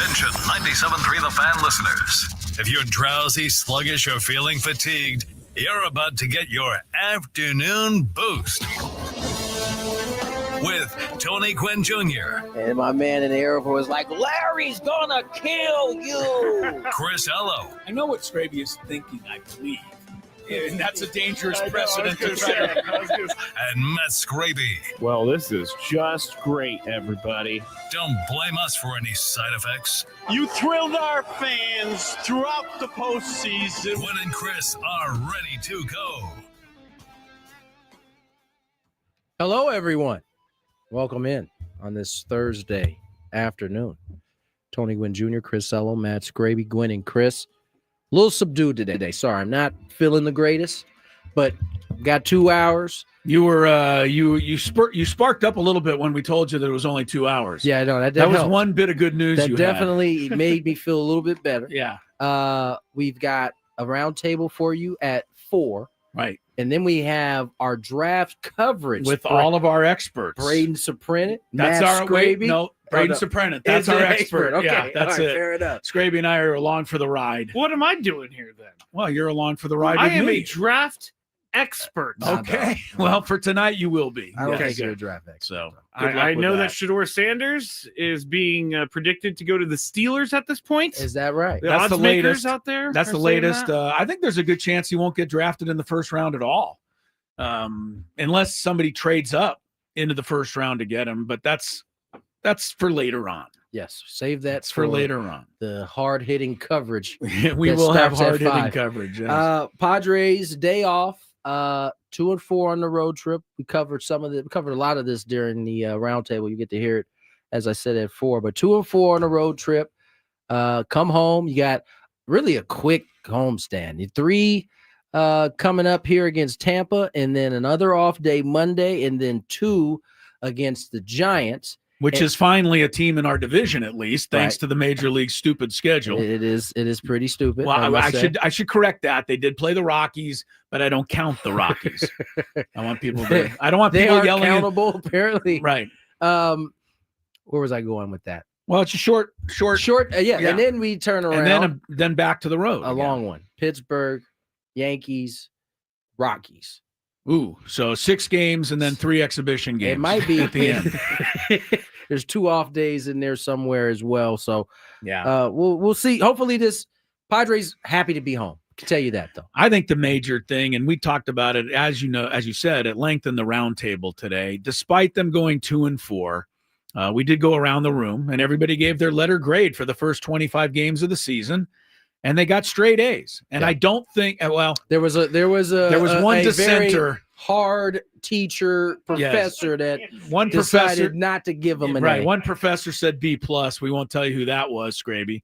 Attention, 97.3 The Fan listeners. If you're drowsy, sluggish, or feeling fatigued, you're about to get your afternoon boost with Tony Gwynn Jr. And my man in the airport was like, Larry's gonna kill you. Chris Ello. I know what Skraby is thinking, I believe. And that's a dangerous precedent to set. And Matt Skraby. Well, this is just great, everybody. Don't blame us for any side effects. You thrilled our fans throughout the postseason. Gwynn and Chris are ready to go. Hello, everyone. Welcome in on this Thursday afternoon. Tony Gwynn Jr., Chris Ello, Matt Skraby, Gwynn and Chris. A little subdued today. Sorry, I'm not feeling the greatest, but got 2 hours. You were you sparked up a little bit when we told you that it was only 2 hours. Yeah, I know that was helped. one bit of good news. That you definitely made me feel a little bit better. Yeah. We've got a round table for you at 4. Right. And then we have our draft coverage with all of our experts. Braden Soprano, that's Matt our Skraby. no, Braden Soprano. That's our expert. Okay, Yeah, that's right, it. Fair enough. Skraby and I are along for the ride. What am I doing here then? Well, you're along for the ride. I with am me. a draft expert. Okay. Well, for tonight you will be. I don't Yes. think you're a draft expert. So I know that Shedeur Sanders is being predicted to go to the Steelers at this point. Is that right? The That's odds the makers latest. out there. That's are the saying latest. that. I think there's a good chance he won't get drafted in the first round at all, unless somebody trades up into the first round to get him. But that's for later on. Yes. Save that That's for later on. The hard-hitting coverage. We that will have starts at hard-hitting 5. coverage. Yes. Padres day off. 2 and 4 on the road trip. We covered a lot of this during the roundtable. You get to hear it, as I said, at 4. But 2 and 4 on the road trip. Come home. You got really a quick homestand. 3 coming up here against Tampa, and then another off day Monday, and then 2 against the Giants. Which is finally a team in our division, at least, thanks to the Major League stupid schedule. It is pretty stupid. Well, I should correct that. They did play the Rockies, but I don't count the Rockies. I want people to. I don't want they people are yelling. Accountable, apparently. Right. Where was I going with that? Well, it's a short. Yeah. And then we turn around, and then back to the road. A long one. Pittsburgh, Yankees, Rockies. Ooh, so 6 games and then 3 exhibition games. It might be at the end. There's 2 off days in there somewhere as well. So yeah, we'll see. Hopefully, this Padres happy to be home. I can tell you that though. I think the major thing, and we talked about it as you said at length in the roundtable today. Despite them going 2 and 4, we did go around the room and everybody gave their letter grade for the first 25 games of the season. And they got straight A's. And I don't think there was one dissenter, very hard teacher professor that one decided professor not to give him an right. A. One professor said B+. We won't tell you who that was, Skraby.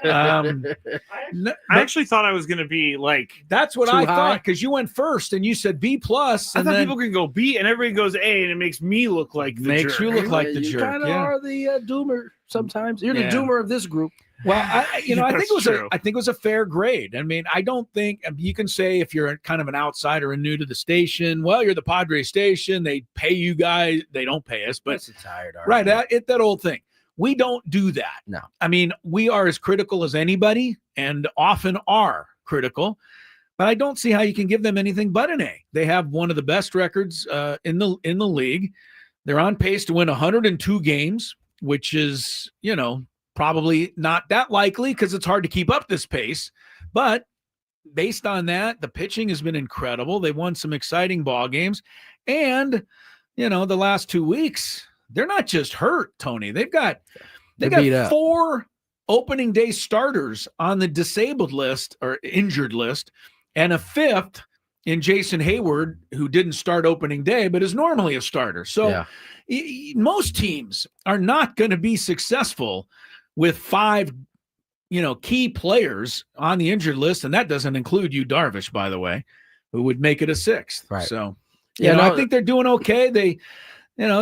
I actually thought I was going to be like that's what too I high? thought because you went first and you said B+. I thought people can go B and everybody goes A and it makes me look like the makes jerk. you look like the you jerk. kind of are the doomer sometimes. You're the Yeah. doomer of this group. Well, I think That's it was a fair grade. I mean, I don't think you can say if you're kind of an outsider and new to the station, well, you're the Padres station. They pay you guys. They don't pay us, but That's a tired right. argument. That old thing. We don't do that. No. I mean, we are as critical as anybody and often are critical, but I don't see how you can give them anything but an A. They have one of the best records in the league. They're on pace to win 102 games, which is, probably not that likely because it's hard to keep up this pace. But based on that, the pitching has been incredible. They won some exciting ball games. And, the last 2 weeks, they're not just hurt, Tony. They got 4 opening day starters on the disabled list or injured list and a 5th in Jason Hayward, who didn't start opening day, but is normally a starter. So most teams are not going to be successful with 5, key players on the injured list. And that doesn't include you, Darvish, by the way, who would make it a 6th. Right. So, I think they're doing okay. They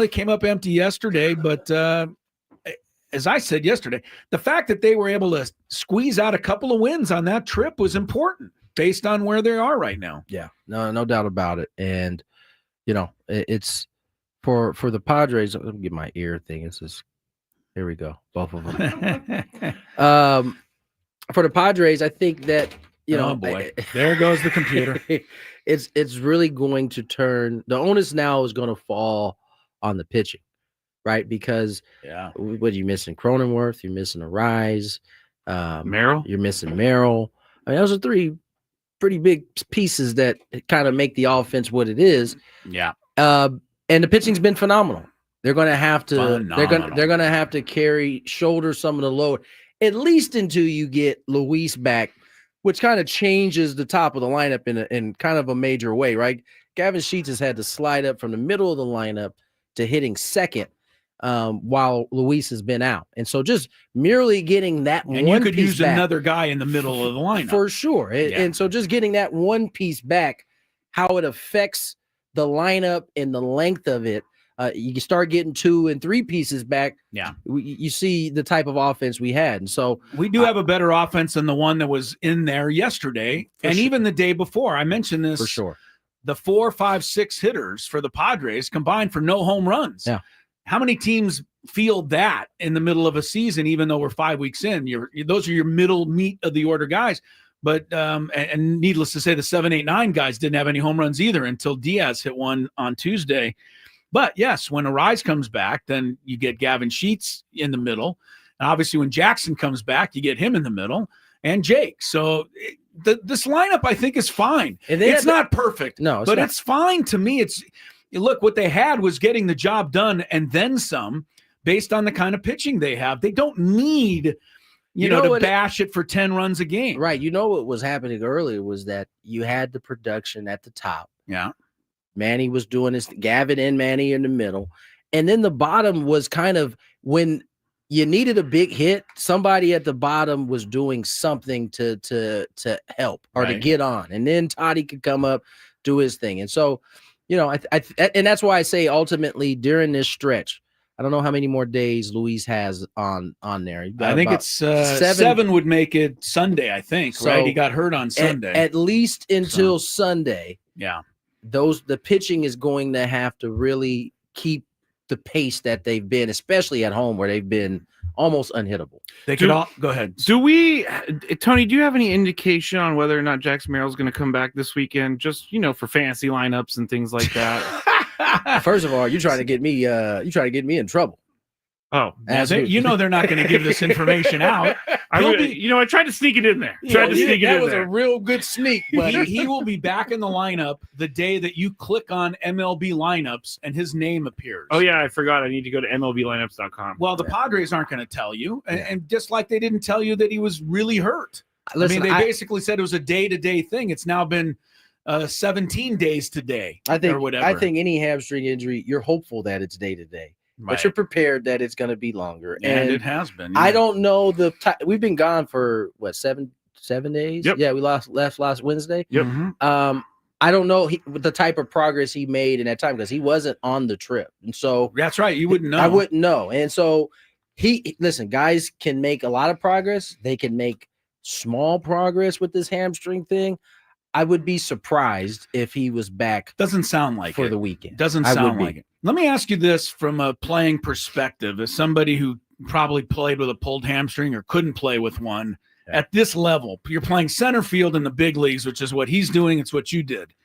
came up empty yesterday, but as I said yesterday, the fact that they were able to squeeze out a couple of wins on that trip was important based on where they are right now. Yeah, no doubt about it. And, it's for the Padres. Let me get my ear thing. It's just Here we go. Both of them. For the Padres, I think that oh boy, there goes the computer. It's really going to turn. The onus now is going to fall on the pitching, right? Because what are you missing? Cronenworth, you're missing a Rise, Merrill, you're missing Merrill. I mean, those are three pretty big pieces that kind of make the offense what it is. Yeah. And the pitching's been phenomenal. They're going to have to. They're going to have to shoulder some of the load, at least until you get Luis back, which kind of changes the top of the lineup in kind of a major way, right? Gavin Sheets has had to slide up from the middle of the lineup to hitting second while Luis has been out. And so just merely getting that and one you could piece use back, another guy in the middle of the lineup. for sure. And so just getting that one piece back, how it affects the lineup and the length of it, you start getting 2 and 3 pieces back. Yeah. You see the type of offense we had. And so we do have a better offense than the one that was in there yesterday and even the day before. I mentioned this. For sure. The 4, 5, 6 hitters for the Padres combined for no home runs. Yeah. How many teams field that in the middle of a season, even though we're 5 weeks in? Those are your middle meat of the order guys. But and needless to say, the 7, 8, 9 guys didn't have any home runs either until Diaz hit one on Tuesday. But yes, when Arise comes back, then you get Gavin Sheets in the middle. And obviously, when Jackson comes back, you get him in the middle and Jake. So this lineup, I think, is fine. It's not perfect, but it's fine to me. Look, what they had was getting the job done and then some based on the kind of pitching they have. They don't need, to bash it for 10 runs a game. Right. What was happening earlier was that you had the production at the top. Yeah. Manny was doing this, Gavin and Manny in the middle. And then the bottom was kind of when you needed a big hit, somebody at the bottom was doing something to help or to get on. And then Toddy could come up, do his thing. And so, and that's why I say ultimately during this stretch, I don't know how many more days Luis has on there. I think it's 7 would make it Sunday, I think, so, right? He got hurt on Sunday. At least until Sunday. Yeah. The pitching is going to have to really keep the pace that they've been, especially at home where they've been almost unhittable. Go ahead. Tony, do you have any indication on whether or not Jackson Merrill's going to come back this weekend? Just, for fantasy lineups and things like that. First of all, you're trying to get me in trouble. Oh, they're not going to give this information out. I tried to sneak it in there. That was a real good sneak, but he will be back in the lineup the day that you click on MLB lineups and his name appears. Oh yeah, I forgot. I need to go to MLBlineups.com. Well, the Padres aren't going to tell you, and just like they didn't tell you that he was really hurt. Listen, they basically said it was a day-to-day thing. It's now been 17 days today, or whatever. I think any hamstring injury, you're hopeful that it's day-to-day. Right. But you're prepared that it's going to be longer. And it has been. I don't know we've been gone for what, 7 days? Yep. Yeah, we left last Wednesday. Yep. Mm-hmm. I don't know the type of progress he made in that time because he wasn't on the trip. And so that's right. You wouldn't know. I wouldn't know. And so guys can make a lot of progress. They can make small progress with this hamstring thing. I would be surprised if he was back. Doesn't sound like for it. The weekend. Doesn't sound like it. Let me ask you this from a playing perspective, as somebody who probably played with a pulled hamstring or couldn't play with one at this level. You're playing center field in the big leagues, which is what he's doing. It's what you did.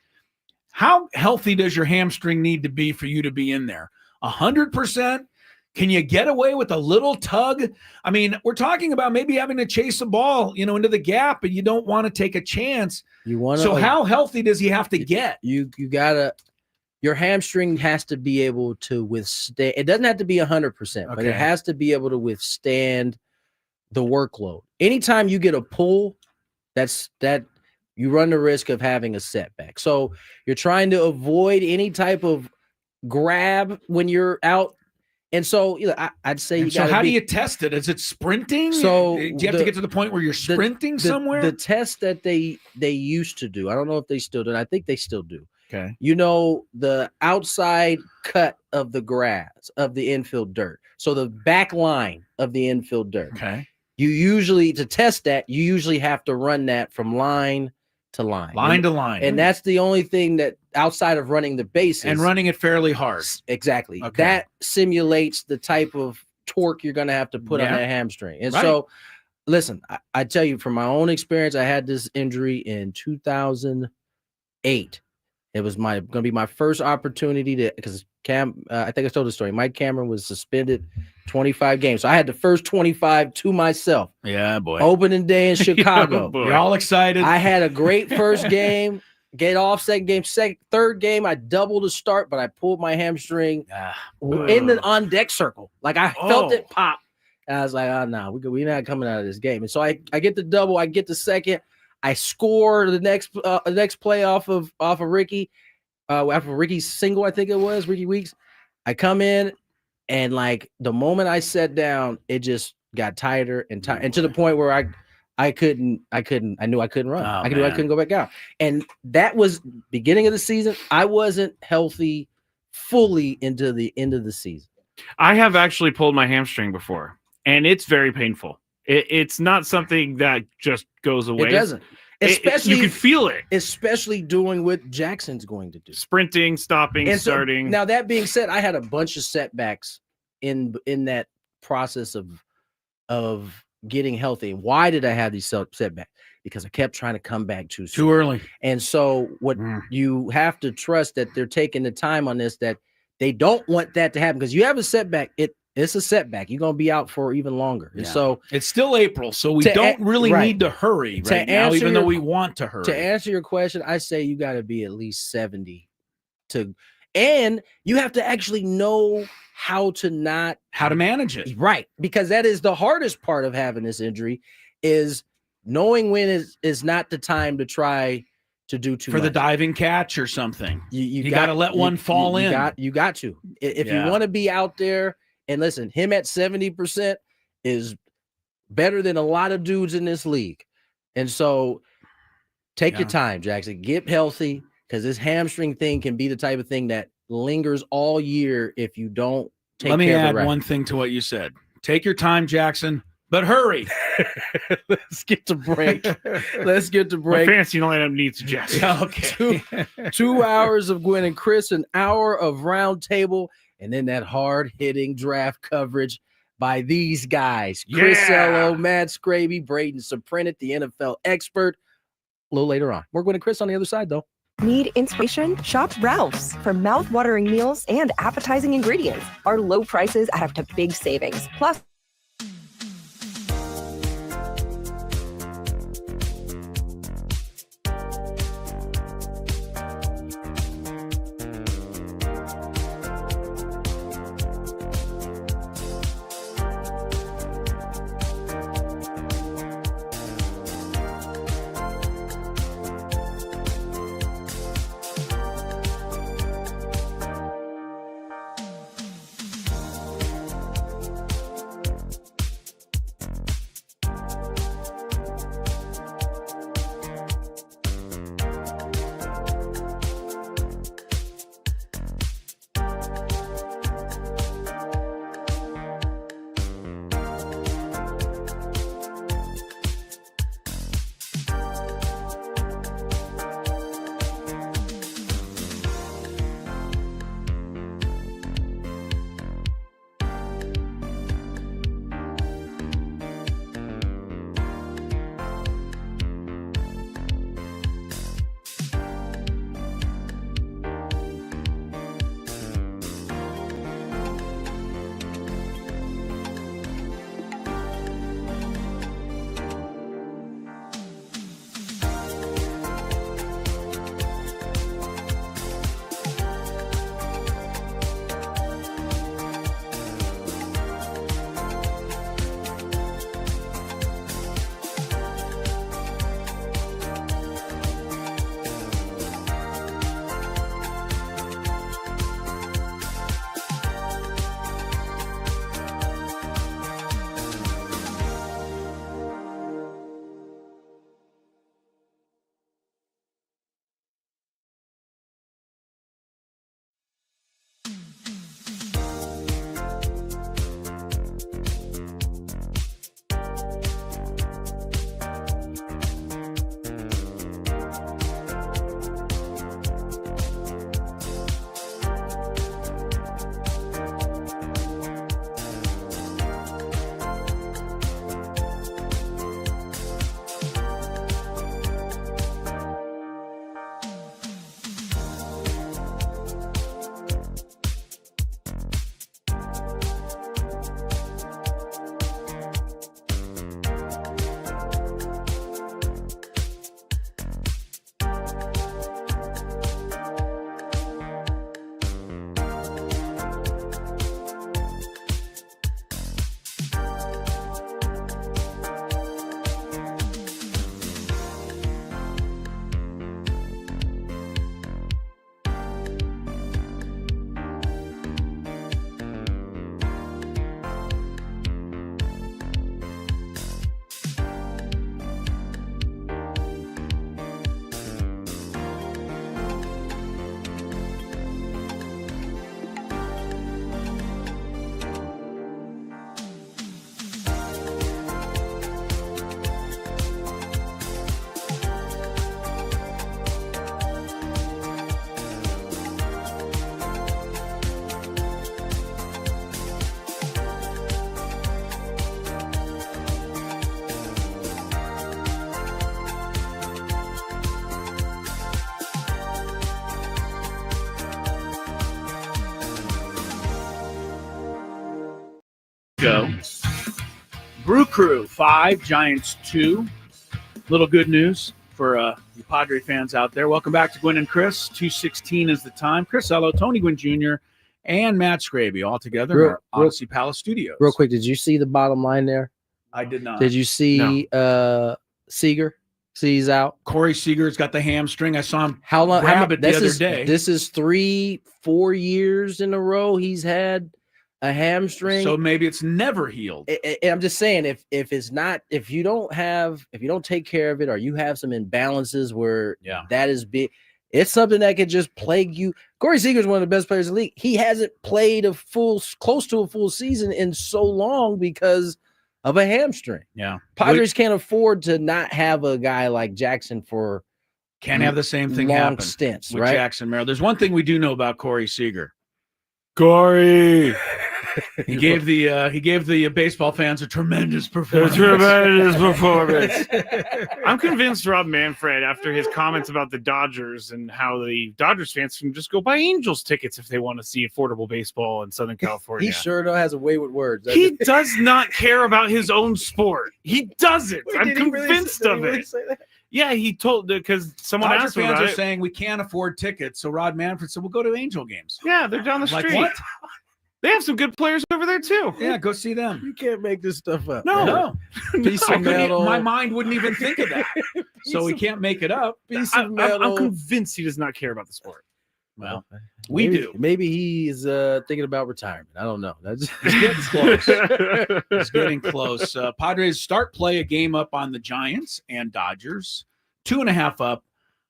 How healthy does your hamstring need to be for you to be in there? 100%? Can you get away with a little tug? I mean, we're talking about maybe having to chase a ball, into the gap, and you don't want to take a chance. How healthy does he have to get? You gotta. Your hamstring has to be able to withstand. It doesn't have to be 100%, but it has to be able to withstand the workload. Anytime you get a pull, that you run the risk of having a setback. So you're trying to avoid any type of grab when you're out. And so I'd say how do you test it? Is it sprinting? So do you have to get to the point where you're sprinting somewhere? The test that they used to do, I don't know if they still do. I think they still do. Okay. The outside cut of the grass of the infield dirt. So the back line of the infield dirt. Okay. To test that, you usually have to run that from line to line. To line. And that's the only thing that outside of running the bases. And running it fairly hard. Exactly. Okay. That simulates the type of torque you're going to have to put on Yeah. that hamstring. And Right. so, listen, I tell you from my own experience, I had this injury in 2008. It was going to be my first opportunity because I think I told the story. Mike Cameron was suspended 25 games. So I had the first 25 to myself. Yeah, boy. Opening day in Chicago. boy. You're all excited. I had a great first game. Get off second game. Third game, I doubled the start, but I pulled my hamstring in the on deck circle. Like I felt it pop. And I was like, oh no, we're not coming out of this game. And so I get the double, I get the second, I score the next play off of Ricky, after Ricky's single, I think it was Ricky Weeks. I come in, and like the moment I sat down, it just got tighter and tighter, and to the point where I knew I couldn't run. I knew I couldn't go back out. And that was beginning of the season. I wasn't healthy fully into the end of the season. I have actually pulled my hamstring before, and it's very painful. It's not something that just goes away. It doesn't. Especially you can feel it. Especially doing what Jackson's going to do. Sprinting, stopping, And so, starting. now that being said, I had a bunch of setbacks in that process of getting healthy. Why did I have these setbacks? Because I kept trying to come back too soon. Too early. And so what you have to trust that they're taking the time on this, that they don't want that to happen, because you have a setback. It's a setback. You're going to be out for even longer. And so it's still April, so we don't really need to hurry right now, even though we want to hurry. To answer your question, I say you got to be at least 70 and you have to actually know how to manage it. Right. Because that is the hardest part of having this injury, is knowing when is not the time to try to do too much. For the diving catch or something. You got to let one fall in. You got to. If you want to be out there, and listen, him at 70% is better than a lot of dudes in this league. And so take your time, Jackson. Get healthy, because this hamstring thing can be the type of thing that lingers all year if you don't take care of it. Let me add one thing to what you said. Take your time, Jackson, but hurry. Let's get to break. Let's get to My break. fantasy lineup needs Jackson. Okay. 2 hours of Gwynn and Chris, an hour of roundtable, and then that hard-hitting draft coverage by these guys. Chris Ello, Matt Skraby, Braden Soprennett, the NFL expert. A little later on. We're Gwynn and Chris on the other side, though. Need inspiration? Shop Ralph's. For mouth-watering meals and appetizing ingredients, our low prices add up to big savings. Plus, go. Brew Crew 5, Giants 2. Little good news for the Padre fans out there. Welcome back to Gwynn and Chris. 2:16 is the time. Chris Ello, Tony Gwynn Jr., and Matt Skraby all together in our Odyssey Palace studios. Real quick, did you see the bottom line there? I did not. Did you see Seager? See, he's out. Corey Seager's got the hamstring. I saw him How long? grab it the other day. This is 3-4 years in a row he's had a hamstring. So maybe it's never healed. I'm just saying, if you don't take care of it, or you have some imbalances where that is big, it's something that could just plague you. Corey Seager is one of the best players in the league. He hasn't played close to a full season in so long because of a hamstring. Yeah. Padres can't afford to not have a guy like Jackson for can't have the same thing long happen stints, with right? Jackson Merrill. There's one thing we do know about Corey Seager. Corey. He gave the baseball fans a tremendous performance. I'm convinced Rob Manfred, after his comments about the Dodgers and how the Dodgers fans can just go buy Angels tickets if they want to see affordable baseball in Southern California. He sure has a way with words. He does not care about his own sport. He doesn't. I'm convinced of it. Yeah, he told, because someone Dodger asked him fans about are it. saying we can't afford tickets, so Rod Manfred said we'll go to Angel games. Yeah, they're down the Like, street. what? They have some good players over there too. Yeah, go see them. You can't make this stuff up. No. Piece of metal. My mind wouldn't even think of that. So we can't make it up. I'm convinced he does not care about the sport. Well, we do. Maybe he is thinking about retirement. I don't know. That's It's getting close. It's getting close. Padres start play a game up on the Giants and Dodgers. 2.5 up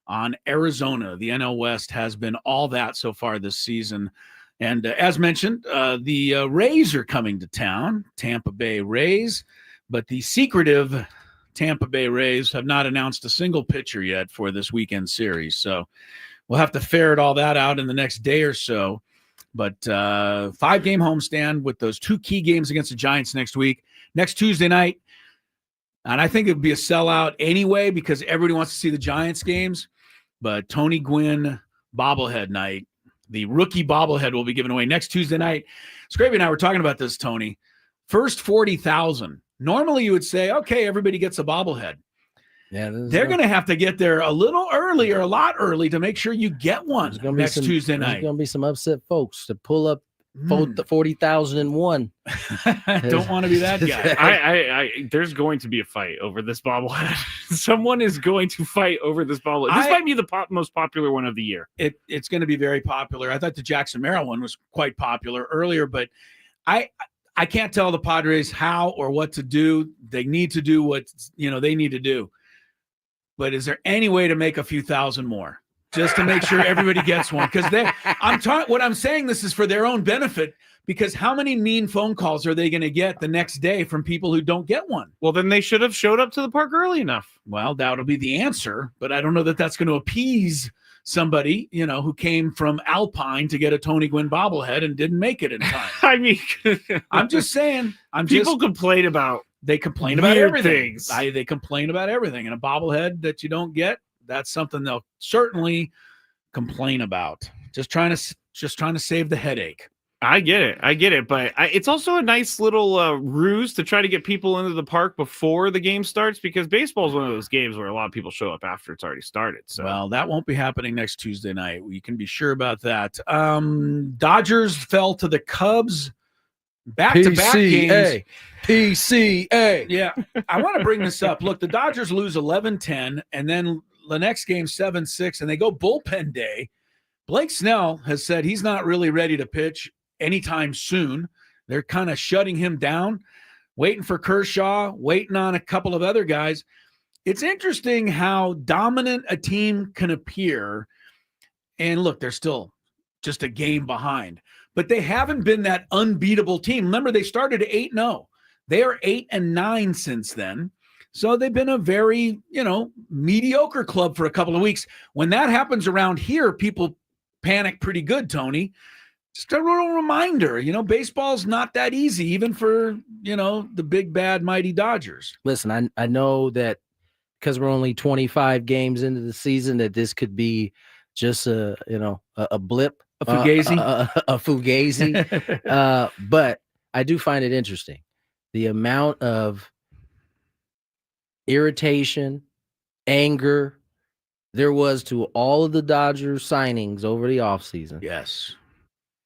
on Arizona. The NL West has been all that so far this season. And as mentioned, the Rays are coming to town, Tampa Bay Rays. But the secretive Tampa Bay Rays have not announced a single pitcher yet for this weekend series. So we'll have to ferret all that out in the next day or so. But 5-game homestand with those 2 key games against the Giants next week. Next Tuesday night, and I think it would be a sellout anyway because everybody wants to see the Giants games. But Tony Gwynn bobblehead night, the rookie bobblehead will be given away next Tuesday night. Skraby and I were talking about this, Tony. First 40,000. Normally you would say, okay, everybody gets a bobblehead. Yeah, they're going to have to get there a little early or a lot early to make sure you get one next Tuesday night. There's going to be some upset folks to pull up 40,001. Don't want to be that guy. I there's going to be a fight over this bobblehead. Someone is going to fight over this bobblehead. This might be the most popular one of the year. It's going to be very popular. I thought the Jackson Merrill one was quite popular earlier, but I can't tell the Padres how or what to do. They need to do what they need to do. But is there any way to make a few thousand more? Just to make sure everybody gets one, because what I'm saying this is for their own benefit. Because how many mean phone calls are they going to get the next day from people who don't get one? Well, then they should have showed up to the park early enough. Well, that'll be the answer, but I don't know that that's going to appease somebody who came from Alpine to get a Tony Gwynn bobblehead and didn't make it in time. I mean, I'm just saying. People complain about. They complain about everything. Things. They complain about everything, and a bobblehead that you don't get. That's something they'll certainly complain about. Just trying to save the headache. I get it, but it's also a nice little ruse to try to get people into the park before the game starts, because baseball is one of those games where a lot of people show up after it's already started. So, well, that won't be happening next Tuesday night. You can be sure about that. Dodgers fell to the Cubs. Back-to-back games. PCA. Yeah, I want to bring this up. Look, the Dodgers lose 11-10, and then the next game 7-6, and they go bullpen day. Blake Snell has said he's not really ready to pitch anytime soon. They're kind of shutting him down, waiting for Kershaw, waiting on a couple of other guys. It's interesting how dominant a team can appear. And look, they're still just a game behind, but they haven't been that unbeatable team. Remember, they started at 8-0. They are 8-9 since then. So they've been a very, mediocre club for a couple of weeks. When that happens around here, people panic pretty good, Tony. Just a little reminder, baseball's not that easy, even for, the big, bad, mighty Dodgers. Listen, I know that because we're only 25 games into the season, that this could be just a blip. A fugazi. A fugazi. But I do find it interesting. the amount of irritation, anger there was to all of the Dodgers signings over the offseason. Yes.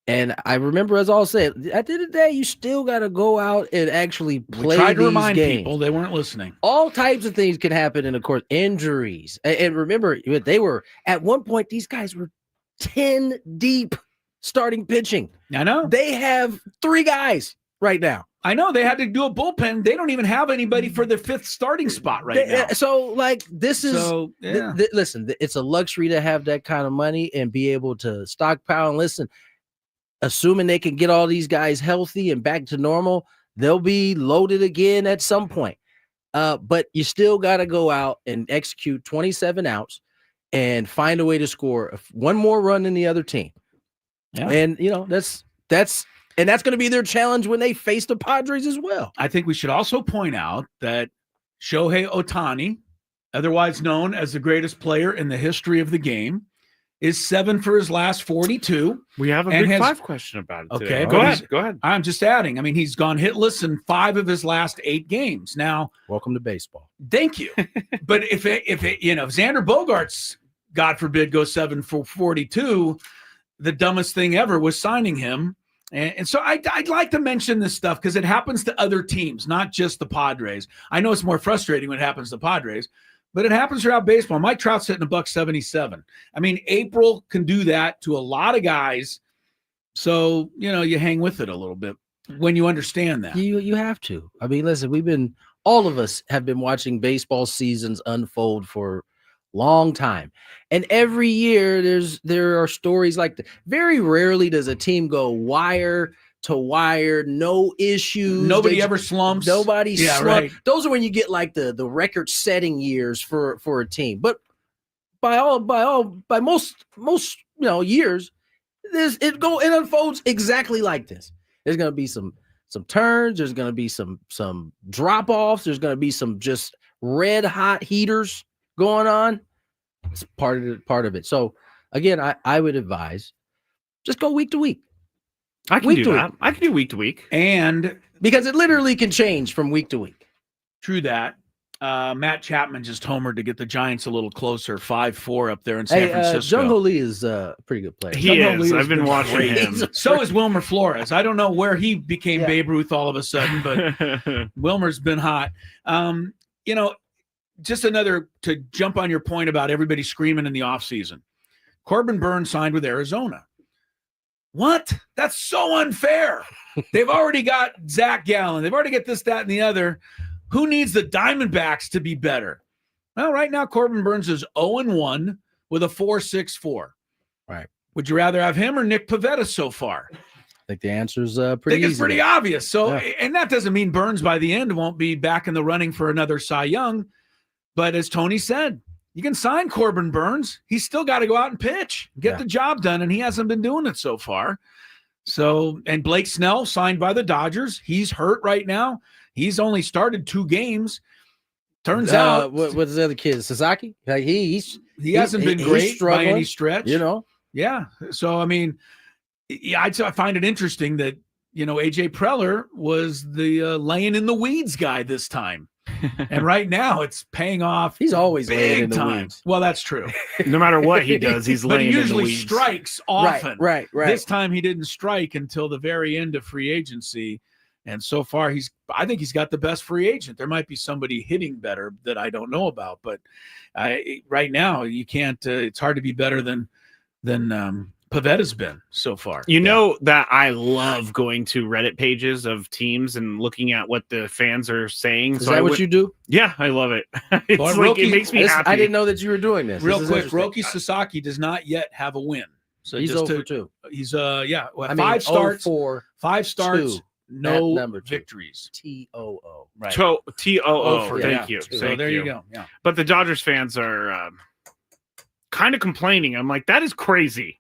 And I remember, as I'll say, at the end of the day, you still got to go out and actually play We tried to these remind games. people. They weren't listening. All types of things can happen in the course. Injuries. And remember, they were, at one point, these guys were 10 deep starting pitching. I know. They have 3 guys right now. I know. They had to do a bullpen. They don't even have anybody for their 5th starting spot right now. So, like, this is, So, yeah. listen, it's a luxury to have that kind of money and be able to stockpile. And listen, assuming they can get all these guys healthy and back to normal, they'll be loaded again at some point. But you still got to go out and execute 27 outs and find a way to score one more run than the other team. Yeah. And, that's going to be their challenge when they face the Padres as well. I think we should also point out that Shohei Ohtani, otherwise known as the greatest player in the history of the game, is 7 for his last 42. We have a And big has- 5 question about it. Okay, Today. but Go he's- ahead. Go ahead. I'm just adding. I mean, he's gone hitless in 5 of his last 8 games. Now, Welcome to baseball. thank you. But if Xander Bogaerts, God forbid, goes 7 for 42, the dumbest thing ever was signing him. And so I'd like to mention this stuff because it happens to other teams, not just the Padres. I know it's more frustrating when it happens to the Padres, but it happens throughout baseball. Mike Trout's hitting $177. I mean, April can do that to a lot of guys. So, you hang with it a little bit when you understand that. You have to. I mean, listen, all of us have been watching baseball seasons unfold for long time. And every year there are stories like that. Very rarely does a team go wire to wire, no issues. Nobody ever slumps. Nobody Yeah, slump. right. Those are when you get like the record-setting years for a team. But by most years, it unfolds exactly like this. There's gonna be some turns, there's gonna be some drop-offs, there's gonna be some just red hot heaters going on. It's part of it. So again, I would advise just go week to week. I can Week do to that. I can do week to week. And Because it literally can change from week to week. true that. Matt Chapman just homered to get the Giants a little closer, 5-4 up there in San Francisco. Jung Ho Lee is a pretty good player. He Jung Ho Lee is. has I've been watching great. him. So is Wilmer Flores. I don't know where he became Yeah. Babe Ruth all of a sudden, but Wilmer's been hot. Just another to jump on your point about everybody screaming in the offseason. Corbin Burns signed with Arizona. What? That's so unfair. They've already got Zach Gallen. They've already got this, that, and the other. Who needs the Diamondbacks to be better? Well, right now, Corbin Burns is 0-1 with a 4.64. Right. Would you rather have him or Nick Pivetta so far? I think the answer is I pretty think easy. it's pretty obvious. So, Yeah. and that doesn't mean Burns by the end won't be back in the running for another Cy Young. But as Tony said, you can sign Corbin Burns. He's still got to go out and pitch, get the job done, and he hasn't been doing it so far. So, and Blake Snell signed by the Dodgers. He's hurt right now. He's only started 2 games. Turns out, what's the other kid? Sasaki? Like he hasn't been he's great by struggling, any stretch. Yeah. So, I mean, I find it interesting that, AJ Preller was the laying in the weeds guy this time. And right now it's paying off. He's always big laying in the time. weeds. Well, that's true. No matter what he does, he's But laying he in the usually weeds. strikes often. Right. This time he didn't strike until the very end of free agency. And so far I think he's got the best free agent. There might be somebody hitting better that I don't know about, but right now you can't, it's hard to be better than Pavetta's been so far. You know that I love going to Reddit pages of teams and looking at what the fans are saying. Is that what you do? Yeah, I love it. It's Well, like Roki- it makes me happy. I didn't know that you were doing this. Real This is quick, interesting. Roki Sasaki does not yet have a win. So He's just 0 for 2. He's 5 0 starts, for 5 starts, 2. no Number 2. victories. TOO. Right. TOO. Yeah. Thank you. So Thank there you go. Yeah. But the Dodgers fans are kind of complaining. I'm like, that is crazy.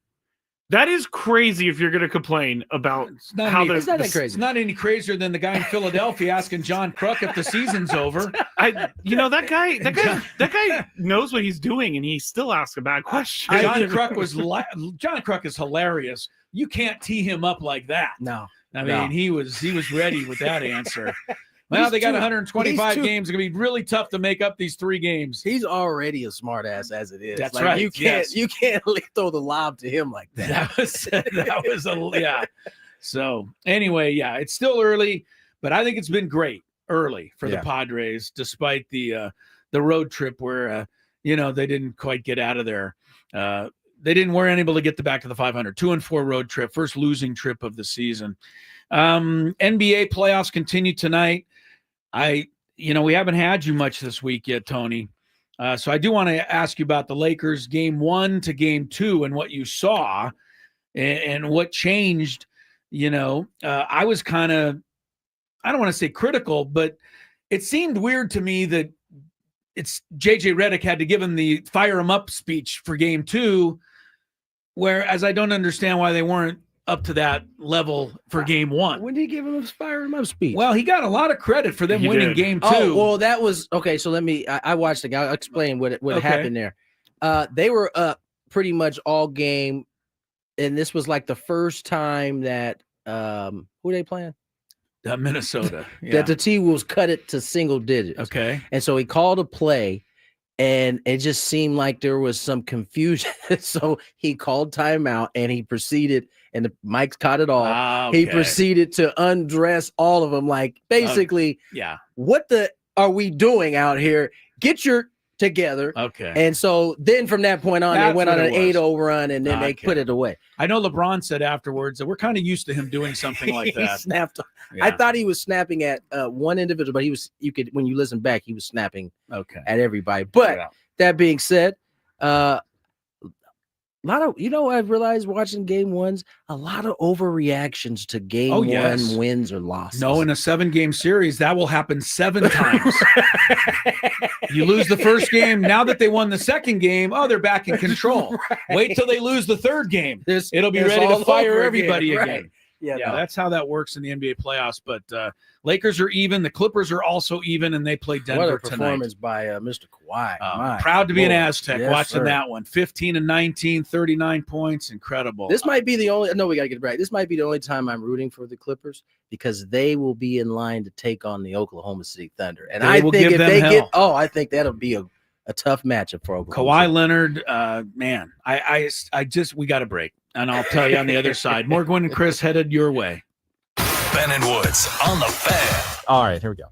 That is crazy if you're going to complain about It's not how any, It's not that it's crazy. not any crazier than the guy in Philadelphia asking John Kruk if the season's over. that guy knows what he's doing, and he still asks a bad question. John Kruk is hilarious. You can't tee him up like that. No. I mean, he was ready with that answer. Well, He's they got too- 125 he's too- games. It's going to be really tough to make up these 3 games. He's already a smart ass as it is. That's Like, right, You can't yes. you can't throw the lob to him like that. That was yeah. So anyway, yeah, it's still early, but I think it's been great early for the Yeah. Padres, despite the road trip where they didn't quite get out of there. They weren't able to get back to the 500. 2-4 road trip, first losing trip of the season. NBA playoffs continue tonight. We haven't had you much this week yet, Tony. So I do want to ask you about the Lakers game 1 to game 2 and what you saw and what changed. I was kind of, I don't want to say critical, but it seemed weird to me that it's JJ Redick had to give him the fire him up speech for game 2, whereas I don't understand why they weren't up to that level for game 1. When did he give him a fire him up speech? Well, he got a lot of credit for them He winning did. game 2. Oh, well, that was okay. So I watched the guy. I'll explain what Okay. happened there. They were up pretty much all game, and this was like the first time that who they playing? Minnesota. Yeah. That the T-Wolves cut it to single digits. Okay. And so he called a play, and it just seemed like there was some confusion. So he called timeout, and he proceeded, and the Mike's caught it all. He Okay. proceeded to undress all of them, like basically, Yeah. what the are we doing out here? Get your together. Okay. And so then from that point on, That's they went on what an it was. 8-0 run, and then they Okay. put it away. I know LeBron said afterwards that we're kind of used to him doing something like He that. snapped. Yeah. I thought he was snapping at one individual, but when you listen back, he was snapping Okay. at everybody. But Yeah. that being said, a lot of I've realized watching game 1s, a lot of overreactions to game Oh, yes. 1 wins or losses. No, in a 7-game series, that will happen 7 times. You lose the first game. Now that they won the second game, they're back in control. Right. Wait till they lose the third game. It'll be it's ready all to fire over everybody again, again. right. Yeah, Yeah, no. that's how that works in the NBA playoffs. But Lakers are even. The Clippers are also even, and they play What Denver a performance by Mr. Kawhi. My Proud to be an Lord. Aztec Yes, watching sir. that one. 15-19, 39 points. Incredible. This might be the only. No, we got to get it right. This might be the only time I'm rooting for the Clippers because they will be in line to take on the Oklahoma City Thunder, and They I will think give if them they hell. I think that'll be a tough matchup for Oklahoma. Kawhi City. Leonard, man, I just we got a break, and I'll tell you on the other side. More Gwynn and Chris headed your way. Ben and Woods on the Fan. All right, here we go.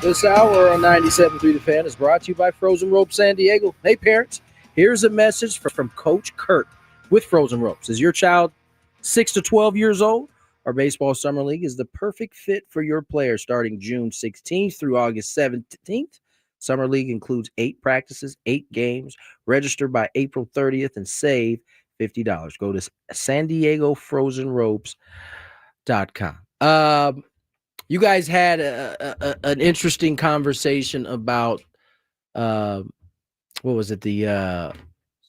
This hour on 97.3 The Fan is brought to you by Frozen Ropes San Diego. Hey, parents, here's a message from Coach Kurt with Frozen Ropes. Is your child 6 to 12 years old? Our Baseball Summer League is the perfect fit for your player starting June 16th through August 17th. Summer League includes 8 practices, 8 games. Register by April 30th and save $50. Go to SanDiegoFrozenRopes.com. You guys had an interesting conversation about what was it? The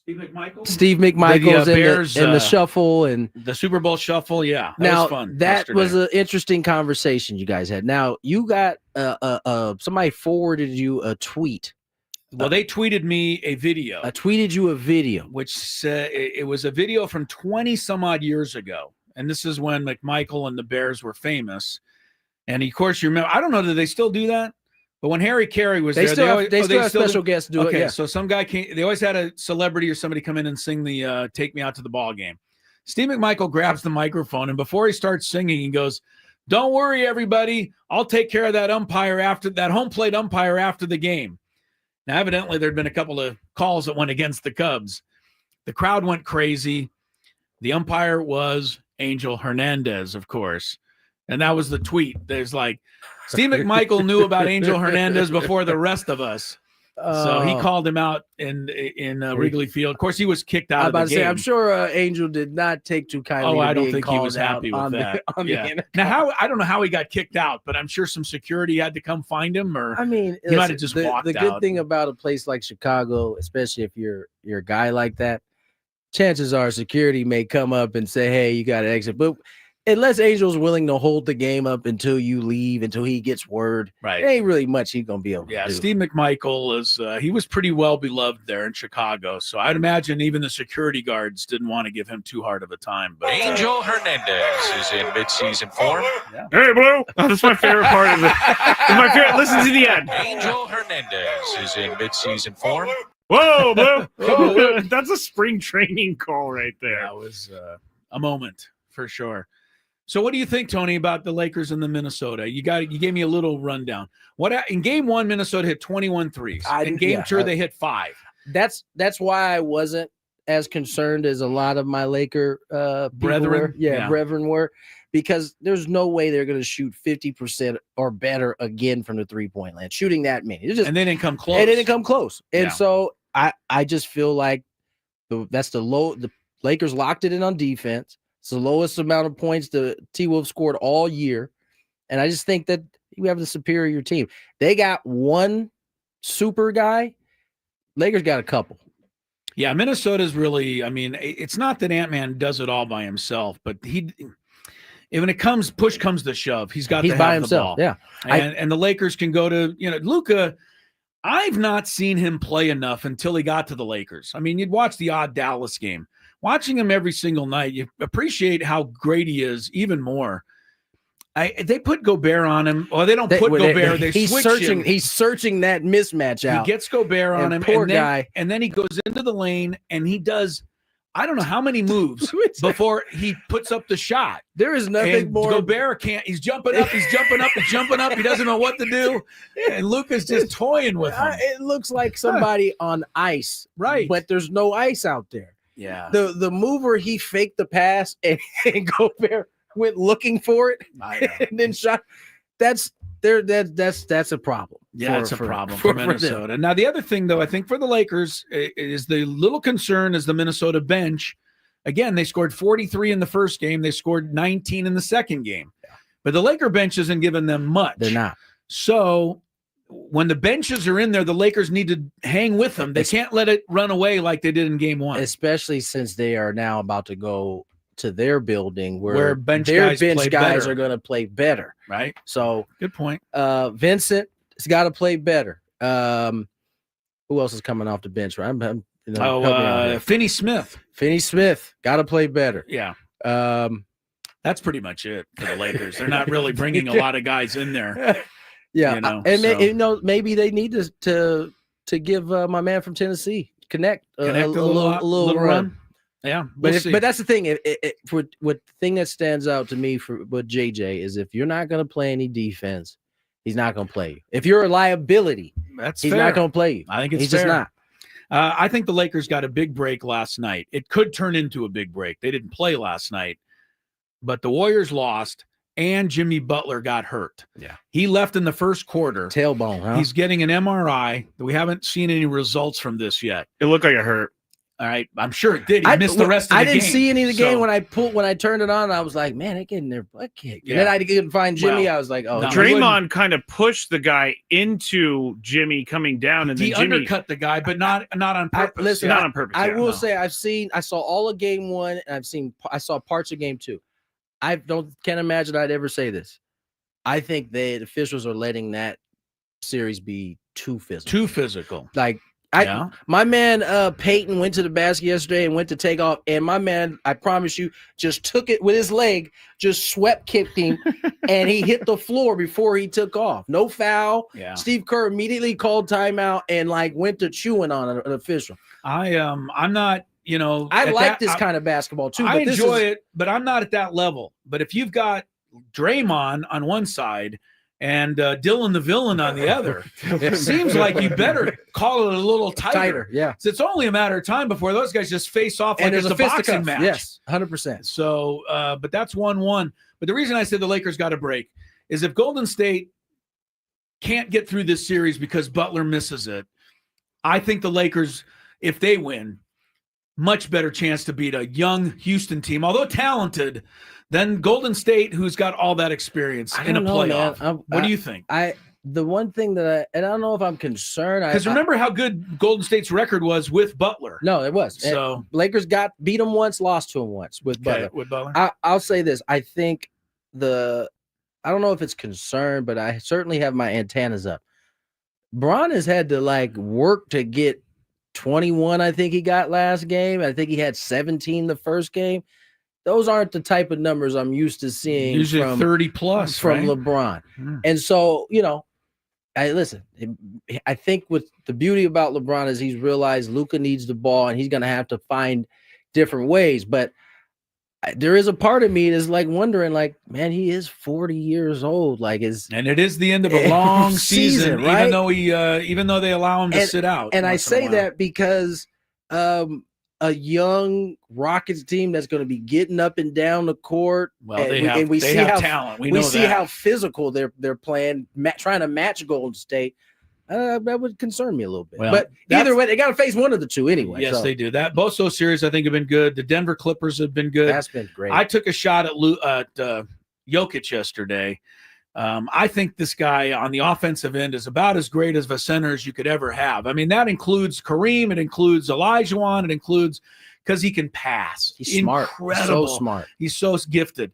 Steve McMichael's Bears, and the shuffle and the Super Bowl shuffle. Yeah, that was fun. That was an interesting conversation you guys had. Now you got somebody forwarded you a tweet. Well, they tweeted me a video. Tweeted you a video, which it was a video from 20 some odd years ago, and this is when McMichael and the Bears were famous. And of course, you remember. I don't know, do they still do that? But when Harry Carey was they there, still have special guests do it. Yeah. So some guy came. They always had a celebrity or somebody come in and sing the "Take Me Out to the Ball Game." Steve McMichael grabs the microphone, and before he starts singing, he goes, "Don't worry, everybody. I'll take care of that umpire after that home plate umpire after the game." Now, evidently, there'd been a couple of calls that went against the Cubs. The crowd went crazy. The umpire was Angel Hernandez, of course. And that was the tweet. There's like, Steve McMichael knew about Angel Hernandez before the rest of us. So he called him out in Wrigley Field. Of course, he was kicked out of the game. I'm sure Angel did not take too kindly. I don't think he was happy with that. Now, I don't know how he got kicked out, but I'm sure some security had to come find him, or he might have just walked out. The good thing about a place like Chicago, especially if you're a guy like that, chances are security may come up and say, "Hey, you got to exit," but unless Angel's willing to hold the game up until you leave, until he gets word, right? There ain't really much he's gonna be able to do. Steve McMichael he was pretty well beloved there in Chicago, so I'd imagine even the security guards didn't want to give him too hard of a time. But Angel Hernandez is in midseason form. Yeah. Hey, Blue! Oh, that's my favorite part of it. My favorite. Listen to the end. Angel Hernandez is in midseason form. Whoa, Blue! Whoa. That's a spring training call right there. That was a moment for sure. So what do you think, Tony, about the Lakers and the Minnesota? You gave me a little rundown. In game 1, Minnesota hit 21 threes. In game 2, they hit 5. That's why I wasn't as concerned as a lot of my Laker brethren. Brethren were, because there's no way they're going to shoot 50% or better again from the 3-point land. Shooting that many. And they didn't come close. And so I just feel like the Lakers locked it in on defense. It's the lowest amount of points the T-Wolves scored all year. And I just think that we have the superior team. They got one super guy. Lakers got a couple. Yeah, Minnesota's really, it's not that Ant-Man does it all by himself, but when it comes, push comes to shove, he's by himself. Yeah. And the Lakers can go to, Luka. I've not seen him play enough until he got to the Lakers. You'd watch the odd Dallas game. Watching him every single night, you appreciate how great he is even more. They put Gobert on him. Well, they don't put Gobert. They switch him. He's searching that mismatch out. He gets Gobert on him. Poor guy. And then he goes into the lane and he does, I don't know how many moves before he puts up the shot. There is nothing more. Gobert can't. He's jumping up. He's jumping up. He's jumping up. He doesn't know what to do. And Luka's just toying with him. It looks like somebody on ice. Right. But there's no ice out there. Yeah. The mover, he faked the pass and Gobert went looking for it and then shot. That's a problem. Yeah, it's a problem for Minnesota. Now, the other thing, though, I think for the Lakers is the little concern is the Minnesota bench. Again, they scored 43 in the first game. They scored 19 in the second game. Yeah. But the Laker bench isn't giving them much. They're not. So when the benches are in there, the Lakers need to hang with them. They can't let it run away like they did in game 1. Especially since they are now about to go to their building where bench guys better. Are going to play better. Right. So good point. Vincent has got to play better. Who else is coming off the bench? Right. Finney Smith. Finney Smith got to play better. Yeah. That's pretty much it for the Lakers. They're not really bringing a lot of guys in there. Yeah. Maybe they need to give my man from Tennessee connect a little run. Yeah, but that's the thing. What the thing that stands out to me with JJ is if you're not going to play any defense, he's not going to play you. If you're a liability, That's he's fair. not going to play you. I think it's he's fair. just not. I think the Lakers got a big break last night. It could turn into a big break. They didn't play last night, but the Warriors lost, and Jimmy Butler got hurt. Yeah. He left in the first quarter. Tailbone, huh? He's getting an MRI. We haven't seen any results from this yet. It looked like it hurt. All right. I'm sure it did. He missed the rest of the game. I didn't see any of the game So- when I turned it on. I was like, man, they're getting their butt kicked. Yeah. And then I couldn't find Jimmy. Well, I was like, oh, no, Draymond kind of pushed the guy into Jimmy coming down, and then He Jimmy undercut the guy, but not on purpose. listen, not on purpose. I yeah. will No. say I saw all of game 1 and I saw parts of game 2. I can't imagine I'd ever say this. I think the officials are letting that series be too physical. Too physical. Like Yeah. my man Peyton went to the basket yesterday and went to take off, and my man, I promise you, just took it with his leg, just swept kicked him, and he hit the floor before he took off. No foul. Yeah. Steve Kerr immediately called timeout and like went to chewing on an official. I'm not, I at like that- this kind of basketball too. I but this enjoy is, it, but I'm not at that level. But if you've got Draymond on one side and Dylan the villain on the other, it seems like you better call it a little tighter. Yeah. So it's only a matter of time before those guys just face off like And it's there's a a boxing fisticuff. match. Yes, 100%. So, but that's 1-1. But the reason I said the Lakers got a break is if Golden State can't get through this series because Butler misses it, I think the Lakers, if they win, much better chance to beat a young Houston team, although talented, than Golden State, who's got all that experience in a playoff. What do you think? The one thing that I don't know if I'm concerned. Because remember how good Golden State's record was with Butler. No, it was. So Lakers beat them once, lost to them once with Butler. with Butler. I'll say this. I think I don't know if it's concerned, but I certainly have my antennas up. Bron has had to work to get 21. I think he got last game. I think he had 17 the first game. Those aren't the type of numbers I'm used to seeing. Usually from 30 plus from right? LeBron. And so, I think with the beauty about LeBron is he's realized Luka needs the ball and he's going to have to find different ways. But there is a part of me that's wondering, man, he is 40 years old. And it is the end of a long season, right? Even though they allow him to sit out. And I say that because a young Rockets team that's going to be getting up and down the court. Well, they have talent. We see how physical they're playing, trying to match Golden State. That would concern me a little bit. Well, but either way, they got to face one of the two anyway. Yes, they do. Both those series I think have been good. The Denver Clippers have been good. That's been great. I took a shot at Jokic yesterday. I think this guy on the offensive end is about as great as a center as you could ever have. I mean, that includes Kareem. It includes Olajuwon. It includes because he can pass. He's smart. Incredible. So smart. He's so gifted.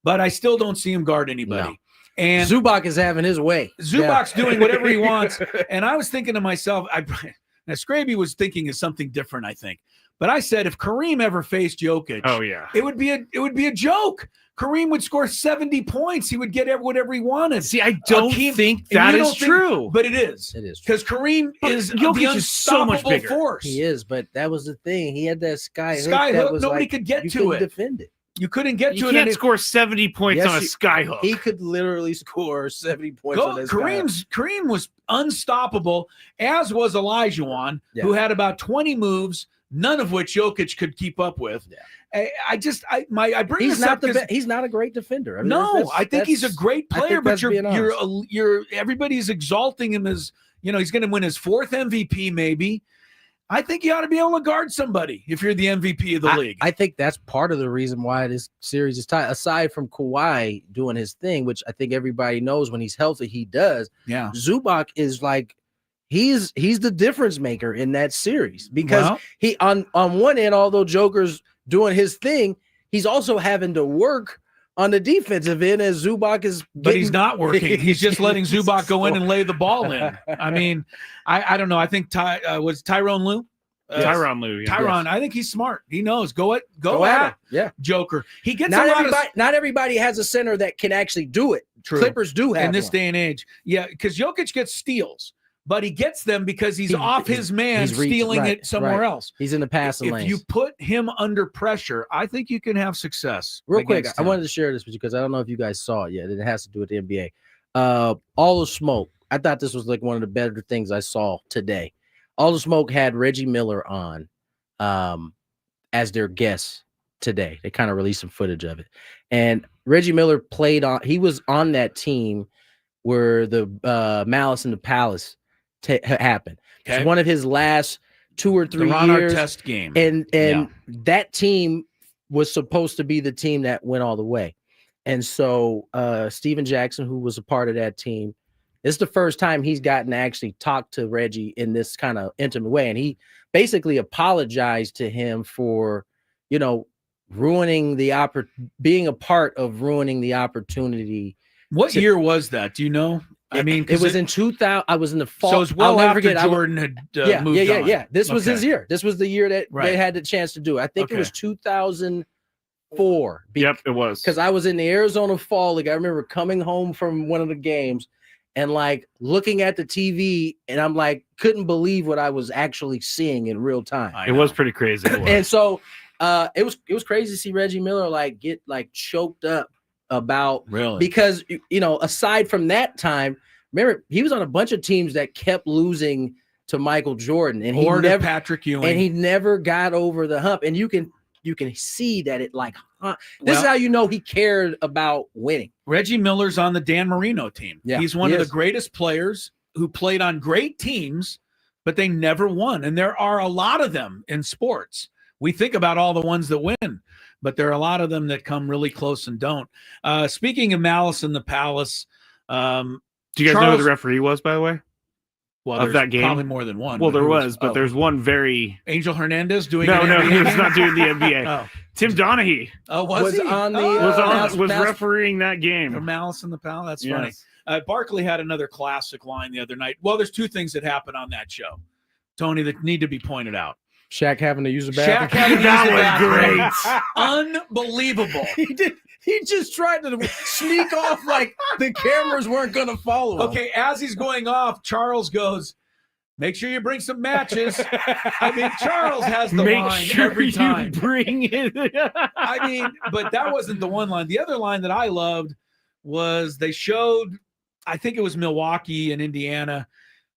But I still don't see him guard anybody. No. And Zubac is having his way. Zubac's doing whatever he wants. And I was thinking to myself, now Skraby was thinking of something different, I think. But I said if Kareem ever faced Jokic, it would be a joke. Kareem would score 70 points. He would get whatever he wanted. See, I don't think that is true. But it is. It is. Because Kareem is Jokic is so much bigger. Force. He is, but that was the thing. He had that sky hook. Nobody could get to it. Defend it. You couldn't get to it. You can't score 70 points on a sky hook. He could literally score 70 points on his Kareem was unstoppable, as was Olajuwon, who had about 20 moves, none of which Jokic could keep up with. Yeah. I bring he's this up because he's not a great defender. I mean, I think he's a great player, but you're everybody's exalting him as he's going to win his 4th MVP maybe. I think you ought to be able to guard somebody if you're the MVP of the league. I think that's part of the reason why this series is tied. Aside from Kawhi doing his thing, which I think everybody knows when he's healthy, he does. Yeah. Zubac is he's the difference maker in that series because he on one end, although Joker's doing his thing, he's also having to work on the defensive end as Zubac is but he's not working. He's just letting Zubac go in and lay the ball in. I mean, I don't know. I think was Tyronn Lue? Tyronn Lue. Yeah. Tyronn, I think he's smart. He knows. Go at him. Yeah. Joker. He gets not everybody has a center that can actually do it. True. Clippers do have in this day and age. Yeah, because Jokic gets steals. But he gets them because he's off his man, stealing it somewhere else. He's in the passing lanes. If you put him under pressure, I think you can have success. Real quick, I wanted to share this with you because I don't know if you guys saw it yet. It has to do with the NBA. All the Smoke. I thought this was like one of the better things I saw today. All the Smoke had Reggie Miller on as their guest today. They kind of released some footage of it. And Reggie Miller he was on that team where the Malice in the Palace happened. Okay. It's one of his last 2 or 3 years. Test game. And that team was supposed to be the team that went all the way. And so Steven Jackson, who was a part of that team, it's the first time he's gotten to actually talk to Reggie in this kind of intimate way. And he basically apologized to him for, ruining being a part of ruining the opportunity. What year was that? Do you know? I mean, it was in 2000. I was in the fall. So it's well after forget, Jordan had moved on. Yeah. This was his year. This was the year that they had the chance to do it. I think it was 2004. Yep, it was. Because I was in the Arizona Fall League. I remember coming home from one of the games and like looking at the TV, and I'm like, couldn't believe what I was actually seeing in real time. It was pretty crazy. And so it was crazy to see Reggie Miller like get like choked up about because aside from that time, remember he was on a bunch of teams that kept losing to Michael Jordan and Patrick Ewing, and he never got over the hump. And you can see that it like this is how you know he cared about winning. Reggie Miller's on the Dan Marino team. Yeah, he's one of the greatest players who played on great teams, but they never won. And there are a lot of them in sports. We think about all the ones that win, but there are a lot of them that come really close and don't. Speaking of Malice in the Palace, do you guys know who the referee was, by the way? Well, of that game, probably more than one. Well, there was, but there's one very Angel Hernandez doing. No, he was not doing the NBA. Oh. Tim Donaghy. Oh, was he? Was refereeing that game. Malice in the Palace. That's funny. Barkley had another classic line the other night. Well, there's 2 things that happened on that show, Tony, that need to be pointed out. Shaq having to use the bathroom. That was great. Unbelievable. He just tried to sneak off like the cameras weren't going to follow him. Okay, as he's going off, Charles goes, make sure you bring some matches. I mean, Charles has the line every time. Bring it. I mean, but that wasn't the one line. The other line that I loved was they showed, I think it was Milwaukee and Indiana.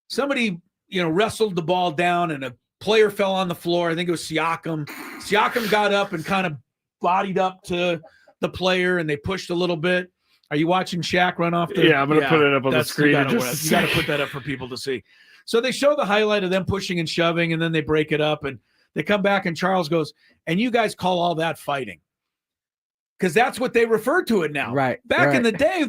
Somebody, wrestled the ball down and a player fell on the floor. I think it was Siakam. Siakam got up and kind of bodied up to the player, and they pushed a little bit. Are you watching Shaq run off? Yeah, I'm going to put it up on the screen. You got to put that up for people to see. So they show the highlight of them pushing and shoving, and then they break it up, and they come back, and Charles goes, and you guys call all that fighting. Because that's what they refer to it now. Right. Back in the day,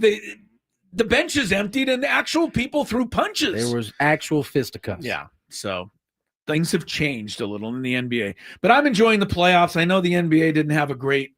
the benches emptied, and actual people threw punches. There was actual fisticuffs. Yeah, so things have changed a little in the NBA. But I'm enjoying the playoffs. I know the NBA didn't have a great,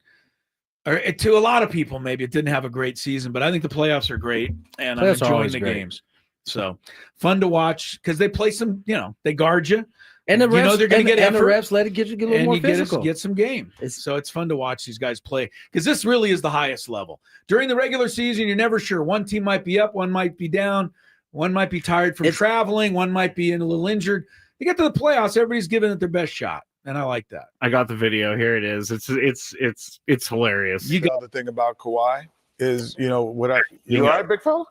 or to a lot of people, maybe it didn't have a great season, but I think the playoffs are great, and I'm enjoying the games. So fun to watch because they play some, they guard you. And the refs, they're going to get effort. And the refs let it get a little more physical. Get some game. So it's fun to watch these guys play because this really is the highest level. During the regular season, you're never sure. One team might be up, one might be down, one might be tired from traveling, one might be a little injured. You get to the playoffs, everybody's giving it their best shot. And I like that. I got the video. Here it is. It's hilarious. The other thing about Kawhi is, you all right, big fella?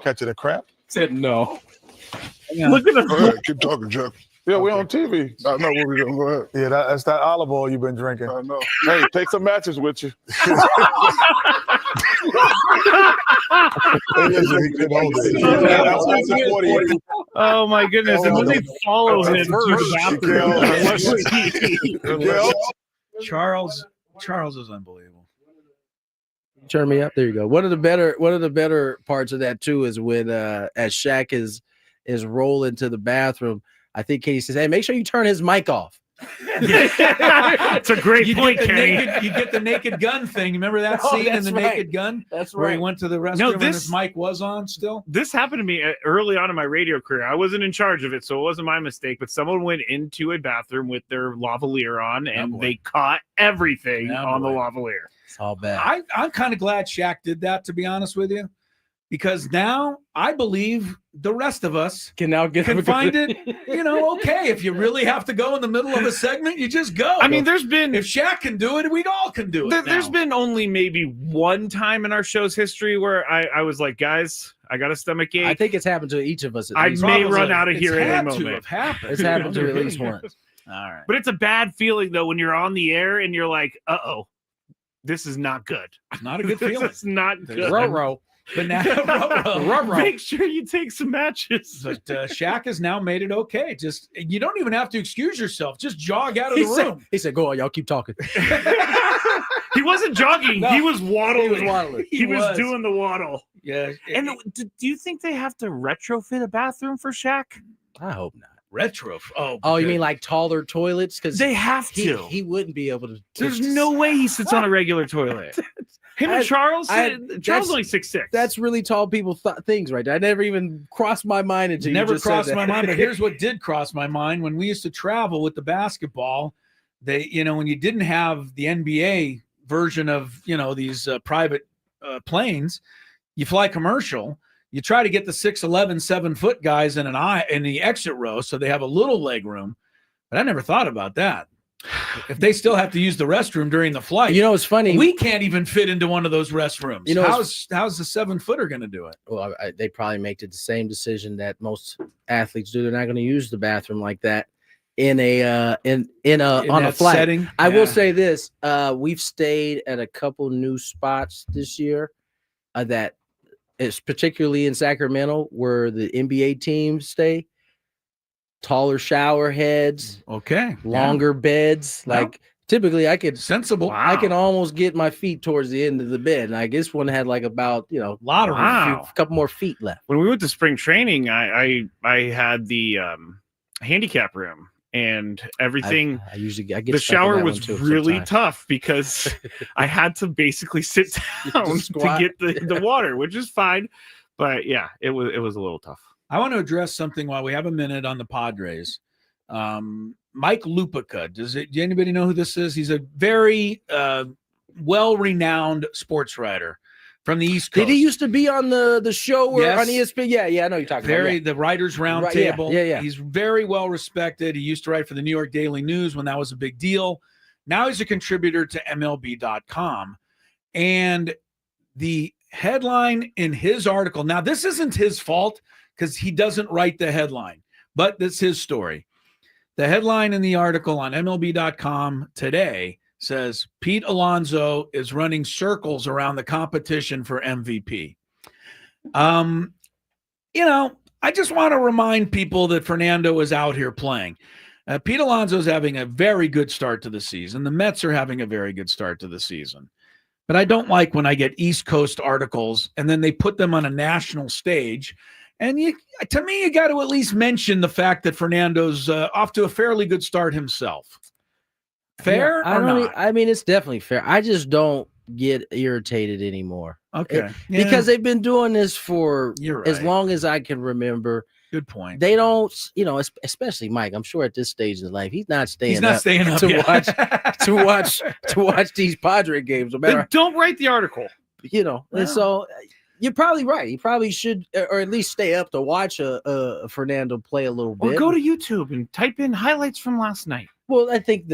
Catching a crap? Said no. Look at the Go ahead, keep talking, Chuck. Yeah, we're on TV. I know what we're doing. Go ahead. Yeah, that's that olive oil you've been drinking. I know. Hey, take some matches with you. Oh my goodness! And then they follow him to the bathroom. Charles is unbelievable. Turn me up. There you go. One of the better parts of that too is when as Shaq is rolling to the bathroom, I think Katie says, "Hey, make sure you turn his mic off." It's a great point, Kenny. You get the Naked Gun thing. Remember that scene in the Naked Gun? That's right. Where he went to the restroom and his mic was on still? This happened to me early on in my radio career. I wasn't in charge of it, so it wasn't my mistake. But someone went into a bathroom with their lavalier on, and they caught everything on the lavalier. It's all bad. I'm kind of glad Shaq did that, to be honest with you. because now I believe the rest of us Can now get can find it, okay. If you really have to go in the middle of a segment, you just go. I mean, there's been if Shaq can do it, we all can do it. There's been only maybe one time in our show's history where I was like, guys, I got a stomach ache. I think it's happened to each of us. I may run out of here at any moment. It's happened to at least once. All right. But it's a bad feeling though when you're on the air and you're like, uh-oh, this is not good. Not a good feeling. It's not good. Row. But now, Make sure you take some matches. But Shaq has now made it okay. Just you don't even have to excuse yourself. Just jog out of the room. He said, "Go on, y'all keep talking." He wasn't jogging. He was waddling. He was doing the waddle. Yeah. And do you think they have to retrofit a bathroom for Shaq? I hope not. Retro. Oh, you mean like taller toilets? Because they have to. He wouldn't be able to. There's no way he sits on a regular toilet. Him and Charles. Charles only 6'6". That's really tall people things, right? I never even crossed my mind until never you just crossed said my that. mind. But here's what did cross my mind when we used to travel with the basketball. They, when you didn't have the NBA version of these private planes, you fly commercial. You try to get the 6'11", 7-foot guys in the exit row so they have a little leg room. But I never thought about that. If they still have to use the restroom during the flight, it's funny. We can't even fit into one of those restrooms. How's the 7-footer going to do it? Well, they probably make the same decision that most athletes do. They're not going to use the bathroom like that on a flight. Setting. I will say this: we've stayed at a couple new spots this year that. It's particularly in Sacramento where the NBA teams stay. Taller shower heads, longer beds. Like typically, I could sensible. I can almost get my feet towards the end of the bed. Like this one had like about a lot of a couple more feet left. When we went to spring training, I had the handicap room. And everything. I get the shower was really tough because I had to basically sit down to get the water, which is fine. But yeah, it was a little tough. I want to address something while we have a minute on the Padres. Mike Lupica. Does anybody know who this is? He's a very well-renowned sports writer from the East Coast. Did he used to be on the show where on Yes. ESPN? Yeah, I know you're talking about. The Writers Right, Roundtable. yeah. He's very well respected. He used to write for the New York Daily News when that was a big deal. Now he's a contributor to MLB.com. And the headline in his article, now this isn't his fault because he doesn't write the headline, but that's his story. The headline in the article on MLB.com today says Pete Alonso is running circles around the competition for MVP. I just want to remind people that Fernando is out here playing. Pete Alonso is having a very good start to the season. The Mets are having a very good start to the season. But I don't like when I get East Coast articles and then they put them on a national stage. And to me, you got to at least mention the fact that Fernando's off to a fairly good start himself. Fair or not? I mean, it's definitely fair. I just don't get irritated anymore. Okay. Because they've been doing this for You're as right. long as I can remember. Good point. They don't, especially Mike. I'm sure at this stage of life, he's not staying up to watch these Padre games. No matter, Then don't write the article. And so you're probably right. He probably should, or at least stay up to watch Fernando play a little bit. Or go to YouTube and type in highlights from last night. Well, I think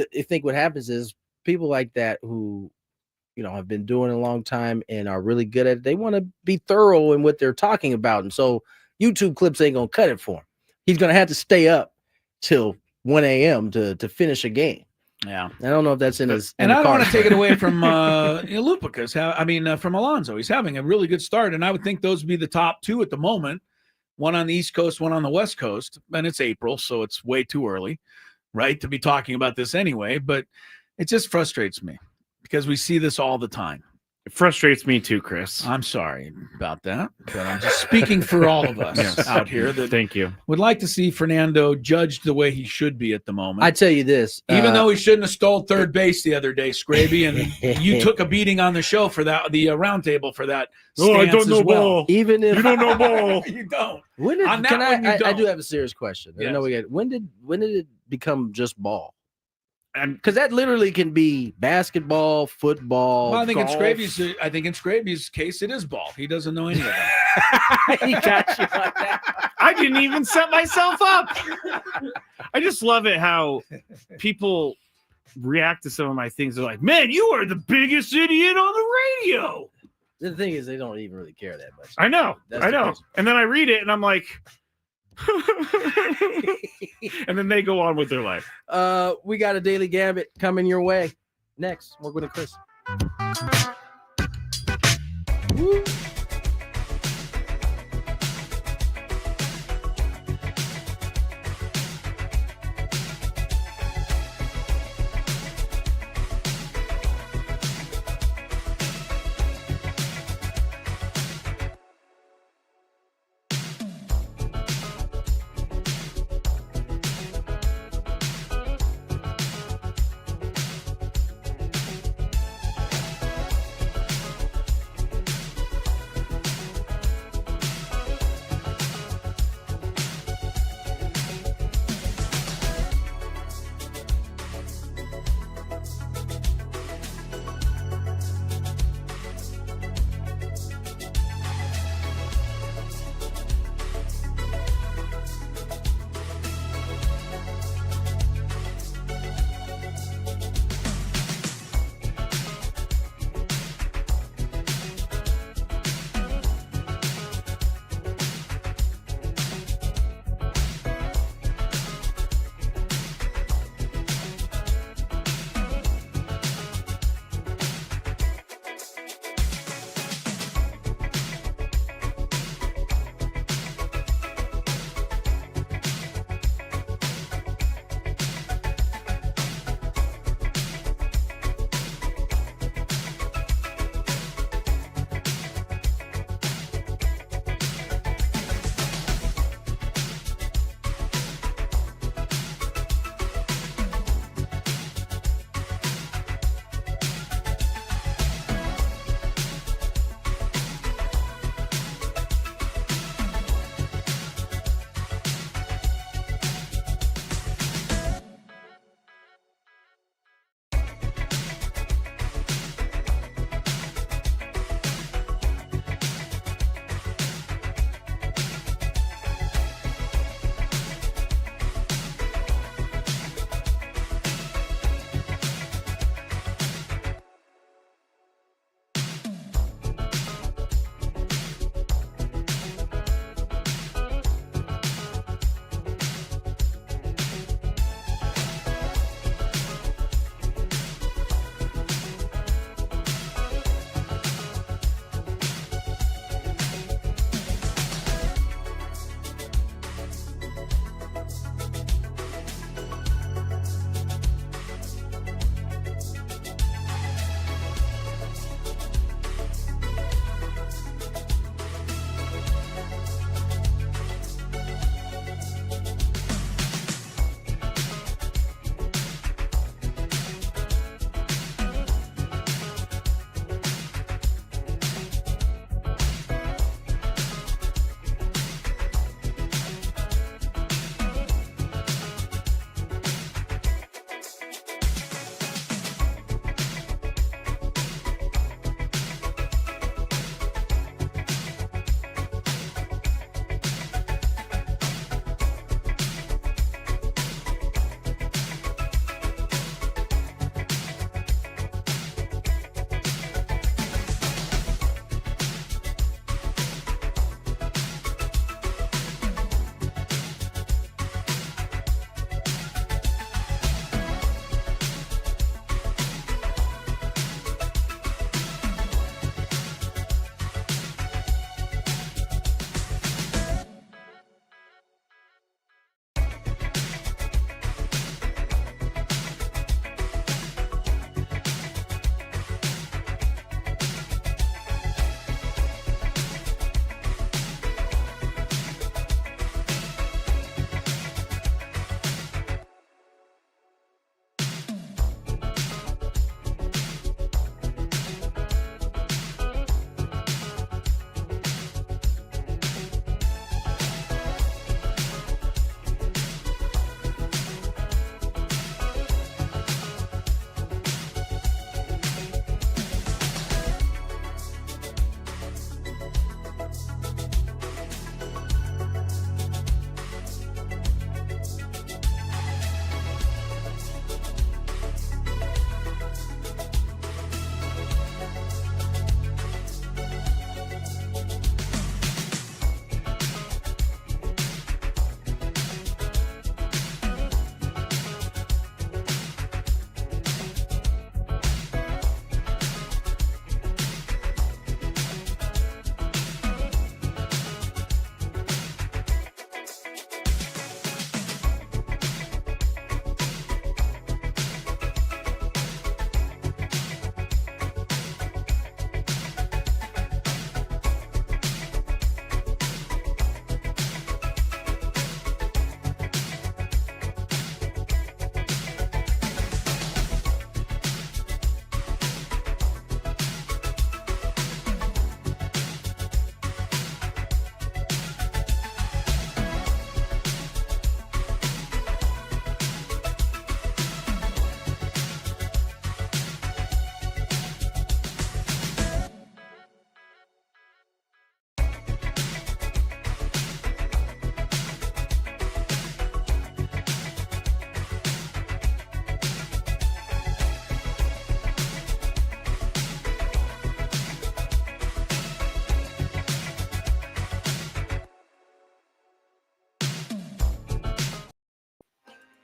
what happens is people like that who, have been doing it a long time and are really good at it, they want to be thorough in what they're talking about. And so YouTube clips ain't going to cut it for him. He's going to have to stay up till 1 a.m. to finish a game. Yeah. I don't know if that's in his. And I don't want to take it away from Lupica's. From Alonso. He's having a really good start. And I would think those would be the top two at the moment. One on the East Coast, one on the West Coast. And it's April, so it's way too early, right, to be talking about this anyway. But it just frustrates me because we see this all the time. It frustrates me too, Chris. I'm sorry about that, but I'm just speaking for all of us out here that Thank you. would like to see Fernando judged the way he should be at the moment. I tell you this, even though he shouldn't have stole third base the other day, Skraby, and you took a beating on the show for that, the roundtable for that. I don't know ball. Even if You don't know ball. You don't. When did, On that can one, you I don't. do have a serious question. I Yes. know when did it become just ball? And Because that literally can be basketball, football. Well, I think golf. in Skraby's case, it is ball. He doesn't know any of that. He got you on that. I didn't even set myself up. I just love it how people react to some of my things. They're like, man, you are the biggest idiot on the radio. The thing is, they don't even really care that much. I know. That's I the know. crazy part. And then I read it and I'm like, and then they go on with their life. We got a Daily Gambit coming your way. Next, we're going to Chris. Woo.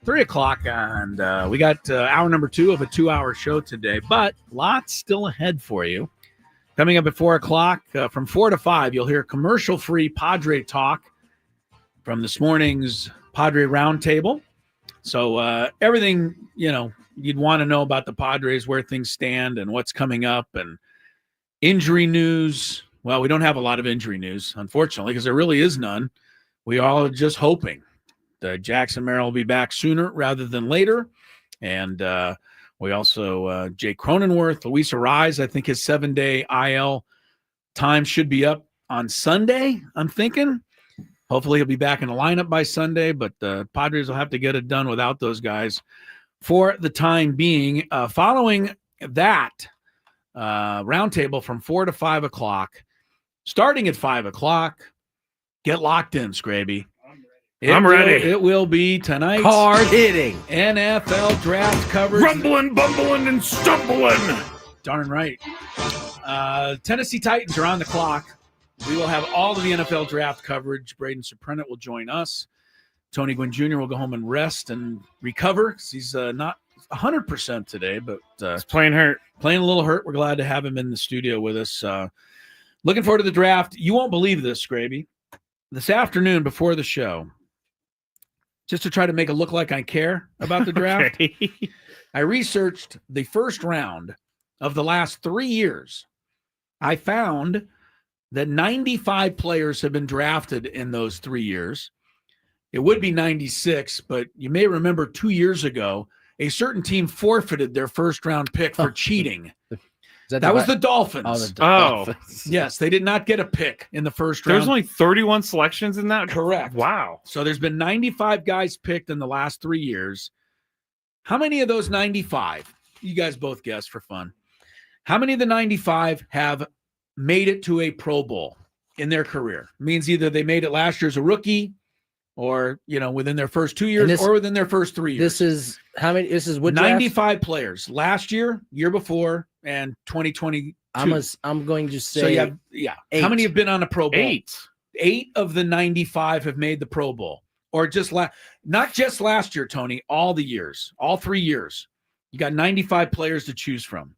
3 o'clock, and we got hour number 2 of a 2-hour show today, but lots still ahead for you. Coming up at 4 o'clock, from 4 to 5, you'll hear commercial-free Padre talk from this morning's Padre Roundtable. So everything, you'd want to know about the Padres, where things stand and what's coming up, and injury news. Well, we don't have a lot of injury news, unfortunately, because there really is none. We all are just hoping that Jackson Merrill will be back sooner rather than later. And we also, Jake Cronenworth, Luis Arise, I think his 7-day IL time should be up on Sunday, I'm thinking. Hopefully he'll be back in the lineup by Sunday, but the Padres will have to get it done without those guys for the time being. Following that roundtable from 4 to 5 o'clock, starting at 5 o'clock, get locked in, Skraby. I'm ready. It will be tonight's Hard-hitting NFL draft coverage. Rumbling, bumbling, and stumbling. Darn right. Tennessee Titans are on the clock. We will have all of the NFL draft coverage. Braden Surprenant will join us. Tony Gwynn Jr. will go home and rest and recover because he's not 100% today, but He's playing hurt. Playing a little hurt. We're glad to have him in the studio with us. Looking forward to the draft. You won't believe this, Skraby. This afternoon before the show, just to try to make it look like I care about the draft, Okay. I researched the first round of the last 3 years. I found that 95 players have been drafted in those 3 years. It would be 96, but you may remember 2 years ago, a certain team forfeited their first-round pick for cheating. That was the Dolphins. Oh, the Dolphins. Yes, they did not get a pick in the first round. There's only 31 selections in that? Correct. Wow. So there's been 95 guys picked in the last 3 years. How many of those 95, you guys both guess for fun, how many of the 95 have made it to a Pro Bowl in their career? It means either they made it last year as a rookie or, within their first 2 years or within their first 3 years. This is how many? This is what 95 players last year, year before, and 2022. I'm going to say. So you have, 8. How many have been on a Pro Bowl? 8. 8 of the 95 have made the Pro Bowl, or not just last year, Tony. All the years, all 3 years, you got 95 players to choose from.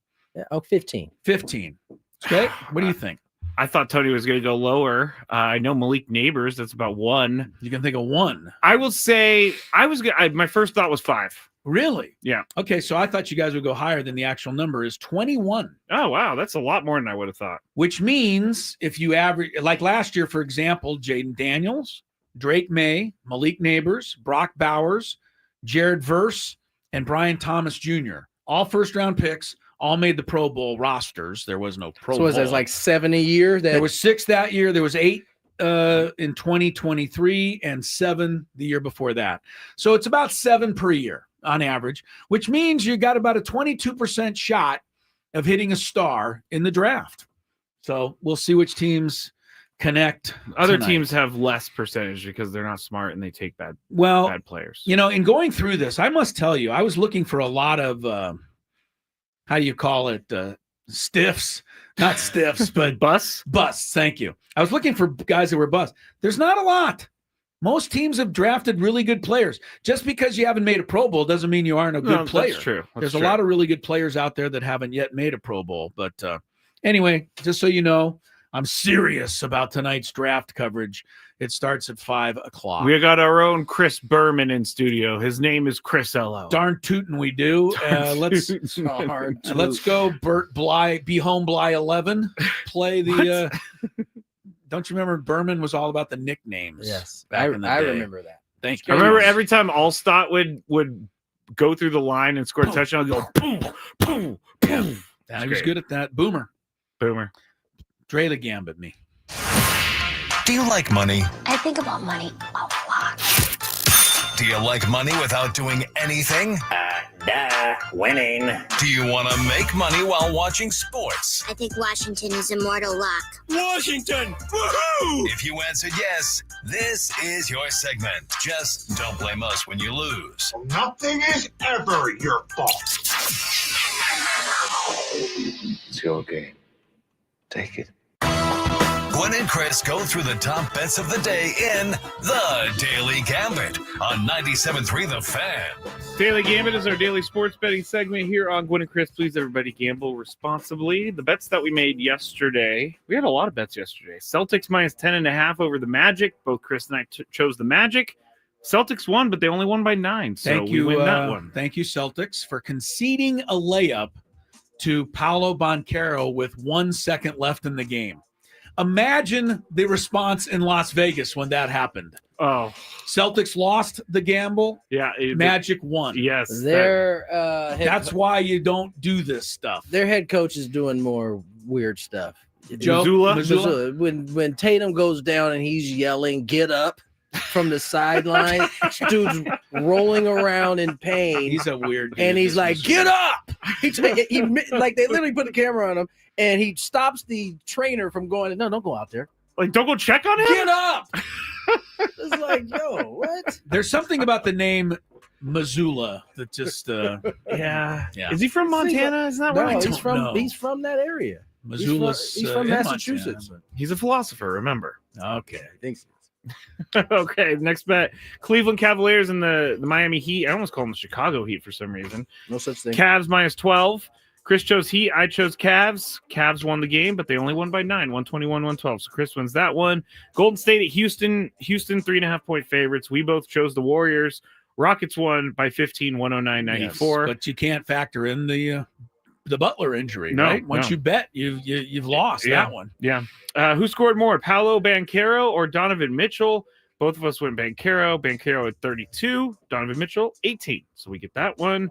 15. 15. Okay, what do you think? I thought Tony was going to go lower. I know Malik Neighbors. That's about 1. You can think of 1. I will say my first thought was 5. Really? Yeah. Okay, so I thought you guys would go higher than the actual number is 21. Oh, wow. That's a lot more than I would have thought. Which means if you average, like last year, for example, Jaden Daniels, Drake May, Malik Neighbors, Brock Bowers, Jared Verse, and Brian Thomas Jr., all first-round picks, all made the Pro Bowl rosters. There was no Pro Bowl. So was it like 7 a year? There was 6 that year. There was 8 in 2023 and 7 the year before that. So it's about 7 per year on average, which means you got about a 22% shot of hitting a star in the draft. So we'll see which teams connect. Other tonight. teams have less percentage because they're not smart and they take bad players. In going through this, I must tell you, I was looking for a lot of, how do you call it? Stiffs, not stiffs, but busts. Thank you. I was looking for guys that were busts. There's not a lot. Most teams have drafted really good players. Just because you haven't made a Pro Bowl doesn't mean you aren't a good player. That's true. There's a lot of really good players out there that haven't yet made a Pro Bowl. But anyway, just so you know, I'm serious about tonight's draft coverage. It starts at 5 o'clock. We got our own Chris Berman in studio. His name is Chris L.O. Darn tootin' we do. Let's go, Bert Bly, Be Home Bly 11. Play the don't you remember Berman was all about the nicknames? Yes. Back in the day. I remember that. Thank you. I remember every time Allstott would go through the line and score a touchdown, go boom, boom, boom. Yeah, he was good at that. Boomer. Daily Gambit me. Do you like money? I think about money a lot. Do you like money without doing anything? Winning. Do you want to make money while watching sports? I think Washington is immortal luck. Washington! Woohoo! If you answered yes, this is your segment. Just don't blame us when you lose. Nothing is ever your fault. It's your game. Take it. Gwynn and Chris go through the top bets of the day in the Daily Gambit on 97.3 The Fan. Daily Gambit is our daily sports betting segment here on Gwynn and Chris. Please, everybody, gamble responsibly. The bets that we made yesterday, we had a lot of bets yesterday. Celtics minus 10.5 over the Magic. Both Chris and I chose the Magic. Celtics won, but they only won by 9. So Thank you, we win that one. Thank you, Celtics, for conceding a layup to Paolo Banchero with 1 second left in the game. Imagine the response in Las Vegas when that happened. Oh, Celtics lost the gamble. yeah. Magic won. Yes. That's why you don't do this stuff. Their head coach is doing more weird stuff. Missoula? When Tatum goes down and he's yelling, "Get up!" from the sideline, dude's rolling around in pain. He's a weird dude. And he's like, "Get up!" He like they literally put the camera on him, and he stops the trainer from going. No, don't go out there. Like, don't go check on him. Get up! It's like, yo, what? There's something about the name Missoula that just Yeah. Yeah. Is he from Montana? Is that No, right? he's from that area. Missoula's He's from in Massachusetts. Montana, He's a philosopher, remember. but- okay. I think so. Okay, next bet. Cleveland Cavaliers and the Miami Heat. I almost call them the Chicago Heat for some reason. No such thing. Cavs minus 12. Chris chose Heat. I chose Cavs. Cavs won the game, but they only won by 9, 121-112. So Chris wins that one. Golden State at Houston. Houston 3.5-point favorites. We both chose the Warriors. Rockets won by 15, 109-94. Yes, but you can't factor in the Butler injury, No, right? Once no. you bet, you've lost that one. Yeah. Who scored more, Paolo Banchero or Donovan Mitchell? Both of us went Banchero. Banchero at 32. Donovan Mitchell, 18. So we get that one.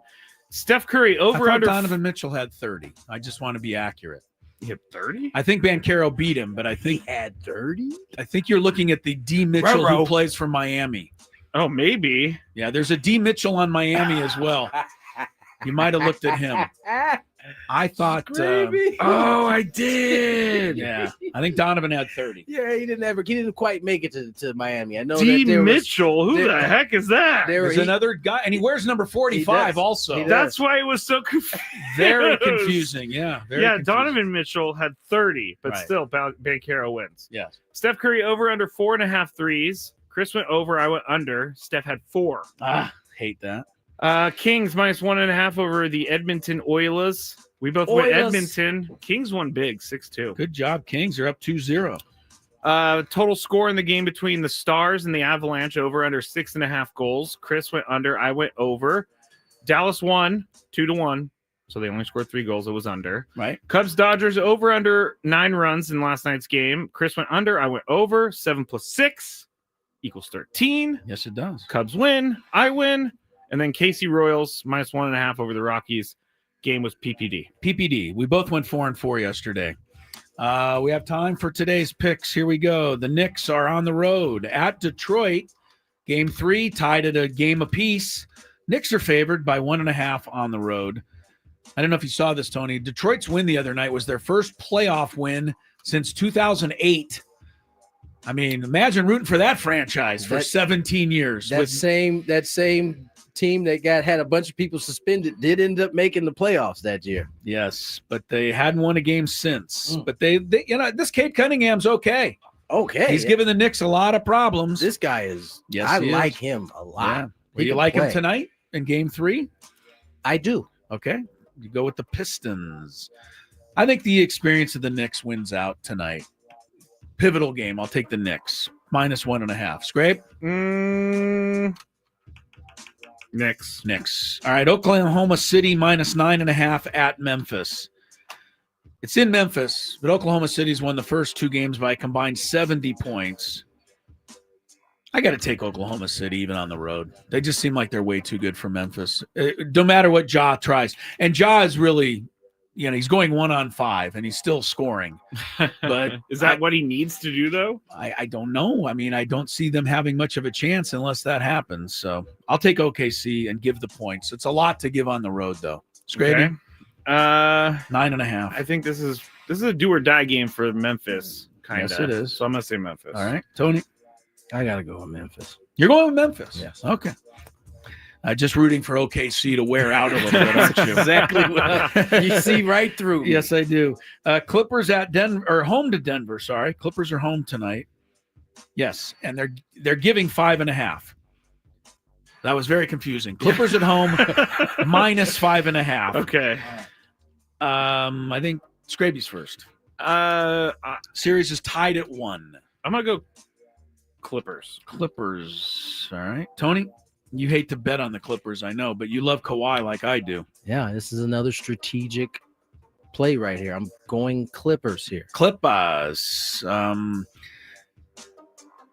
Steph Curry I over thought under. Donovan Mitchell had 30. I just want to be accurate. He had 30? I think Banchero beat him, but I think Had 30? I think you're looking at the D Mitchell Ruh-roh. who plays for Miami. Oh, maybe. Yeah, there's a D Mitchell on Miami as well. You might have looked at him. I thought. Oh, I did. Yeah, I think Donovan had 30. Yeah, he didn't quite make it to Miami. I know D that there was, Mitchell. Who there- the heck is that? There's another guy, and he wears number 45 He does. also. He does. That's why it was so confusing. Very confusing. Yeah. Very confusing. Donovan Mitchell had 30, but Right. still Banchero wins. Yes. Steph Curry over under 4.5 threes. Chris went over. I went under. Steph had 4. Hate that. Kings minus 1.5 over the Edmonton Oilers. We both went Edmonton. Kings won big, 6-2. Good job, Kings. You're up 2-0. Total score in the game between the Stars and the Avalanche over under 6.5 goals. Chris went under. I went over. Dallas won 2-1. So they only scored 3 goals. It was under. Right. Cubs Dodgers over under 9 runs in last night's game. Chris went under. I went over. 7 plus 6 equals 13. Yes, it does. Cubs win. I win. And then KC Royals minus 1.5 over the Rockies. Game was PPD. PPD. We both went 4-4 yesterday. We have time for today's picks. Here we go. The Knicks are on the road at Detroit. Game 3 tied at a game apiece. Knicks are favored by 1.5 on the road. I don't know if you saw this, Tony. Detroit's win the other night was their first playoff win since 2008. I mean, imagine rooting for that franchise for 17 years. That same team that had a bunch of people suspended did end up making the playoffs that year. Yes, but they hadn't won a game since. But they this Cade Cunningham's okay. Okay. He's given the Knicks a lot of problems. This guy is. Yes, I he like is. him a lot. Yeah. He Do you can like him play. tonight in game 3? I do. Okay. You go with the Pistons. I think the experience of the Knicks wins out tonight. Pivotal game. I'll take the Knicks. Minus 1.5. Scrape? Knicks. All right. Oklahoma City minus 9.5 at Memphis. It's in Memphis, but Oklahoma City's won the first 2 games by a combined 70 points. I got to take Oklahoma City even on the road. They just seem like they're way too good for Memphis. No matter what Ja tries. And Ja is really, he's going 1-on-5 and he's still scoring. But is that what he needs to do, though? I don't know. I mean, I don't see them having much of a chance unless that happens. So I'll take OKC and give the points. It's a lot to give on the road, though. Scraby? Okay. 9.5. I think this is a do or die game for Memphis. Kind of. Yes, it is. So I'm gonna say Memphis. All right, Tony. I gotta go with Memphis. You're going with Memphis. Yes. Okay. Just rooting for OKC to wear out a little bit, aren't you? Exactly what you see right through. Yes, I do. Clippers at Denver, or home to Denver. Sorry, Clippers are home tonight. Yes, and they're giving 5.5. That was very confusing. Clippers at home minus 5.5. Okay. I think Skraby's first. Series is tied at 1. I'm gonna go Clippers. Clippers. All right, Tony. You hate to bet on the Clippers, I know, but you love Kawhi like I do. Yeah, this is another strategic play right here. I'm going Clippers here. Clippers. I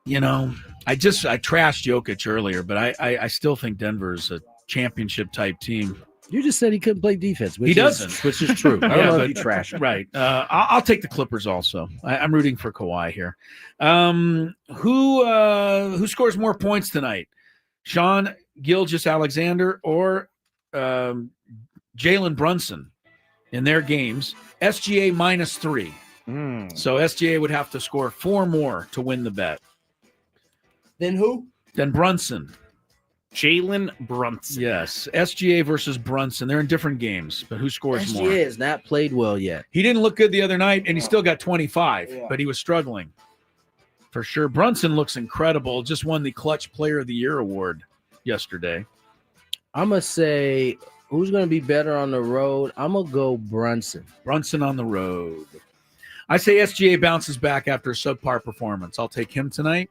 trashed Jokic earlier, but I still think Denver's a championship type team. You just said he couldn't play defense. He doesn't, which is true. I don't know if you trash him. Right. I'll take the Clippers also. I'm rooting for Kawhi here. Who scores more points tonight? Sean Gilgeous-Alexander or Jalen Brunson in their games? SGA -3. So SGA would have to score 4 more to win the bet. Then who? Then Brunson. Jalen Brunson. Yes. SGA versus Brunson. They're in different games, but who scores more? SGA has not played well yet. He didn't look good the other night, and he still got 25, but he was struggling. For sure. Brunson looks incredible. Just won the Clutch Player of the Year award yesterday. I'm going to say, who's going to be better on the road? I'm going to go Brunson. Brunson on the road. I say SGA bounces back after a subpar performance. I'll take him tonight.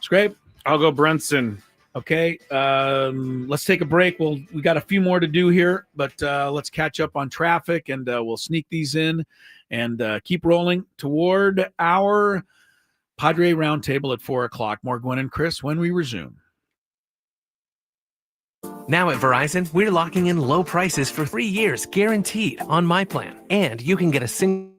Scrape? I'll go Brunson. Okay. Let's take a break. We got a few more to do here, but let's catch up on traffic, and we'll sneak these in and keep rolling toward our Padre Roundtable at 4 o'clock. More Gwynn and Chris when we resume. Now at Verizon, we're locking in low prices for 3 years guaranteed on my plan. And you can get a single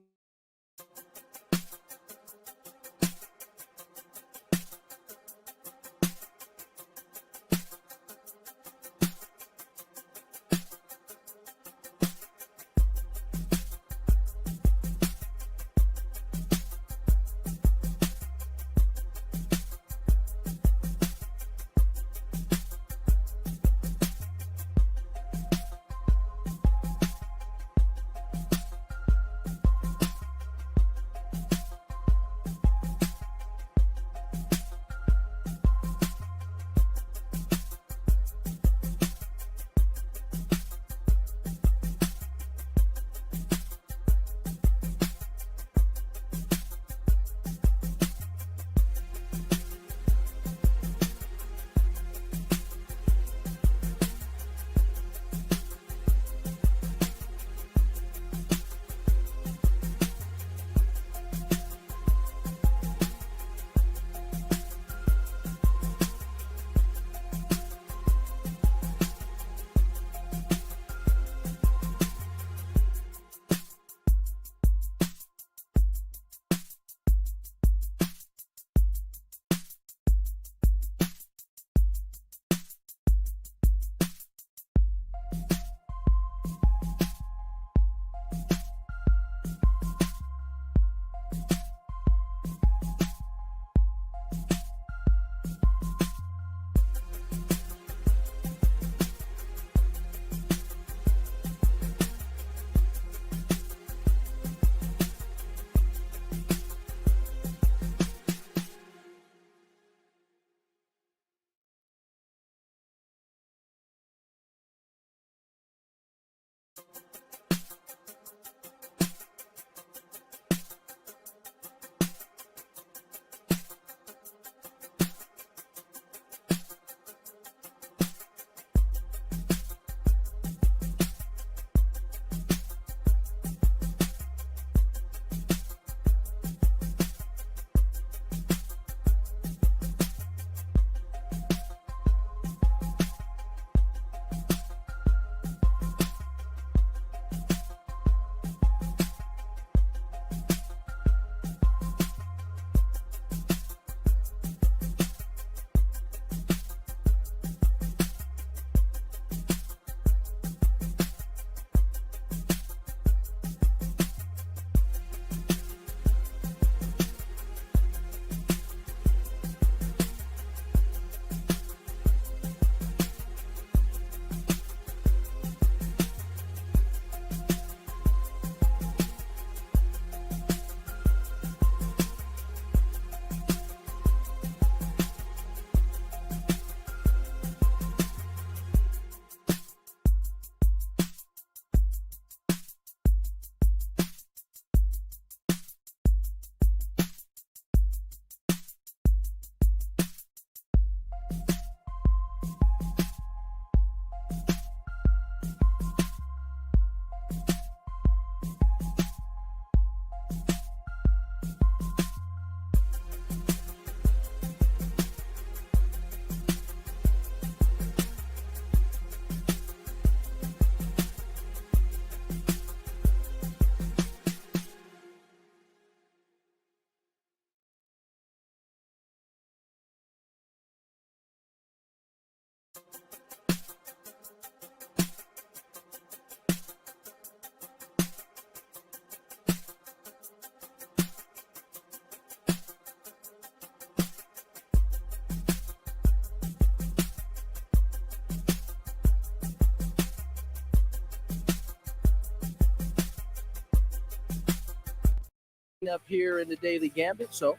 Up here in the Daily Gambit. So,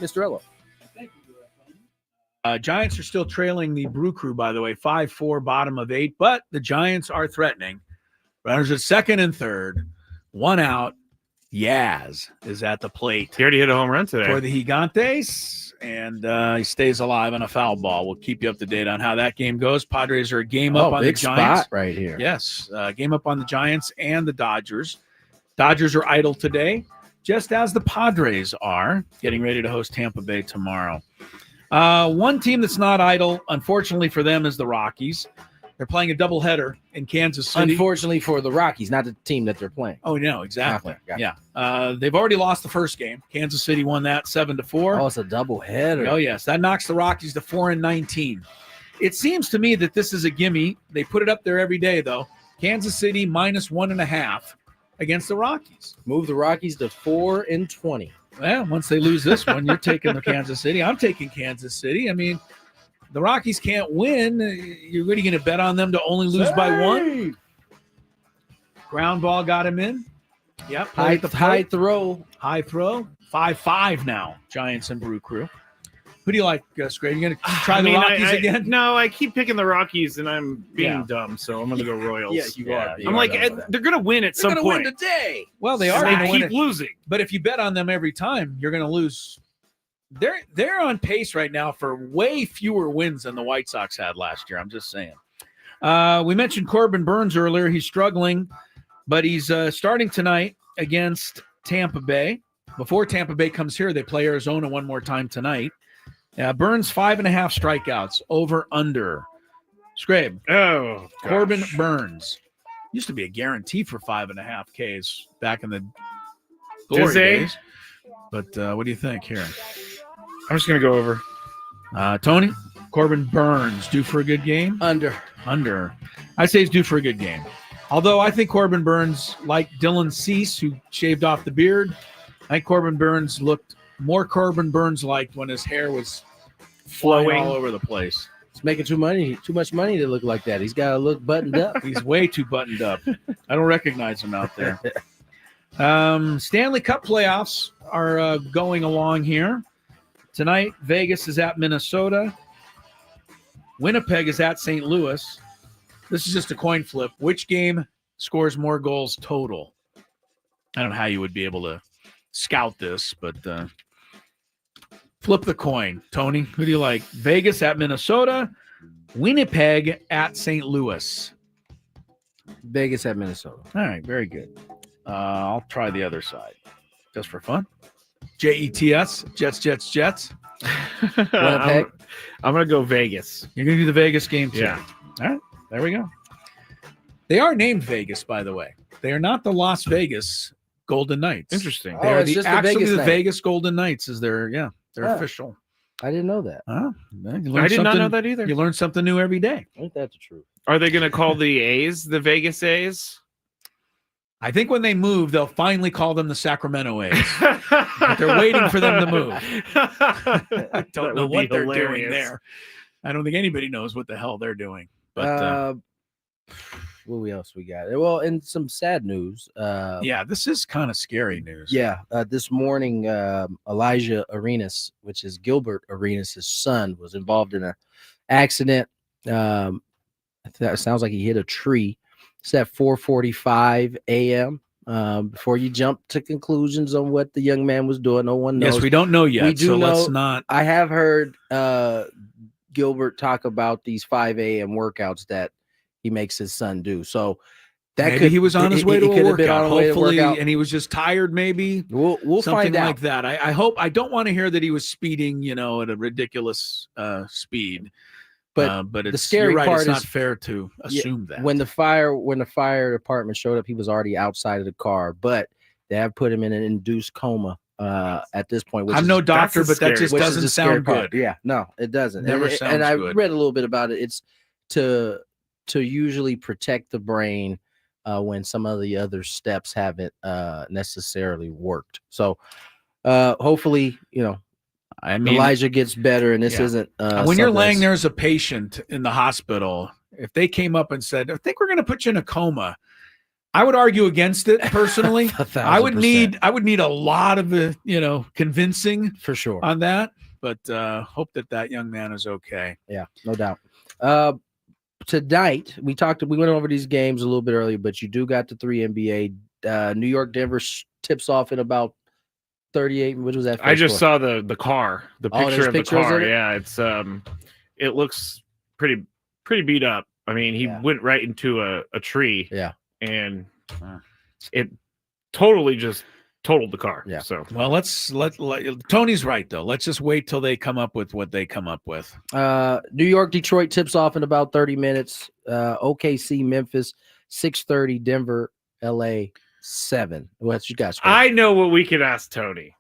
Mr. Ello. Giants are still trailing the Brew Crew, by the way, 5-4, bottom of 8, but the Giants are threatening. Runners at second and third, 1 out. Yaz is at the plate. He already hit a home run today for the Gigantes, and he stays alive on a foul ball. We'll keep you up to date on how that game goes. Padres are a game up on the Giants. Spot right here. Yes, game up on the Giants and the Dodgers. Dodgers are idle today, just as the Padres are, getting ready to host Tampa Bay tomorrow. One team that's not idle, unfortunately for them, is the Rockies. They're playing a doubleheader in Kansas City. Unfortunately for the Rockies, not the team that they're playing. Oh, no, exactly. Okay, yeah. They've already lost the first game. Kansas City won that 7-4. Oh, it's a doubleheader. Oh, yes. That knocks the Rockies to 4-19. It seems to me that this is a gimme. They put it up there every day, though. Kansas City -1.5 against the Rockies. Move the Rockies to 4-20. Well, once they lose this one, you're taking the Kansas City. I'm taking Kansas City. I mean, the Rockies can't win. You're really going to bet on them to only lose by 1? Ground ball got him in. Yep. High throw. High throw. 5-5 now, Giants and Brew Crew. Who do you like, Skraby? You going to try the Rockies again? No, I keep picking the Rockies, and I'm being dumb, so I'm going to go Royals. Yeah, you are. I'm like, they're going to win at some point. Win today. Well, they are. They keep losing. But if you bet on them every time, you're going to lose. They're on pace right now for way fewer wins than the White Sox had last year. I'm just saying. We mentioned Corbin Burns earlier. He's struggling, but he's starting tonight against Tampa Bay. Before Tampa Bay comes here, they play Arizona one more time tonight. Burns 5.5 strikeouts, over under. Skrabe. Oh, gosh. Corbin Burns used to be a guarantee for 5.5 Ks back in the glory days. But what do you think here? I'm just going to go over. Tony, Corbin Burns due for a good game? Under. I'd say he's due for a good game. Although I think Corbin Burns, like Dylan Cease, who shaved off the beard, I think Corbin Burns looked more Corbin Burns-like when his hair was flowing all over the place. He's making too much money to look like that. He's got to look buttoned up. He's way too buttoned up. I don't recognize him out there. Stanley Cup playoffs are going along here. Tonight, Vegas is at Minnesota. Winnipeg is at St. Louis. This is just a coin flip. Which game scores more goals total? I don't know how you would be able to scout this, but flip the coin. Tony, who do you like? Vegas at Minnesota, Winnipeg at St. Louis. Vegas at Minnesota. All right, very good. I'll try the other side just for fun. Jets, Jets. Winnipeg. I'm going to go Vegas. You're going to do the Vegas game too? Yeah. All right, there we go. They are named Vegas, by the way. They are not the Las Vegas Golden Knights. Interesting. They are actually the Vegas Vegas Golden Knights is their official. I didn't know that. I did not know that either. You learn something new every day. Ain't that the truth? Are they going to call the A's the Vegas A's? I think when they move, they'll finally call them the Sacramento A's. But they're waiting for them to move. I don't know what they're doing there. I don't think anybody knows what the hell they're doing. But what else we got? Well, and some sad news. Yeah, this is kind of scary news. Yeah, this morning, Elijah Arenas, which is Gilbert Arenas' son, was involved in an accident. That sounds like he hit a tree. It's at 4:45 a.m. Before you jump to conclusions on what the young man was doing, no one knows. Yes, we don't know yet. We do know. Let's not. I have heard Gilbert talk about these 5 a.m. workouts that he makes his son do. So that maybe he was on his way to a workout. Hopefully, workout. And he was just tired. Maybe we'll something find out. like that. I hope. I don't want to hear that he was speeding, at a ridiculous speed. But it's, the scary part part it's not is fair to assume that when the fire department showed up, he was already outside of the car, but they have put him in an induced coma at this point. Which I'm no doctor, but that just doesn't sound good. Yeah, no, it doesn't. Never sounds and I good. read a little bit about it. It's to usually protect the brain when some of the other steps haven't necessarily worked. So hopefully, Elijah gets better, and this isn't. When you're laying there as a patient in the hospital, if they came up and said, "I think we're going to put you in a coma," I would argue against it personally. 1,000%. I would need a lot of convincing for sure on that. But hope that young man is okay. Yeah, no doubt. Tonight we went over these games a little bit earlier, but you do got the 3 NBA. New York Denver tips off in about 38. What was that? I just saw the car, the picture of the car. Yeah, it's it looks pretty beat up. I mean, he went right into a tree. Yeah, and it totally just totaled the car. Yeah. So well, let's let Tony's right though. Let's just wait till they come up with what they come up with. New York Detroit tips off in about 30 minutes. OKC Memphis 6:30. Denver LA 7. What you guys? I know what we could ask Tony.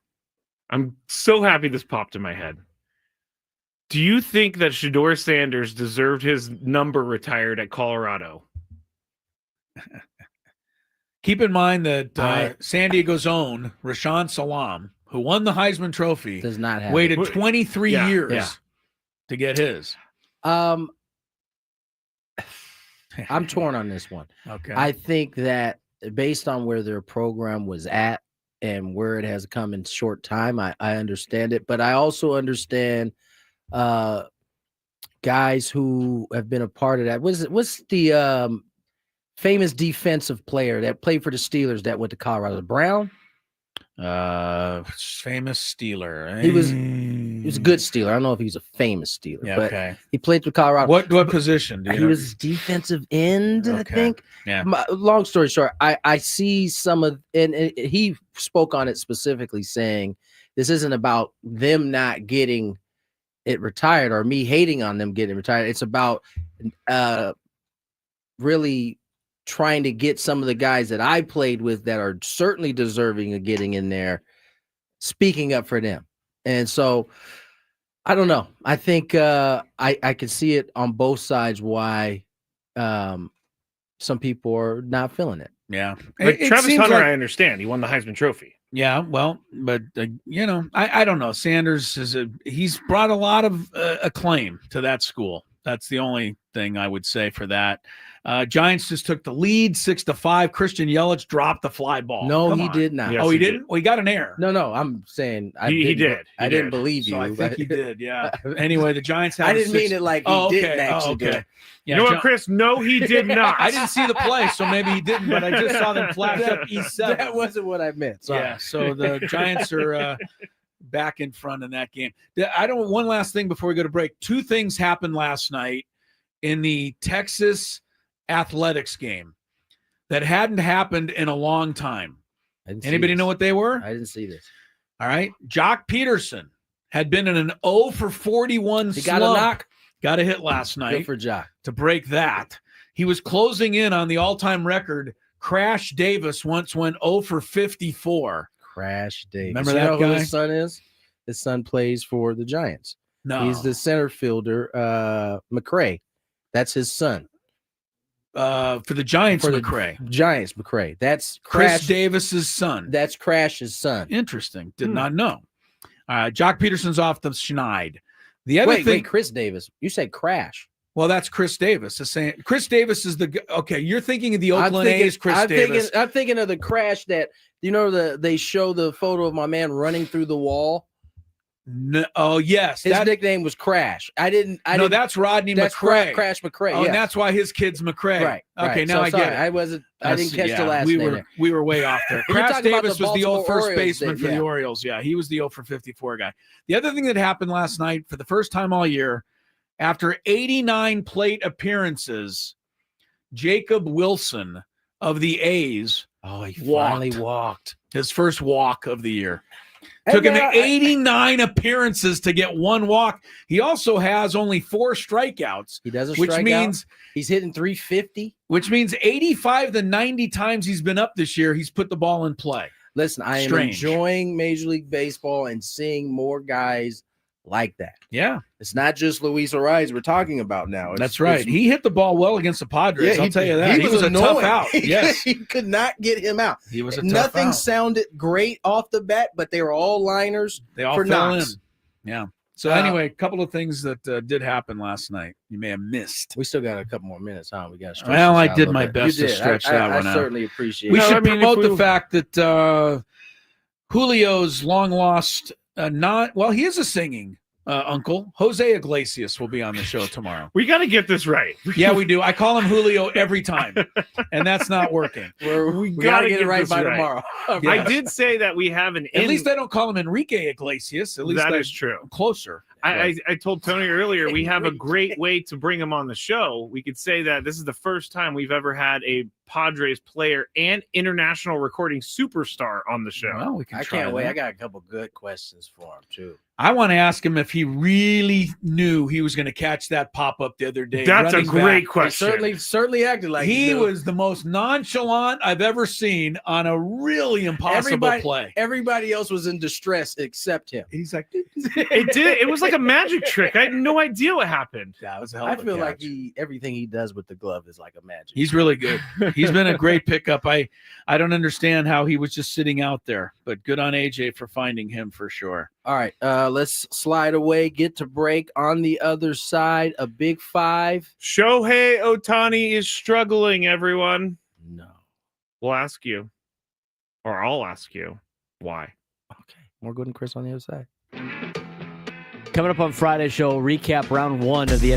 I'm so happy this popped in my head. Do you think that Shedeur Sanders deserved his number retired at Colorado? Keep in mind that San Diego's own Rashaan Salam, who won the Heisman Trophy, does not have waited 23 years to get his. I'm torn on this one. Okay. I think that based on where their program was at and where it has come in short time, I understand it, but I also understand guys who have been a part of that. What's the famous defensive player that played for the Steelers that went to Colorado? Brown? Famous Steeler. He was a good Steeler. I don't know if he's a famous Steeler, Yeah, but okay. he played for Colorado. What position? Do you He know? was defensive end, I Okay. think. Yeah. Long story short, I see some of, and he spoke on it specifically, saying this isn't about them not getting it retired or me hating on them getting retired. It's about really trying to get some of the guys that I played with that are certainly deserving of getting in there, speaking up for them. And so I don't know. I think I can see it on both sides why some people are not feeling it. Yeah. But It Travis seems Hunter, like- I understand. He won the Heisman Trophy. Yeah, well, but I don't know. Sanders he's brought a lot of acclaim to that school. That's the only thing I would say for that. Giants just took the lead 6-5. Christian Yelich dropped the fly ball. No, Come he on. did not. He didn't? Well, he got an error. No, I'm saying He did. I didn't believe you. So I think he did, yeah. Anyway, the Giants had I didn't mean it like he didn't actually do it. Yeah, You know what, Chris? No, he did not. I didn't see the play, so maybe he didn't, but I just saw them flash up E7. That wasn't what I meant. Sorry. Yeah, so the Giants are back in front in that game. One last thing before we go to break. 2 things happened last night in the Texas Athletics game that hadn't happened in a long time. Anybody know what they were? I didn't see this. All right. Jock Peterson had been in an 0 for 41 He slump. got a knock. Got a hit last night. Good for Jock. To break that. He was closing in on the all-time record. Crash Davis once went 0 for 54. Crash Davis. Remember You that know who guy? his son is? His son plays for the Giants. No. He's the center fielder, McCray. That's his son. For the Giants, For the McCray. Giants, McCray. That's Chris Crash. Davis's son. That's Crash's son. Interesting. Did not know. Jock Peterson's off the schneid. The other thing. Wait, Chris Davis. You said Crash. Well, that's Chris Davis. Chris Davis is you're thinking of the Oakland A's Chris Davis. I'm thinking of the Crash that, they show the photo of my man running through the wall. No, oh, yes. His nickname was Crash. That's Rodney McCray. Crash McCray. Oh, yes. and that's why his kid's McCray. Right. Okay, right. now I sorry, get it. I didn't catch the last name there. We were way off there. You're Crash talking about Davis the was the old Baltimore first Orioles baseman for the Orioles. Yeah, he was the 0 for 54 guy. The other thing that happened last night for the first time all year, after 89 plate appearances, Jacob Wilson of the A's finally walked. His first walk of the year. Took him 89 appearances to get 1 walk. He also has only 4 strikeouts. He doesn't which strike means out. He's hitting 350. Which means 85 to 90 times he's been up this year, he's put the ball in play. Listen, I am enjoying Major League Baseball and seeing more guys like that. Yeah. It's not just Luis Ariz we're talking about now. That's right. He hit the ball well against the Padres. I'll tell you that. He was a tough out. Yes. He could not get him out. He was a tough Nothing out. sounded great off the bat, but they were all liners. They all for fell knocks. in. Yeah. So anyway, a couple of things that did happen last night you may have missed. We still got a couple more minutes, huh? We got. Well, I did my best to stretch that one out. I certainly appreciate. We should promote the fact that Julio's long lost, he is a singing uncle. Jose Iglesias will be on the show tomorrow. We got to get this right. Yeah, we do. I call him Julio every time, and that's not working. We got to get it right by tomorrow. Yes. I did say that we have At least I don't call him Enrique Iglesias. At least that is true. Closer. I told Tony earlier we have a great way to bring him on the show. We could say that this is the first time we've ever had a Padres player and international recording superstar on the show. Well, I can't wait. I got a couple good questions for him too. I want to ask him if he really knew he was going to catch that pop-up the other day. That's a great question. He certainly acted like he was the most nonchalant I've ever seen on a really impossible play. Everybody else was in distress except him. He's like, it was like a magic trick. I had no idea what happened. That was I feel like everything he does with the glove is like a magic. He's really good. He's been a great pickup. I don't understand how he was just sitting out there, but good on AJ for finding him for sure. All right, let's slide away, get to break. On the other side, a big five. Shohei Ohtani is struggling, everyone. No. We'll ask you, or I'll ask you, why. Okay, more Gwynn and Chris on the other side. Coming up on Friday's show, recap round one of the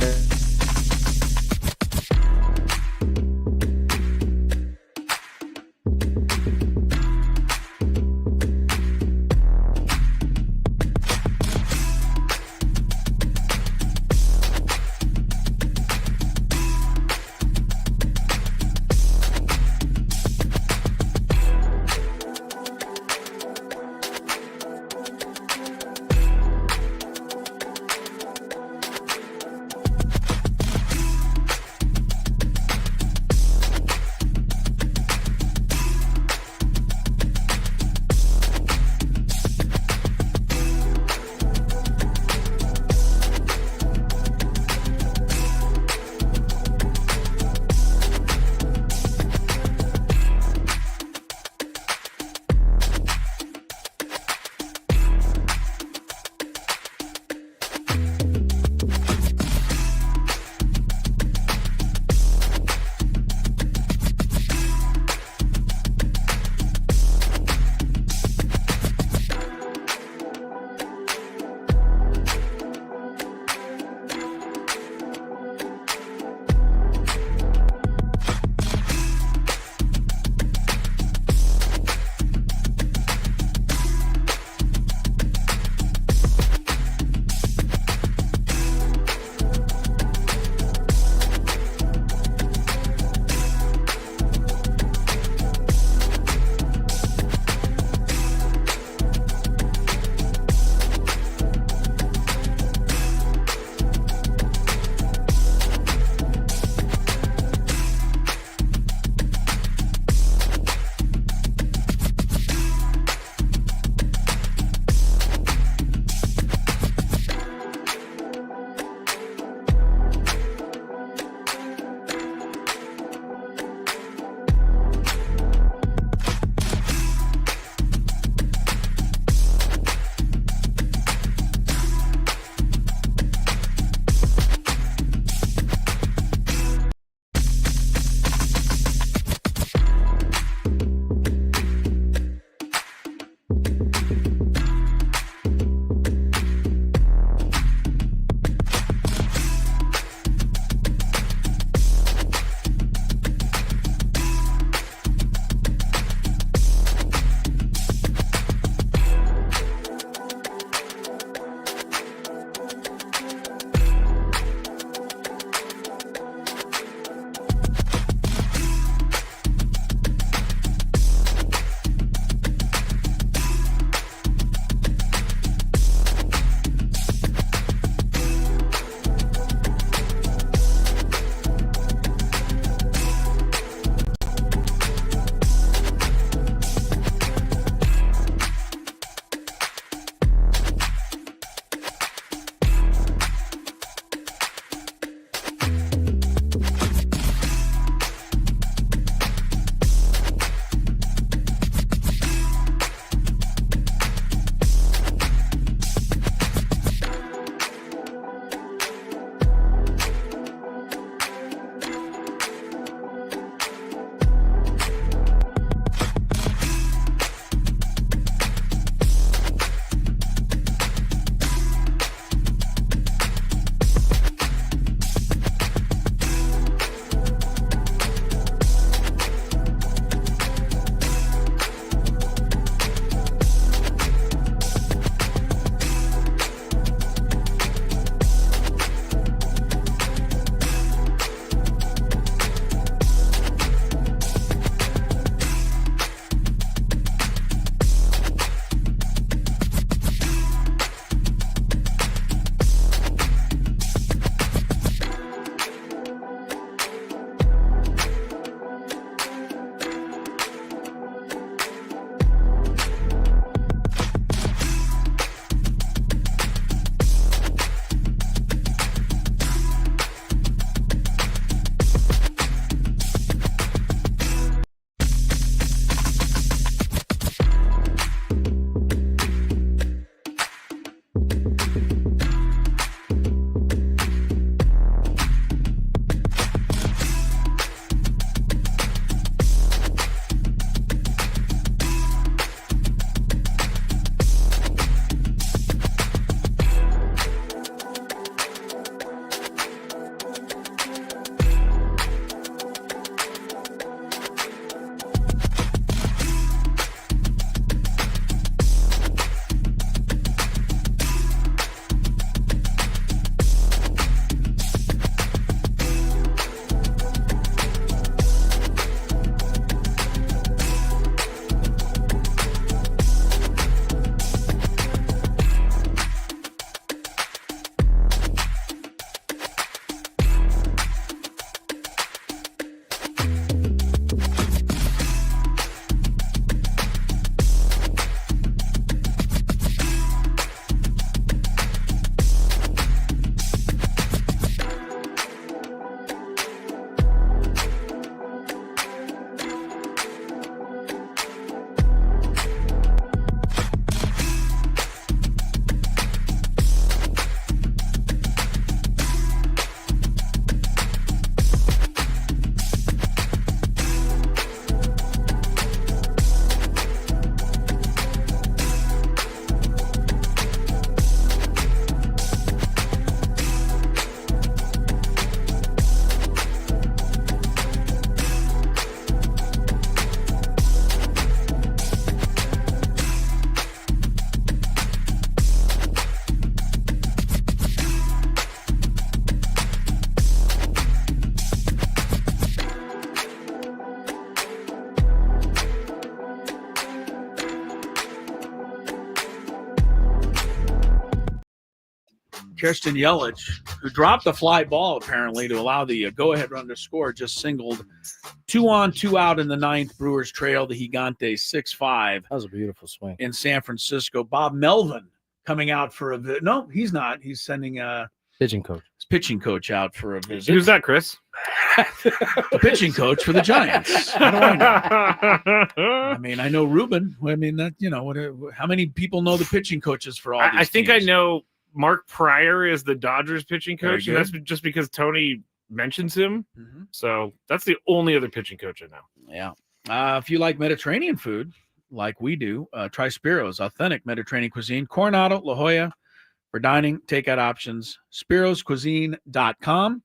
Kirsten Yelich, who dropped the fly ball apparently to allow the go-ahead run to score, just singled 2 on, 2 out in the ninth. Brewers trail the Gigante 6-5. That was a beautiful swing in San Francisco. Bob Melvin coming out for a visit. No, he's not. He's sending his pitching coach out for a visit. Who's that, Chris? The pitching coach for the Giants. How do I know? I mean, I know Ruben. I mean, that how many people know the pitching coaches for all these I think teams? I know Mark Pryor is the Dodgers pitching coach, and that's just because Tony mentions him. Mm-hmm. So that's the only other pitching coach I know. Yeah. If you like Mediterranean food, like we do, try Spiro's authentic Mediterranean cuisine, Coronado, La Jolla, for dining, takeout options, spiroscuisine.com.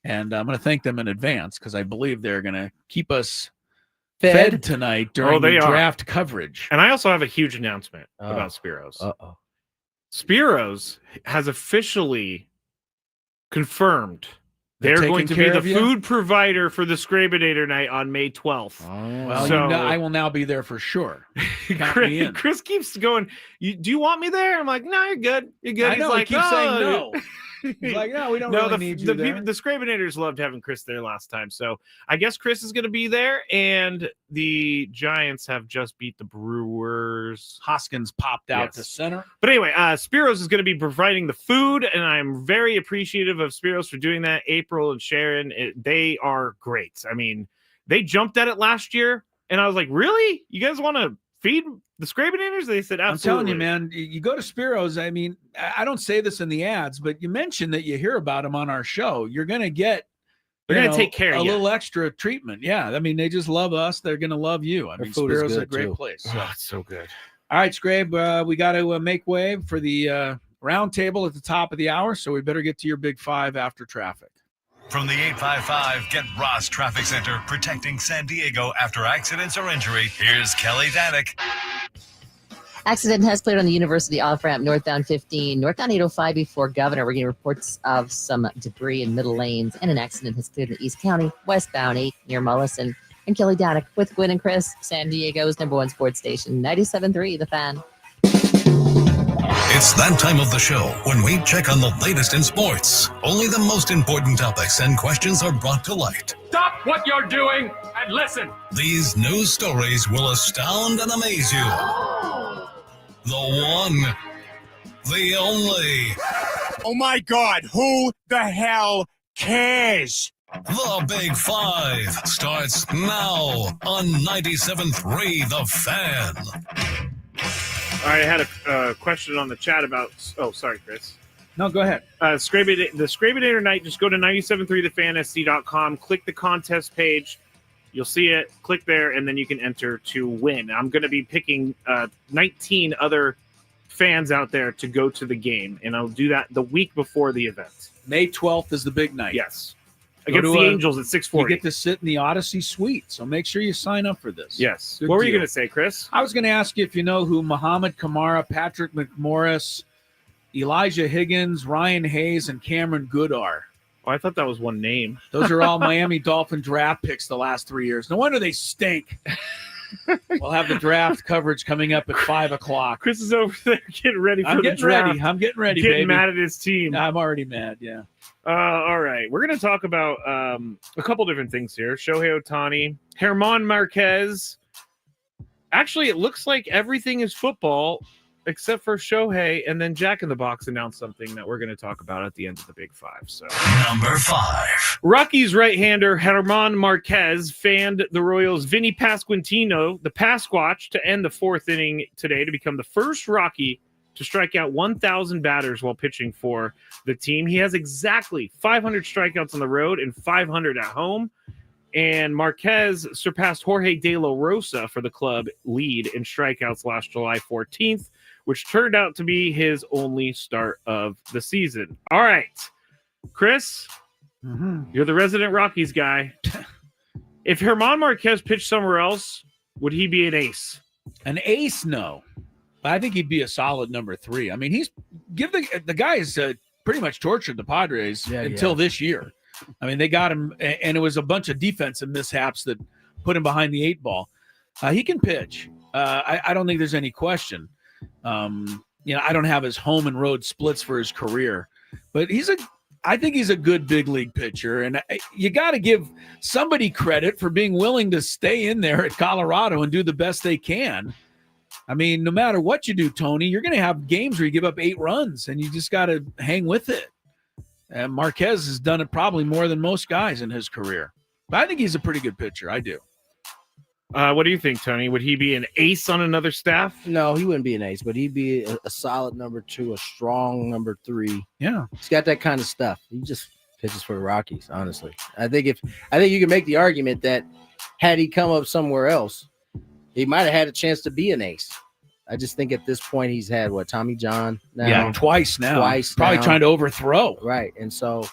And I'm going to thank them in advance because I believe they're going to keep us fed tonight during the draft coverage. And I also have a huge announcement about Spiro's. Uh-oh. Spiro's has officially confirmed they're going to be the food provider for the Skrabinator night on May 12th. Oh, well, I will now be there for sure. Count me in. Chris keeps going, do you want me there? I'm like, no, you're good. You're good. I know, He's like, he keeps saying no. He's like, no, we don't really need you there. The Skrabinators loved having Chris there last time. So I guess Chris is going to be there, and the Giants have just beat the Brewers. Hoskins popped out to center. But anyway, Spiro's is going to be providing the food, and I'm very appreciative of Spiro's for doing that. April and Sharon, they are great. I mean, they jumped at it last year, and I was like, really? You guys want to feed the Skrabinators? They said, absolutely. I'm telling you, man, you go to Spiro's. I mean, I don't say this in the ads, but you mentioned that you hear about them on our show. You're going to get they're going to take care of a you. little extra treatment. Yeah. I mean, they just love us. They're going to love you. I mean, Spiro's is a great place. Oh, it's so good. All right, Scrabe, we got to make way for the round table at the top of the hour. So we better get to your big five after traffic. From the 855 Get Ross Traffic Center, protecting San Diego after accidents or injury, here's Kelly Danek. Accident has cleared on the University off-ramp northbound 15, northbound 805 before Governor. We're getting reports of some debris in middle lanes, and an accident has cleared in East County, westbound 8 near Mullison. And Kelly Danek with Gwynn and Chris, San Diego's #1 sports station, 97.3 The Fan. It's that time of the show when we check on the latest in sports. Only the most important topics and questions are brought to light. Stop what you're doing and listen. These news stories will astound and amaze you. The one, the only. Oh my God, who the hell cares? The Big Five starts now on 97.3 The Fan. All right, I had a question on the chat about. Oh, sorry, Chris. No, go ahead. The Skrabinator night. Just go to 97.3thefansc.com. Click the contest page. You'll see it. Click there, and then you can enter to win. I'm going to be picking 19 other fans out there to go to the game, and I'll do that the week before the event. May 12th is the big night. Yes. Against the Angels at 6:40. You get to sit in the Odyssey Suite, so make sure you sign up for this. Yes. Good what were you deal. going to say, Chris? I was going to ask you if you know who Muhammad Kamara, Patrick McMorris, Elijah Higgins, Ryan Hayes, and Cameron Good are. Oh, I thought that was one name. Those are all Miami Dolphin draft picks the last 3 years. No wonder they stink. We'll have the draft coverage coming up at 5 o'clock. Chris is over there getting ready for the draft. I'm getting ready, getting baby. mad at his team. I'm already mad, yeah. All right. We're going to talk about a couple different things here. Shohei Ohtani, German Marquez. Actually, it looks like everything is football except for Shohei, and then Jack in the Box announced something that we're going to talk about at the end of the Big Five. So, Number 5. Rockies right-hander German Marquez fanned the Royals' Vinny Pasquantino, the Pasquatch, to end the 4th inning today to become the first Rocky to strike out 1,000 batters while pitching for the team. He has exactly 500 strikeouts on the road and 500 at home. And Marquez surpassed Jorge De La Rosa for the club lead in strikeouts last July 14th, which turned out to be his only start of the season. All right, Chris, you're the resident Rockies guy. If German Marquez pitched somewhere else, would he be an ace? An ace, no. I think he'd be a solid number 3. I mean, the guy has pretty much tortured the Padres until this year. I mean, they got him, and it was a bunch of defensive mishaps that put him behind the 8 ball. He can pitch. I don't think there's any question. I don't have his home and road splits for his career. But I think he's a good big league pitcher, and you got to give somebody credit for being willing to stay in there at Colorado and do the best they can. I mean, no matter what you do, Tony, you're going to have games where you give up 8 runs, and you just got to hang with it. And Marquez has done it probably more than most guys in his career. But I think he's a pretty good pitcher. I do. What do you think, Tony? Would he be an ace on another staff? No, he wouldn't be an ace, but he'd be a solid number 2, a strong number 3. Yeah, he's got that kind of stuff. He just pitches for the Rockies, honestly. I think you can make the argument that had he come up somewhere else, he might have had a chance to be an ace. I just think at this point he's had Tommy John now. Yeah, twice now. Probably trying to overthrow. Right, and so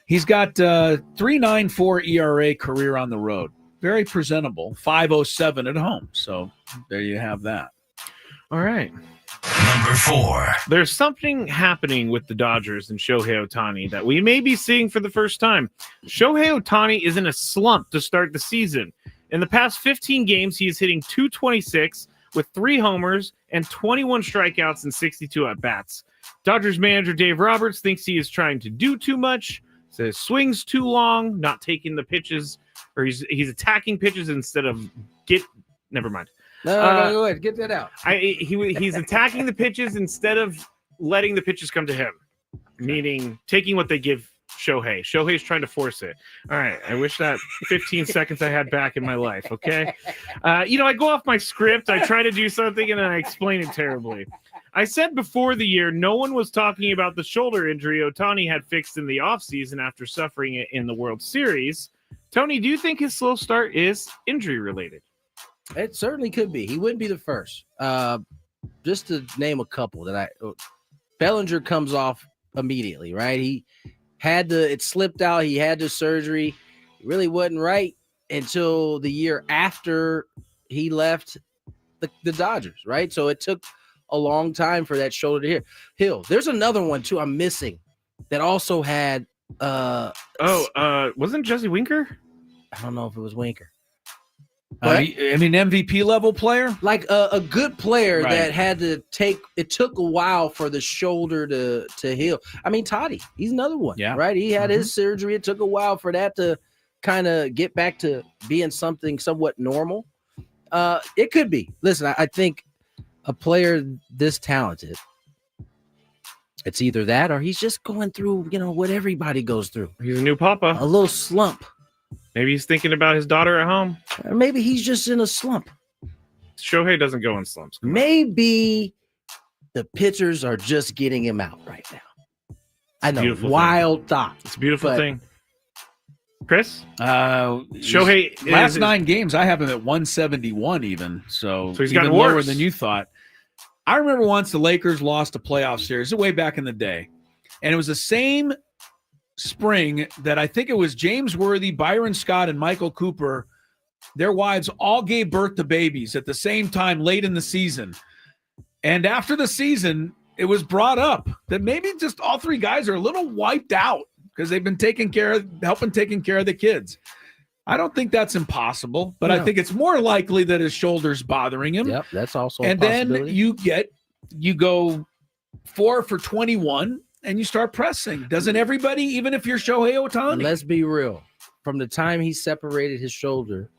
he's got 3.94 ERA career on the road. Very presentable, 5.07 at home. So there you have that. All right. Number 4. There's something happening with the Dodgers and Shohei Ohtani that we may be seeing for the first time. Shohei Ohtani is in a slump to start the season. In the past 15 games, he is hitting .226 with 3 homers and 21 strikeouts and 62 at-bats. Dodgers manager Dave Roberts thinks he is trying to do too much, says swings too long, not taking the pitches, or he's attacking pitches instead of never mind. No, go ahead. Get that out. He's attacking the pitches instead of letting the pitches come to him, meaning taking what they give Shohei. Shohei's trying to force it. All right. I wish that 15 seconds I had back in my life. Okay. I go off my script. I try to do something and then I explain it terribly. I said before the year, no one was talking about the shoulder injury Ohtani had fixed in the offseason after suffering it in the World Series. Tony, do you think his slow start is injury related? It certainly could be. He wouldn't be the first. Just to name a couple Bellinger comes off immediately, right? He had it slipped out. He had the surgery. It really wasn't right until the year after he left the Dodgers, right? So it took a long time for that shoulder to heal. There's another one too I'm missing that also had wasn't Jesse Winker? I don't know if it was Winker. MVP level player? Like a good player that had to it took a while for the shoulder to heal. I mean, Toddy, he's another one, right? He had his surgery. It took a while for that to kind of get back to being something somewhat normal. It could be. Listen, I think a player this talented, it's either that or he's just going through, what everybody goes through. He's a new papa. A little slump. Maybe he's thinking about his daughter at home. Or maybe he's just in a slump. Shohei doesn't go in slumps. Maybe the pitchers are just getting him out right now. I know. Beautiful wild thought. It's a beautiful thing. Chris? Shohei last 9 games, I have him at 171 even. So he's even gotten lower worse than you thought. I remember once the Lakers lost a playoff series way back in the day. And it was the same spring that I think it was James Worthy, Byron Scott, and Michael Cooper. Their wives all gave birth to babies at the same time late in the season. And after the season, it was brought up that maybe just all 3 guys are a little wiped out because they've been taking care of the kids. I don't think that's impossible, but I think it's more likely that his shoulder's bothering him. Yep, that's also a possibility. Then you go 4 for 21 and you start pressing. Doesn't everybody, even if you're Shohei Ohtani? Let's be real. From the time he separated his shoulder,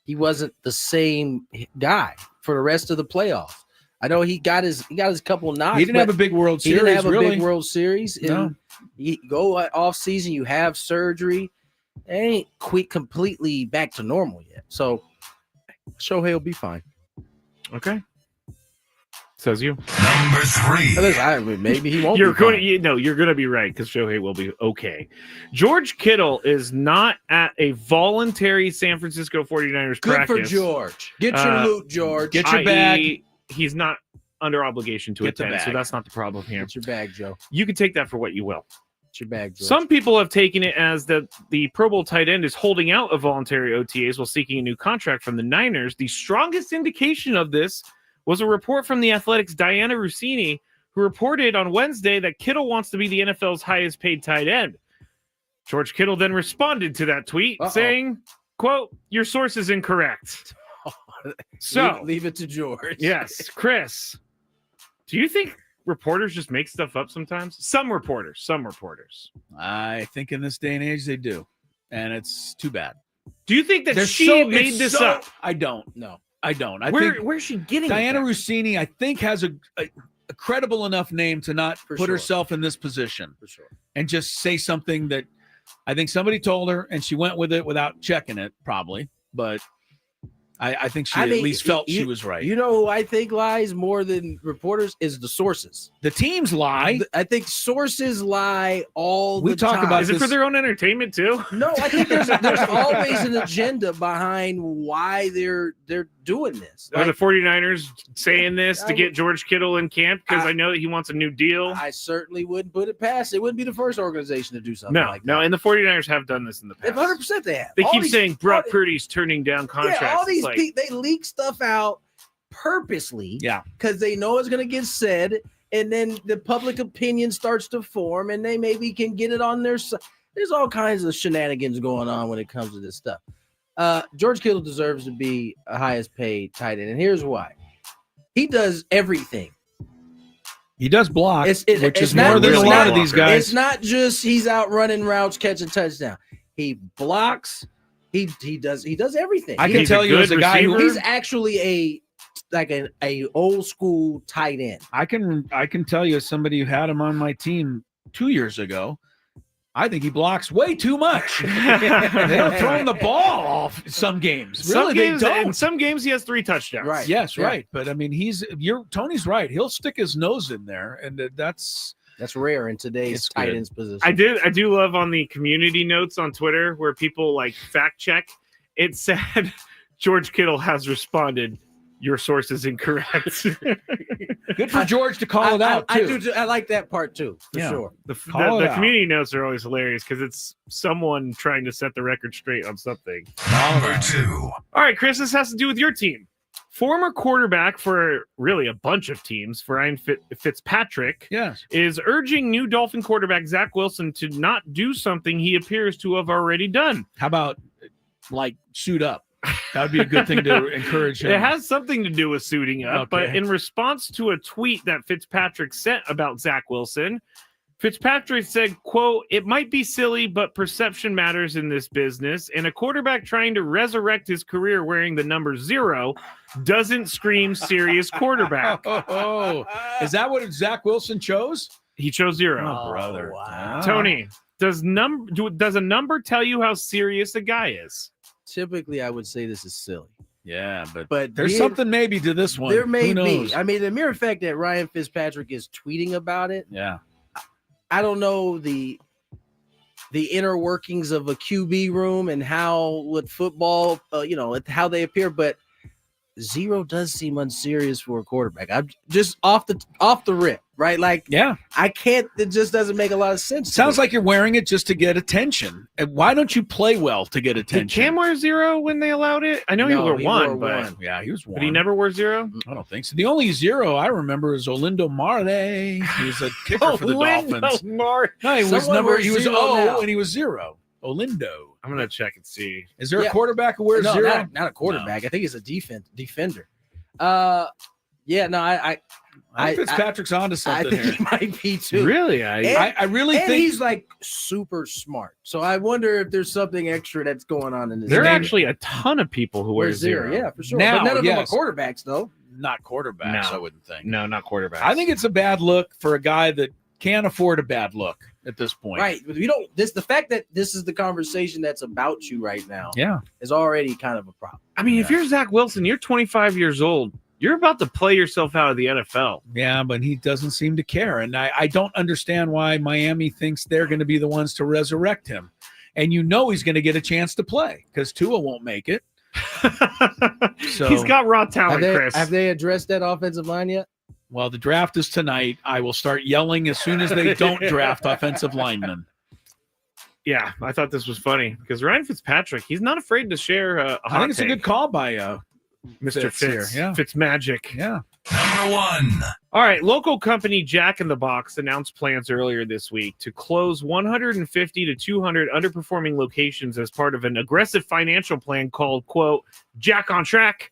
he wasn't the same guy for the rest of the playoffs. I know he got his couple knocks. He didn't have a big World Series. He didn't have a really. big World Series. No. You go off season, you have surgery. It ain't completely back to normal yet. So Shohei will be fine. Okay. Says you. Number 3. Maybe he won't. You're going to be right because Shohei will be okay. George Kittle is not at a voluntary San Francisco 49ers practice. Good for George. Get your loot, George. Get your bag. He's not under obligation to attend, so that's not the problem here. Get your bag, Joe. You can take that for what you will. Get your bag, George. Some people have taken it as that the Pro Bowl tight end is holding out of voluntary OTAs while seeking a new contract from the Niners. The strongest indication of this was a report from the Athletics' Diana Rossini, who reported on Wednesday that Kittle wants to be the NFL's highest paid tight end. George Kittle then responded to that tweet saying, quote, "Your source is incorrect." So leave it to George. Yes. Chris, do you think reporters just make stuff up sometimes? Some reporters. I think in this day and age they do, and it's too bad. Do you think that she made this up? I don't. No, I don't. Where's she getting Diana it? Rossini, I think, has a credible enough name to not put herself in this position. For sure. And just say something that I think somebody told her, and she went with it without checking it, probably. But I think she at least felt she was right. You know who I think lies more than reporters is the sources. The teams lie. I think sources lie all We the talk time. about Is it for their own entertainment too? No, I think there's always an agenda behind why they're doing this. Are the 49ers saying this to get George Kittle in camp? Because I know that he wants a new deal. I certainly wouldn't put it past. It wouldn't be the first organization to do something like that. No, and the 49ers have done this in the past. 100% they have. They keep saying Brock Purdy's turning down contracts. Yeah, all these people, they leak stuff out purposely. Yeah. Because they know it's going to get said, and then the public opinion starts to form, and they maybe can get it on their side. There's all kinds of shenanigans going on when it comes to this stuff. George Kittle deserves to be a highest paid tight end, and here's why. He does everything. He does block, which is not more than a just lot of these guys. It's not just he's out running routes, catching touchdown. He blocks. He does everything. I can tell you as a guy who he's actually a old school tight end. I can tell you as somebody who had him on my team 2 years ago, I think he blocks way too much. They don't throw him the ball off some games. Really, they don't. In some games, he has 3 touchdowns. Right. Yes, right. But I mean, Tony's right. He'll stick his nose in there, and that's rare in today's tight end's position. I do love on the community notes on Twitter where people like fact check. It said George Kittle has responded, "Your source is incorrect." Good for George to call it out too. I like that part too, for sure. The community notes are always hilarious because it's someone trying to set the record straight on something. Number 2. All right, Chris, this has to do with your team. Former quarterback for really a bunch of teams, Ryan Fitzpatrick, is urging new Dolphin quarterback Zach Wilson to not do something he appears to have already done. How about suit up? That would be a good thing to encourage him. It has something to do with suiting up, but in response to a tweet that Fitzpatrick sent about Zach Wilson, Fitzpatrick said, quote, "It might be silly, but perception matters in this business, and a quarterback trying to resurrect his career wearing the number 0 doesn't scream serious quarterback." Is that what Zach Wilson chose? He chose 0. Oh, brother. Wow. Tony, does a number tell you how serious a guy is? Typically, I would say this is silly. Yeah, but there's something maybe to this one. There may Who knows? be. I mean, the mere fact that Ryan Fitzpatrick is tweeting about it. Yeah. I don't know the inner workings of a QB room and how with football, how they appear, but 0 does seem unserious for a quarterback. I'm just off the rip, right? Like, yeah, I can't. It just doesn't make a lot of sense. Sounds like you're wearing it just to get attention. And why don't you play well to get attention? Did Cam wear 0 when they allowed it? I know he wore 1, but yeah, he was 1. But he never wore 0. I don't think so. The only 0 I remember is Olindo Marte. He was a kicker for the Dolphins. No, he was He was 0 and he was 0. Olindo. I'm gonna check and see. Is there a quarterback who wears 0? Not a quarterback. No. I think it's a defender. I Fitzpatrick's onto something. I think here. he might be too. Really, I really think he's like super smart. So I wonder if there's something extra that's going on in this. There are actually a ton of people who wear 0. Yeah, for sure. Now, but none of them are quarterbacks, though. Not quarterbacks, I wouldn't think. No, not quarterbacks. I think it's a bad look for a guy that can't afford a bad look at this point. Right. But the fact that this is the conversation that's about you right now is already kind of a problem. I mean, if you're Zach Wilson, you're 25 years old. You're about to play yourself out of the NFL. Yeah, but he doesn't seem to care. And I don't understand why Miami thinks they're going to be the ones to resurrect him. And he's going to get a chance to play because Tua won't make it. So he's got raw talent, Chris. Have they addressed that offensive line yet? Well, the draft is tonight. I will start yelling as soon as they don't draft offensive linemen. Yeah, I thought this was funny because Ryan Fitzpatrick, he's not afraid to share a hot I think it's take. a good call by Mr. Fitz. Yeah. Fitzmagic. Yeah. Number 1. All right, local company Jack in the Box announced plans earlier this week to close 150 to 200 underperforming locations as part of an aggressive financial plan called, quote, Jack on Track,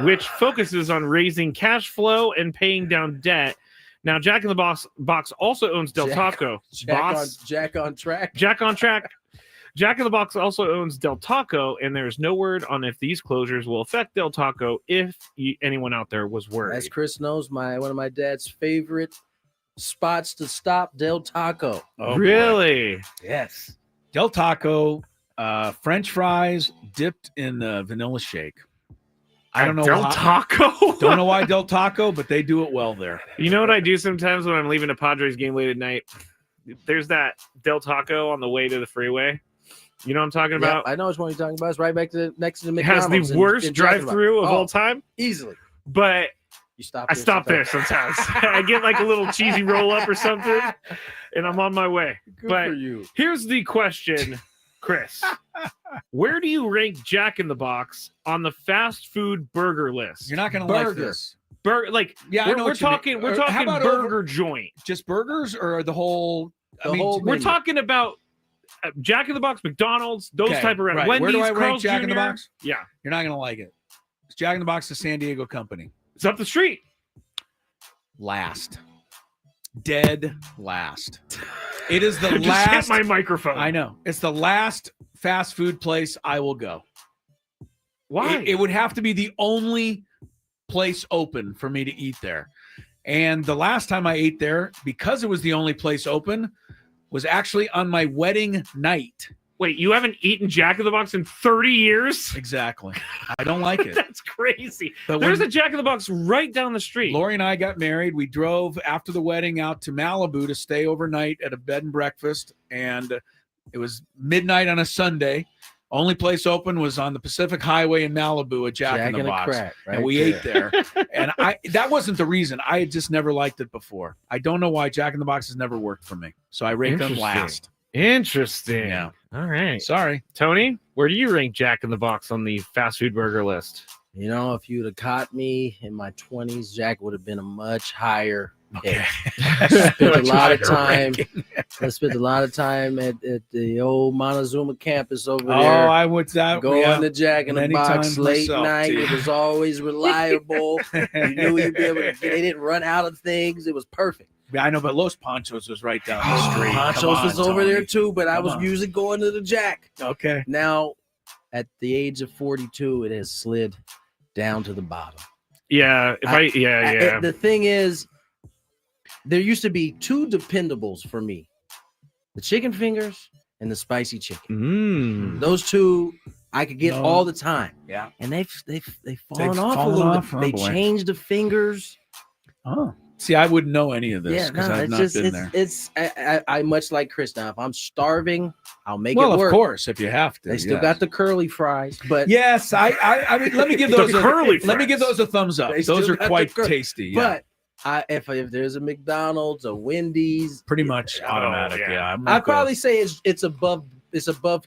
which focuses on raising cash flow and paying down debt. Now, Jack in the Box also owns Del Taco. Jack on track. Jack on track. Jack in the Box also owns Del Taco, and there's no word on if these closures will affect Del Taco. If anyone out there was worried, as Chris knows, one of my dad's favorite spots to stop, Del Taco. Oh, really? Boy. Yes. Del Taco, French fries dipped in vanilla shake. I don't know Del Taco. Don't know why Del Taco, but they do it well there. You know what I do sometimes when I'm leaving a Padres game late at night? There's that Del Taco on the way to the freeway. You know what I'm talking about? I know which one you're talking about. It's right next to the It McDonald's. has the worst drive-through of all time. Easily. But I stop there sometimes. I get like a little cheesy roll-up or something, and I'm on my way. Good but for you. Here's the question, Chris. Where do you rank Jack in the Box on the fast food burger list? You're not going to like this. We're talking burger joint. Just burgers or the whole? We're talking about Jack in the Box, McDonald's, those type of restaurants. Right. Wendy's, Where do I rank Carl's Jack Jr.? in the Box? Yeah, you're not going to like it. It's Jack in the Box, the San Diego company. It's up the street. Last. Dead last. It is the Just last. hit my microphone. I know. It's the last fast food place I will go. Why? It would have to be the only place open for me to eat there. And the last time I ate there, because it was the only place open, was actually on my wedding night. Wait, you haven't eaten Jack in the Box in 30 years? Exactly. I don't like it. That's crazy. But There's a Jack in the Box right down the street. Lori and I got married. We drove after the wedding out to Malibu to stay overnight at a bed and breakfast. And it was midnight on a Sunday. Only place open was on the Pacific Highway in Malibu, a Jack in the Box. Crack, right and we ate there. And that wasn't the reason. I had just never liked it before. I don't know why Jack in the Box has never worked for me. So I rate them last. Interesting. Yeah. All right. Sorry. Tony, where do you rank Jack in the Box on the fast food burger list? You know, if you'd have caught me in my 20s, Jack would have been a much higher. Okay. I spent a lot of time at the old Montezuma campus over there. Oh, I would going to Jack in the Box late myself, night. too. It was always reliable. You knew you'd be able to. They didn't run out of things. It was perfect. Yeah, I know, but Los Panchos was right down the street. Panchos was over there too, but I was usually going to the Jack. Okay. Now, at the age of 42, it has slid down to the bottom. Yeah. The thing is, there used to be two dependables for me: the chicken fingers and the spicy chicken. Those two I could get all the time. Yeah, and they've fallen off a little bit. They changed the fingers. Oh, see, I wouldn't know any of this because I've not been there. I much like Chris now. If I'm starving, I'll make it well, work. Of course, if you have to. They still got the curly fries, but yes, I mean, let me give those let me give those a thumbs up. Those are quite tasty. Yeah. But if there's a McDonald's, a Wendy's, pretty much automatic. Yeah, I'd probably say it's above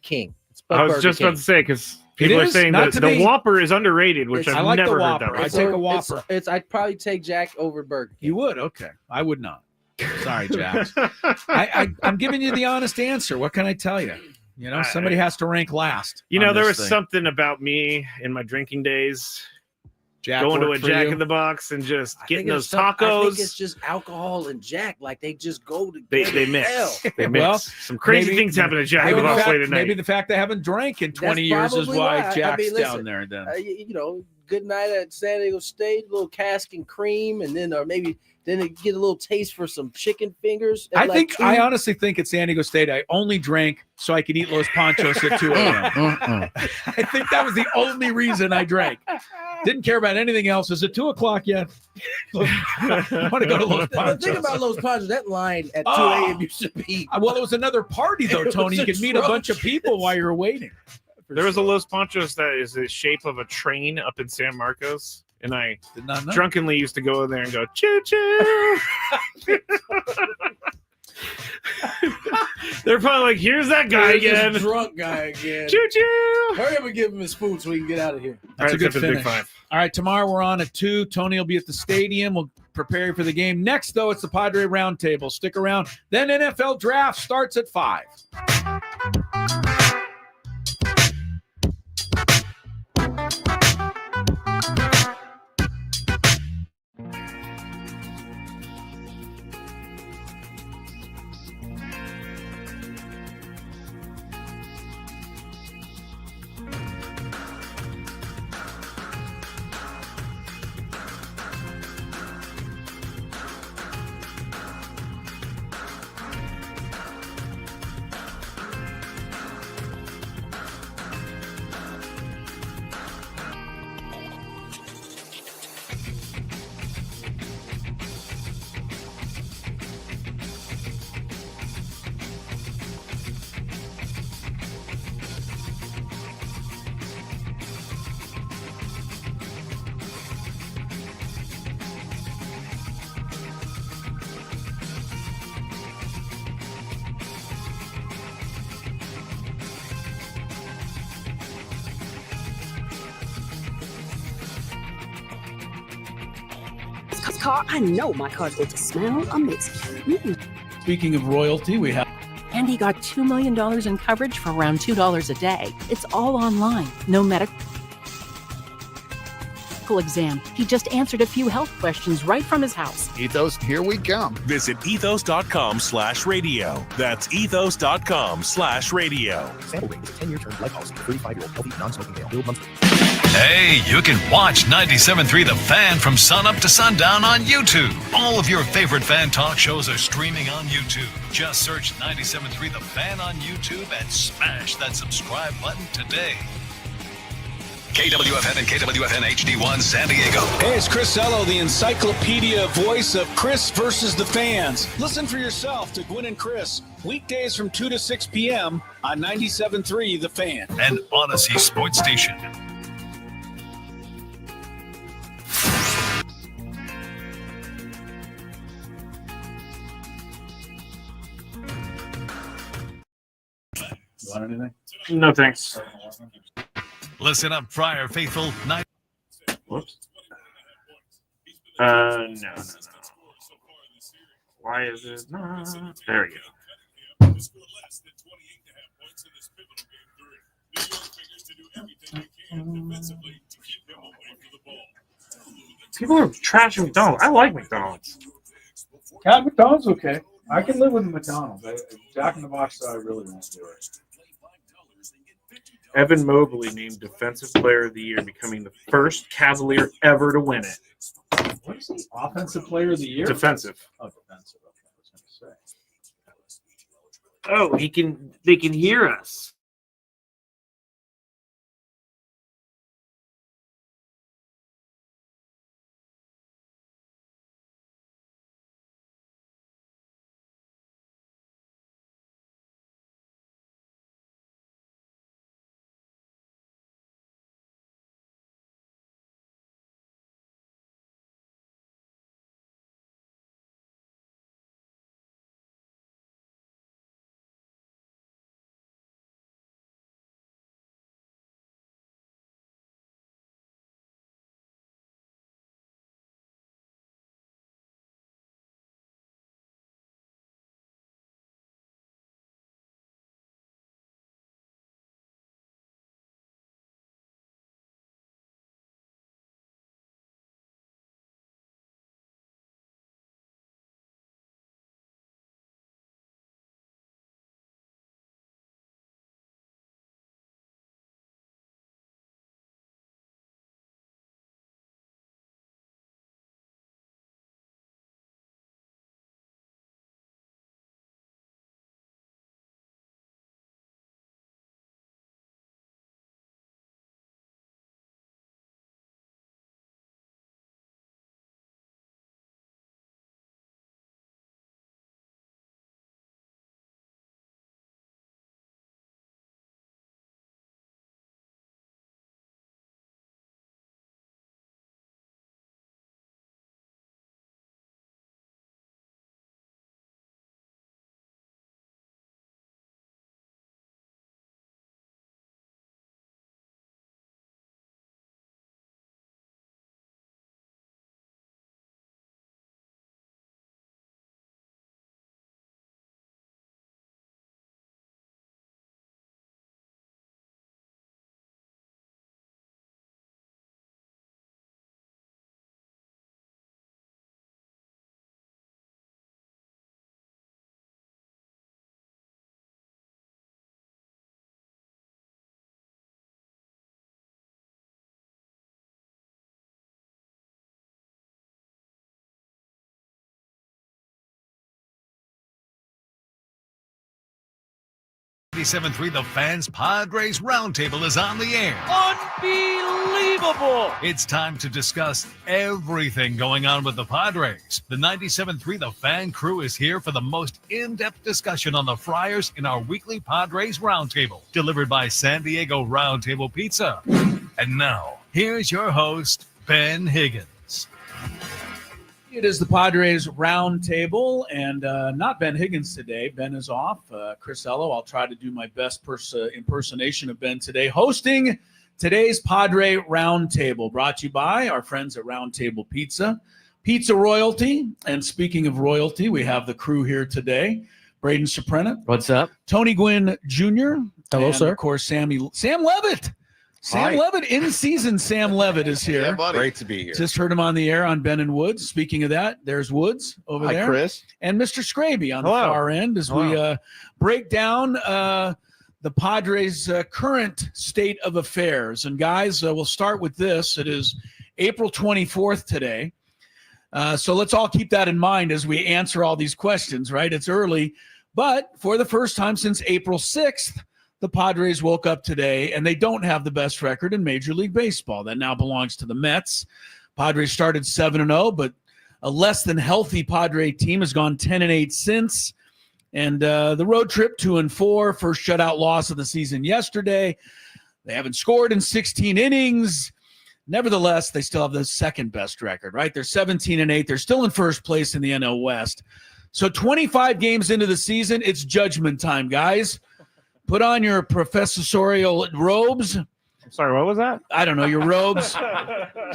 King. It's above I was Burger just King. about to say because people are saying that the Whopper is underrated, which I've like never the heard that. Whopper. I take a Whopper. I'd probably take Jack over Burger King. You would? Okay, I would not. Sorry, Jack. I'm giving you the honest answer. What can I tell you? You know, somebody has to rank last. You know, there was something about me in my drinking days. Going to a Jack in the Box and just getting those tacos. I think it's just alcohol and Jack. Like they just go together. They mix. They mix. Well, some crazy things happen at Jack in the Box late at night. Maybe the fact they haven't drank in 20 years is why Jack's down there. Then you know, good night at San Diego State, a little cask and cream, and then then they get a little taste for some chicken fingers. I honestly think at San Diego State, I only drank so I could eat Los Panchos at 2 a.m. I think that was the only reason I drank. Didn't care about anything else. Is it 2 o'clock yet? I want to go to Los Panchos. The thing about Los Panchos, that line at 2 a.m. used to be. Well, it was another party, though, Tony. You could meet a bunch of people while you're waiting. There was a Los Panchos that is the shape of a train up in San Marcos. And I did not know. Drunkenly used to go in there and go, choo choo. They're probably like, here's that guy again. Drunk guy again. Choo choo. Hurry up and give him his food so we can get out of here. That's a good finish. Big five. All right, tomorrow we're on at 2. Tony will be at the stadium. We'll prepare for the game. Next, though, it's the Padre Roundtable. Stick around. Then NFL Draft starts at 5. car. I know my car's going to smell amazing. Speaking of royalty, we have. And he got $2 million in coverage for around $2 a day. It's all online. No medical exam. He just answered a few health questions right from his house. Ethos, here we come. Visit ethos.com/radio. That's ethos.com/radio. Sample rate is 10-year term life policy. 35-year-old healthy non-smoking male. Build monthly. Hey, you can watch 97.3 The Fan from sunup to sundown on YouTube. All of your favorite fan talk shows are streaming on YouTube. Just search 97.3 The Fan on YouTube and smash that subscribe button today. KWFN and KWFN HD1 San Diego. Hey, it's Chris the encyclopedia voice of Chris versus the fans. Listen for yourself to Gwynn and Chris, weekdays from 2 to 6 p.m. on 97.3 The Fan. And Odyssey Sports Station. You want anything? No, thanks. Listen up, Friar Faithful. Whoops. No. Why is it not? There we go. People are trashing McDonald's. I like McDonald's. Yeah, McDonald's okay. I can live with McDonald's. Jack in the Box, I really won't do it. Evan Mobley named Defensive Player of the Year, becoming the first Cavalier ever to win it. What is he? Offensive Player of the Year? Defensive. Oh, defensive. Okay, I was going to say. Oh, they can hear us. .3 The Fans Padres Roundtable is on the air. Unbelievable! It's time to discuss everything going on with the Padres. The 97.3 The Fan crew is here for the most in-depth discussion on the Friars in our weekly Padres Roundtable, delivered by San Diego Roundtable Pizza. And now, here's your host, Ben Higgins. It is the Padres Roundtable, and not Ben Higgins today. Ben is off. Chris Ello, I'll try to do my best impersonation of Ben today, hosting today's Padre Roundtable, brought to you by our friends at Roundtable Pizza. Pizza Royalty. And speaking of royalty, we have the crew here today. Braden Soprano. What's up? Tony Gwynn Jr. Hello, and sir. Of course, Sam Levitt. Sam Hi. Levitt, in season Sam Levitt is here. Yeah, buddy. Great to be here. Just heard him on the air on Ben and Woods. Speaking of that, there's Woods over there. Hi, Chris. And Mr. Skraby on Hello. the far end as we break down the Padres' current state of affairs. And guys, we'll start with this. It is April 24th today. So let's all keep that in mind as we answer all these questions, right? It's early. But for the first time since April 6th, the Padres woke up today, and they don't have the best record in Major League Baseball. That now belongs to the Mets. Padres started 7-0, but a less than healthy Padre team has gone 10-8 since. And the road trip 2-4, first shutout loss of the season yesterday. They haven't scored in 16 innings. Nevertheless, they still have the second best record, right? They're 17-8. They're still in first place in the NL West. So 25 games into the season, it's judgment time, guys. Put on your professorial robes. I'm sorry, what was that? I don't know, your robes.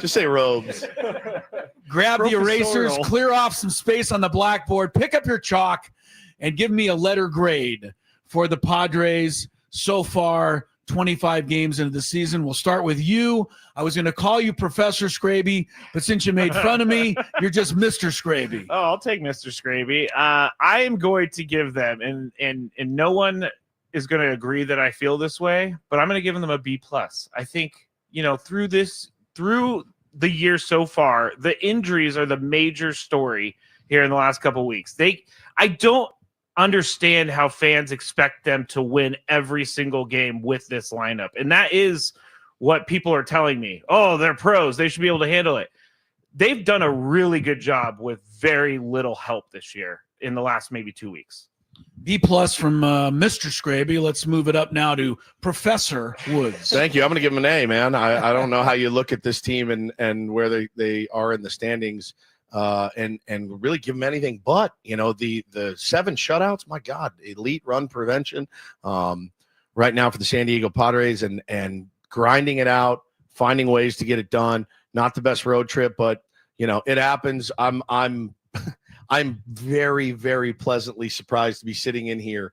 Just say robes. Grab the erasers, Professorial. clear off some space on the blackboard, pick up your chalk, and give me a letter grade for the Padres so far, 25 games into the season. We'll start with you. I was going to call you Professor Skraby, but since you made fun of me, you're just Mr. Skraby. Oh, I'll take Mr. Skraby. I am going to give them, and no one is going to agree that I feel this way, but I'm going to give them a B+. I think, through the year so far, the injuries are the major story here in the last couple of weeks. I don't understand how fans expect them to win every single game with this lineup. And that is what people are telling me. Oh, they're pros. They should be able to handle it. They've done a really good job with very little help this year in the last maybe 2 weeks. B+ from Mr. Skraby. Let's move it up now to Professor Woods. Thank you. I'm going to give them an A, man. I don't know how you look at this team and where they are in the standings and really give them anything but, the 7 shutouts, my God, elite run prevention right now for the San Diego Padres and grinding it out, finding ways to get it done. Not the best road trip, but, it happens. I'm very, very pleasantly surprised to be sitting in here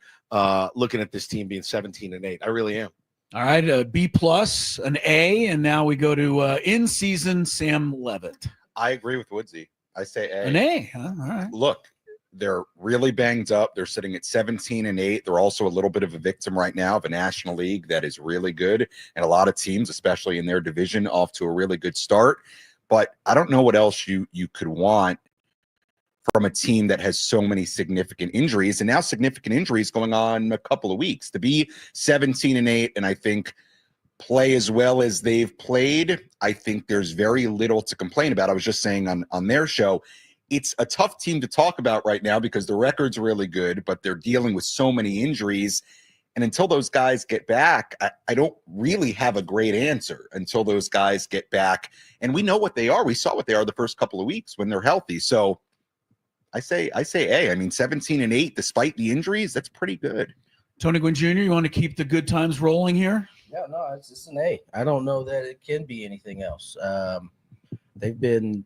looking at this team being 17-8. I really am. All right, a B+, an A, and now we go to in-season Sam Levitt. I agree with Woodsy. I say A. An A, huh? All right. Look, they're really banged up. They're sitting at 17-8. They're also a little bit of a victim right now of a National League that is really good, and a lot of teams, especially in their division, off to a really good start. But I don't know what else you could want from a team that has so many significant injuries, and now significant injuries going on a couple of weeks. To be 17-8, and I think play as well as they've played, I think there's very little to complain about. I was just saying on their show, it's a tough team to talk about right now because the record's really good, but they're dealing with so many injuries. And until those guys get back, I don't really have a great answer until those guys get back. And we know what they are. We saw what they are the first couple of weeks when they're healthy. So I say A. I mean, 17-8, despite the injuries, that's pretty good. Tony Gwynn Jr., you want to keep the good times rolling here? Yeah, no, it's an A. I don't know that it can be anything else. They've been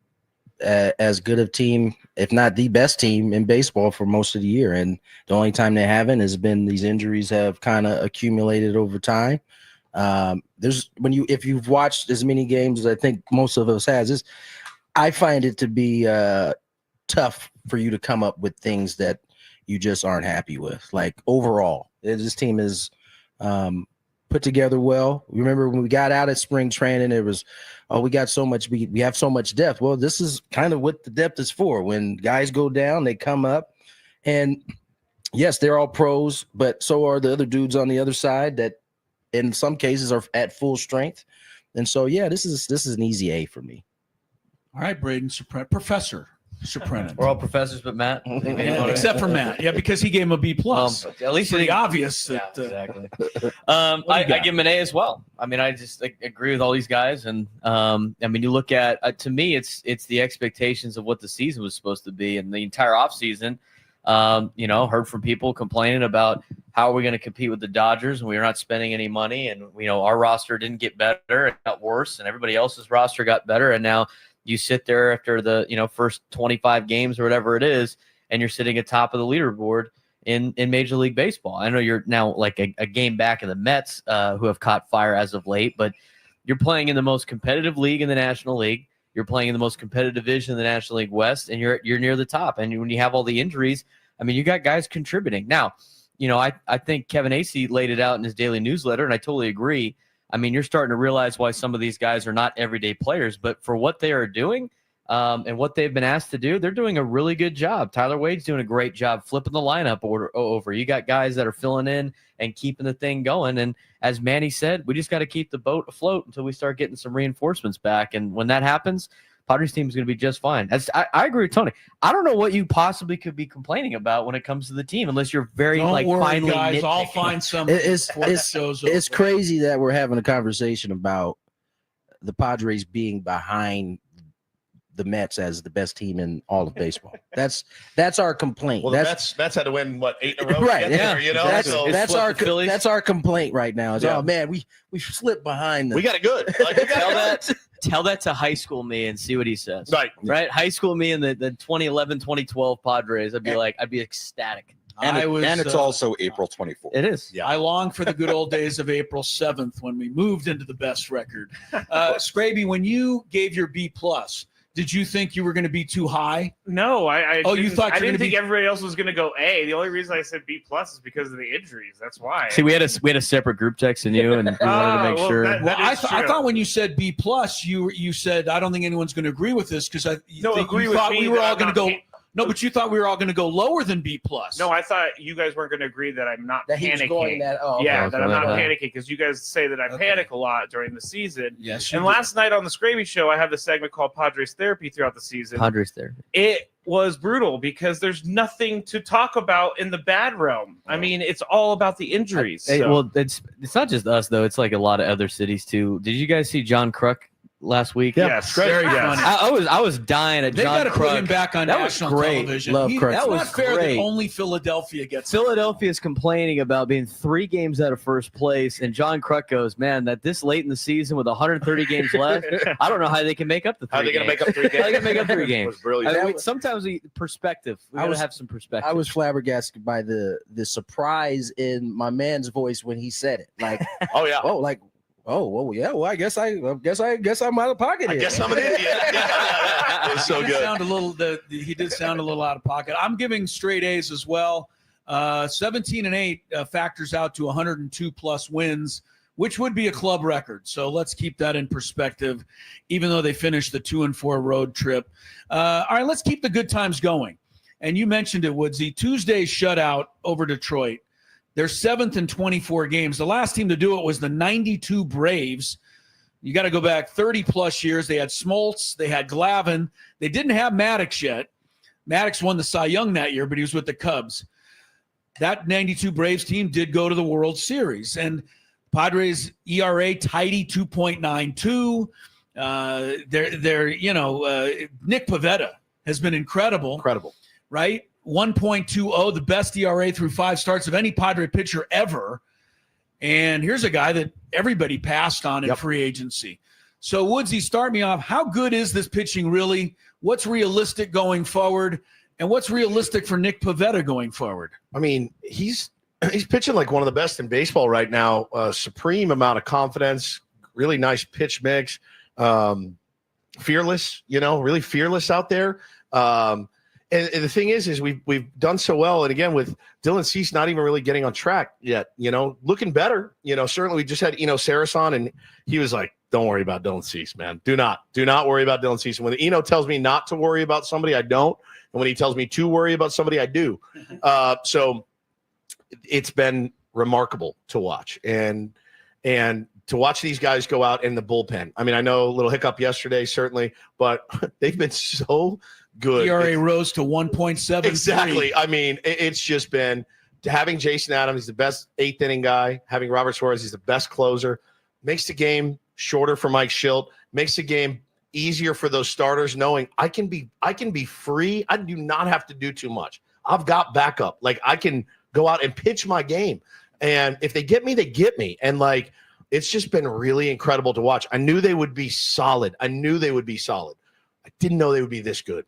as good a team, if not the best team in baseball for most of the year. And the only time they haven't has been these injuries have kind of accumulated over time. If you've watched as many games as I think most of us has, I find it to be tough for you to come up with things that you just aren't happy with. Like overall, this team is put together well. Remember when we got out at spring training, it was, we got so much, we have so much depth. Well, this is kind of what the depth is for. When guys go down, they come up, and yes, they're all pros, but so are the other dudes on the other side that in some cases are at full strength. And so, yeah, this is an easy A for me. All right, Braden Professor Soprano. We're all professors, but Matt. Except for Matt, yeah, because he gave him a B+. At least pretty obvious. Exactly. I give him an A as well. I mean, I just agree with all these guys, and I mean, you look at to me, it's the expectations of what the season was supposed to be, and the entire offseason. Heard from people complaining about how are we going to compete with the Dodgers, and we are not spending any money, and our roster didn't get better, it got worse, and everybody else's roster got better, and now you sit there after the first 25 games or whatever it is, and you're sitting atop of the leaderboard in Major League Baseball. I know you're now like a game back of the Mets, who have caught fire as of late, but you're playing in the most competitive league in the National League. You're playing in the most competitive division in the National League West, and you're near the top. And when you have all the injuries, I mean, you got guys contributing. Now, I think Kevin Acee laid it out in his daily newsletter, and I totally agree. I mean, you're starting to realize why some of these guys are not everyday players, but for what they are doing and what they've been asked to do, they're doing a really good job. Tyler Wade's doing a great job flipping the lineup over. You got guys that are filling in and keeping the thing going. And as Manny said, we just got to keep the boat afloat until we start getting some reinforcements back. And when that happens, Padres team is going to be just fine. I agree with Tony. I don't know what you possibly could be complaining about when it comes to the team, unless you're very finely guys. nitpicking. I'll find some. It's crazy that we're having a conversation about the Padres being behind the Mets as the best team in all of baseball. That's our complaint. Well, the Mets had to win 8 in a row. Right. Yeah. That's our complaint right now. Oh man, we slipped behind them. We got it good. Tell that to high school me and see what he says. Right. High school me and the 2011, 2012 Padres. I'd be ecstatic. And it's also April 24th. It is. Yeah. I long for the good old days of April 7th when we moved into the best record. Skraby, when you gave your B+, did you think you were going to be too high? No, I didn't think be... everybody else was going to go A. The only reason I said B+ is because of the injuries. That's why. See, we had a separate group text in you, and we wanted to make sure. I thought when you said B+, you said I don't think anyone's going to agree with this because you thought we were all going to go. No, but you thought we were all going to go lower than B+. No, I thought you guys weren't going to agree that I'm not that panicking. That I'm not panicking because you guys say that I panic a lot during the season. Yes. And last night on the Skraby Show, I have the segment called Padres Therapy throughout the season. Padres Therapy. It was brutal because there's nothing to talk about in the bad realm. I mean, it's all about the injuries. Well, it's not just us though. It's like a lot of other cities too. Did you guys see John Kruk last week? Yes, very funny. I was dying at They John got to Kruk. put him back on national television. Love Kruk. It's That was not fair great. that only Philadelphia gets. Philadelphia is complaining about being 3 games out of first place, and John Kruk goes, "Man, that this late in the season with 130 games left, I don't know how they can make up the 3 games. How are they going to make up 3 games? How they going to make up 3 games? It was brilliant. Sometimes perspective. We got to have some perspective. I was flabbergasted by the surprise in my man's voice when he said it. Like, oh yeah, yeah. Well, I guess I'm out of pocket here. I guess I'm an idiot. It was so good. He did sound a little out of pocket. I'm giving straight A's as well. 17-8 factors out to 102 plus wins, which would be a club record. So let's keep that in perspective, even though they finished the 2-4 road trip. All right, let's keep the good times going. And you mentioned it, Woodsy. Tuesday's shutout over Detroit. They're 7th in 24 games. The last team to do it was the 92 Braves. You got to go back 30-plus years. They had Smoltz. They had Glavine. They didn't have Maddox yet. Maddox won the Cy Young that year, but he was with the Cubs. That 92 Braves team did go to the World Series. And Padres ERA tidy 2.92. Nick Pivetta has been incredible. Right? 1.20, the best ERA through 5 starts of any Padre pitcher ever. And here's a guy that everybody passed on in free agency. So, Woodsy, start me off. How good is this pitching really? What's realistic going forward? And what's realistic for Nick Pivetta going forward? I mean, he's pitching like one of the best in baseball right now. Supreme amount of confidence, really nice pitch mix, fearless, really fearless out there. And the thing is we've done so well. And again, with Dylan Cease not even really getting on track yet, looking better. Certainly we just had Eno Saris on, and he was like, don't worry about Dylan Cease, man. Do not worry about Dylan Cease. And when Eno tells me not to worry about somebody, I don't. And when he tells me to worry about somebody, I do. So it's been remarkable to watch. And to watch these guys go out in the bullpen. I mean, I know a little hiccup yesterday, certainly, but they've been so good. ERA rose to 1.7. Exactly. I mean, it's just been having Jason Adams, he's the best 8th inning guy. Having Robert Suarez, he's the best closer. Makes the game shorter for Mike Schilt. Makes the game easier for those starters, knowing I can be free. I do not have to do too much. I've got backup. Like, I can go out and pitch my game. And if they get me, they get me. And it's just been really incredible to watch. I knew they would be solid. I didn't know they would be this good.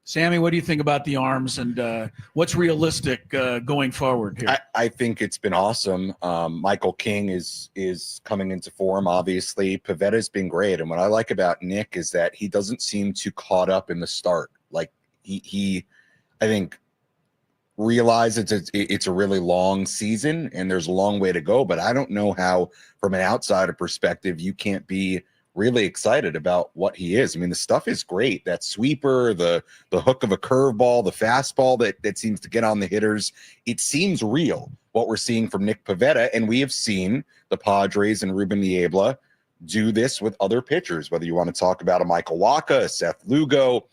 Sammy, what do you think about the arms and what's realistic going forward here? I think it's been awesome. Michael King is coming into form, obviously. Pavetta's been great. And what I like about Nick is that he doesn't seem too caught up in the start. Like he I think, realizes it's a really long season and there's a long way to go. But I don't know how, from an outsider perspective, you can't be really excited about what he is. I mean, the stuff is great. That sweeper, the hook of a curveball, the fastball that seems to get on the hitters. It seems real what we're seeing from Nick Pivetta, and we have seen the Padres and Ruben Niebla do this with other pitchers, whether you want to talk about a Michael Wacha, a Seth Lugo,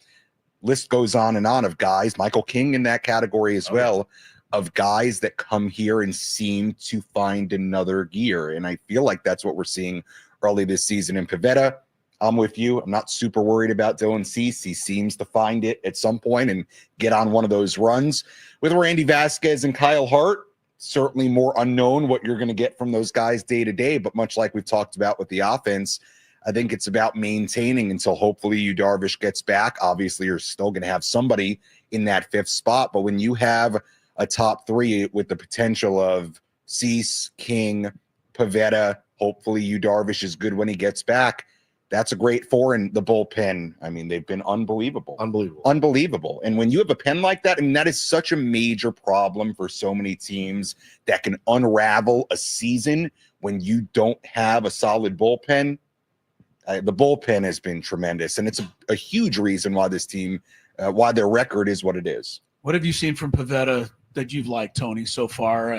list goes on and on of guys, Michael King in that category as well, of guys that come here and seem to find another gear. And I feel like that's what we're seeing early this season in Pivetta. I'm with you. I'm not super worried about Dylan Cease. He seems to find it at some point and get on one of those runs. With Randy Vasquez and Kyle Hart, certainly more unknown what you're going to get from those guys day to day. But much like we've talked about with the offense, I think it's about maintaining until hopefully Yu Darvish gets back. Obviously, you're still going to have somebody in that fifth spot. But when you have a top three with the potential of Cease, King, Pivetta, hopefully Yu Darvish is good when he gets back, that's a great four. And the bullpen, I mean, they've been unbelievable. Unbelievable. And when you have a pen like that, I mean, that is such a major problem for so many teams that can unravel a season when you don't have a solid bullpen. The bullpen has been tremendous, and it's a huge reason why this team, why their record is what it is. What have you seen from Pivetta that you've liked, Tony, so far?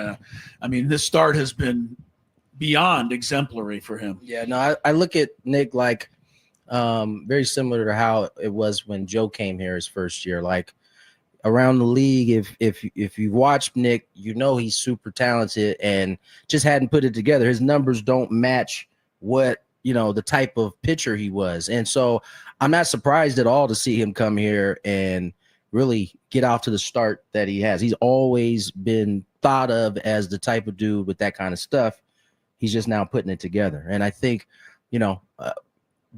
I mean, this start has been beyond exemplary for him. Yeah, no, I look at Nick like very similar to how it was when Joe came here his first year. Like around the league, if you watch Nick, you know he's super talented and just hadn't put it together. His numbers don't match what, you know, the type of pitcher he was. And so I'm not surprised at all to see him come here and really get off to the start that he has. He's always been thought of as the type of dude with that kind of stuff. He's just now putting it together. And I think, you know,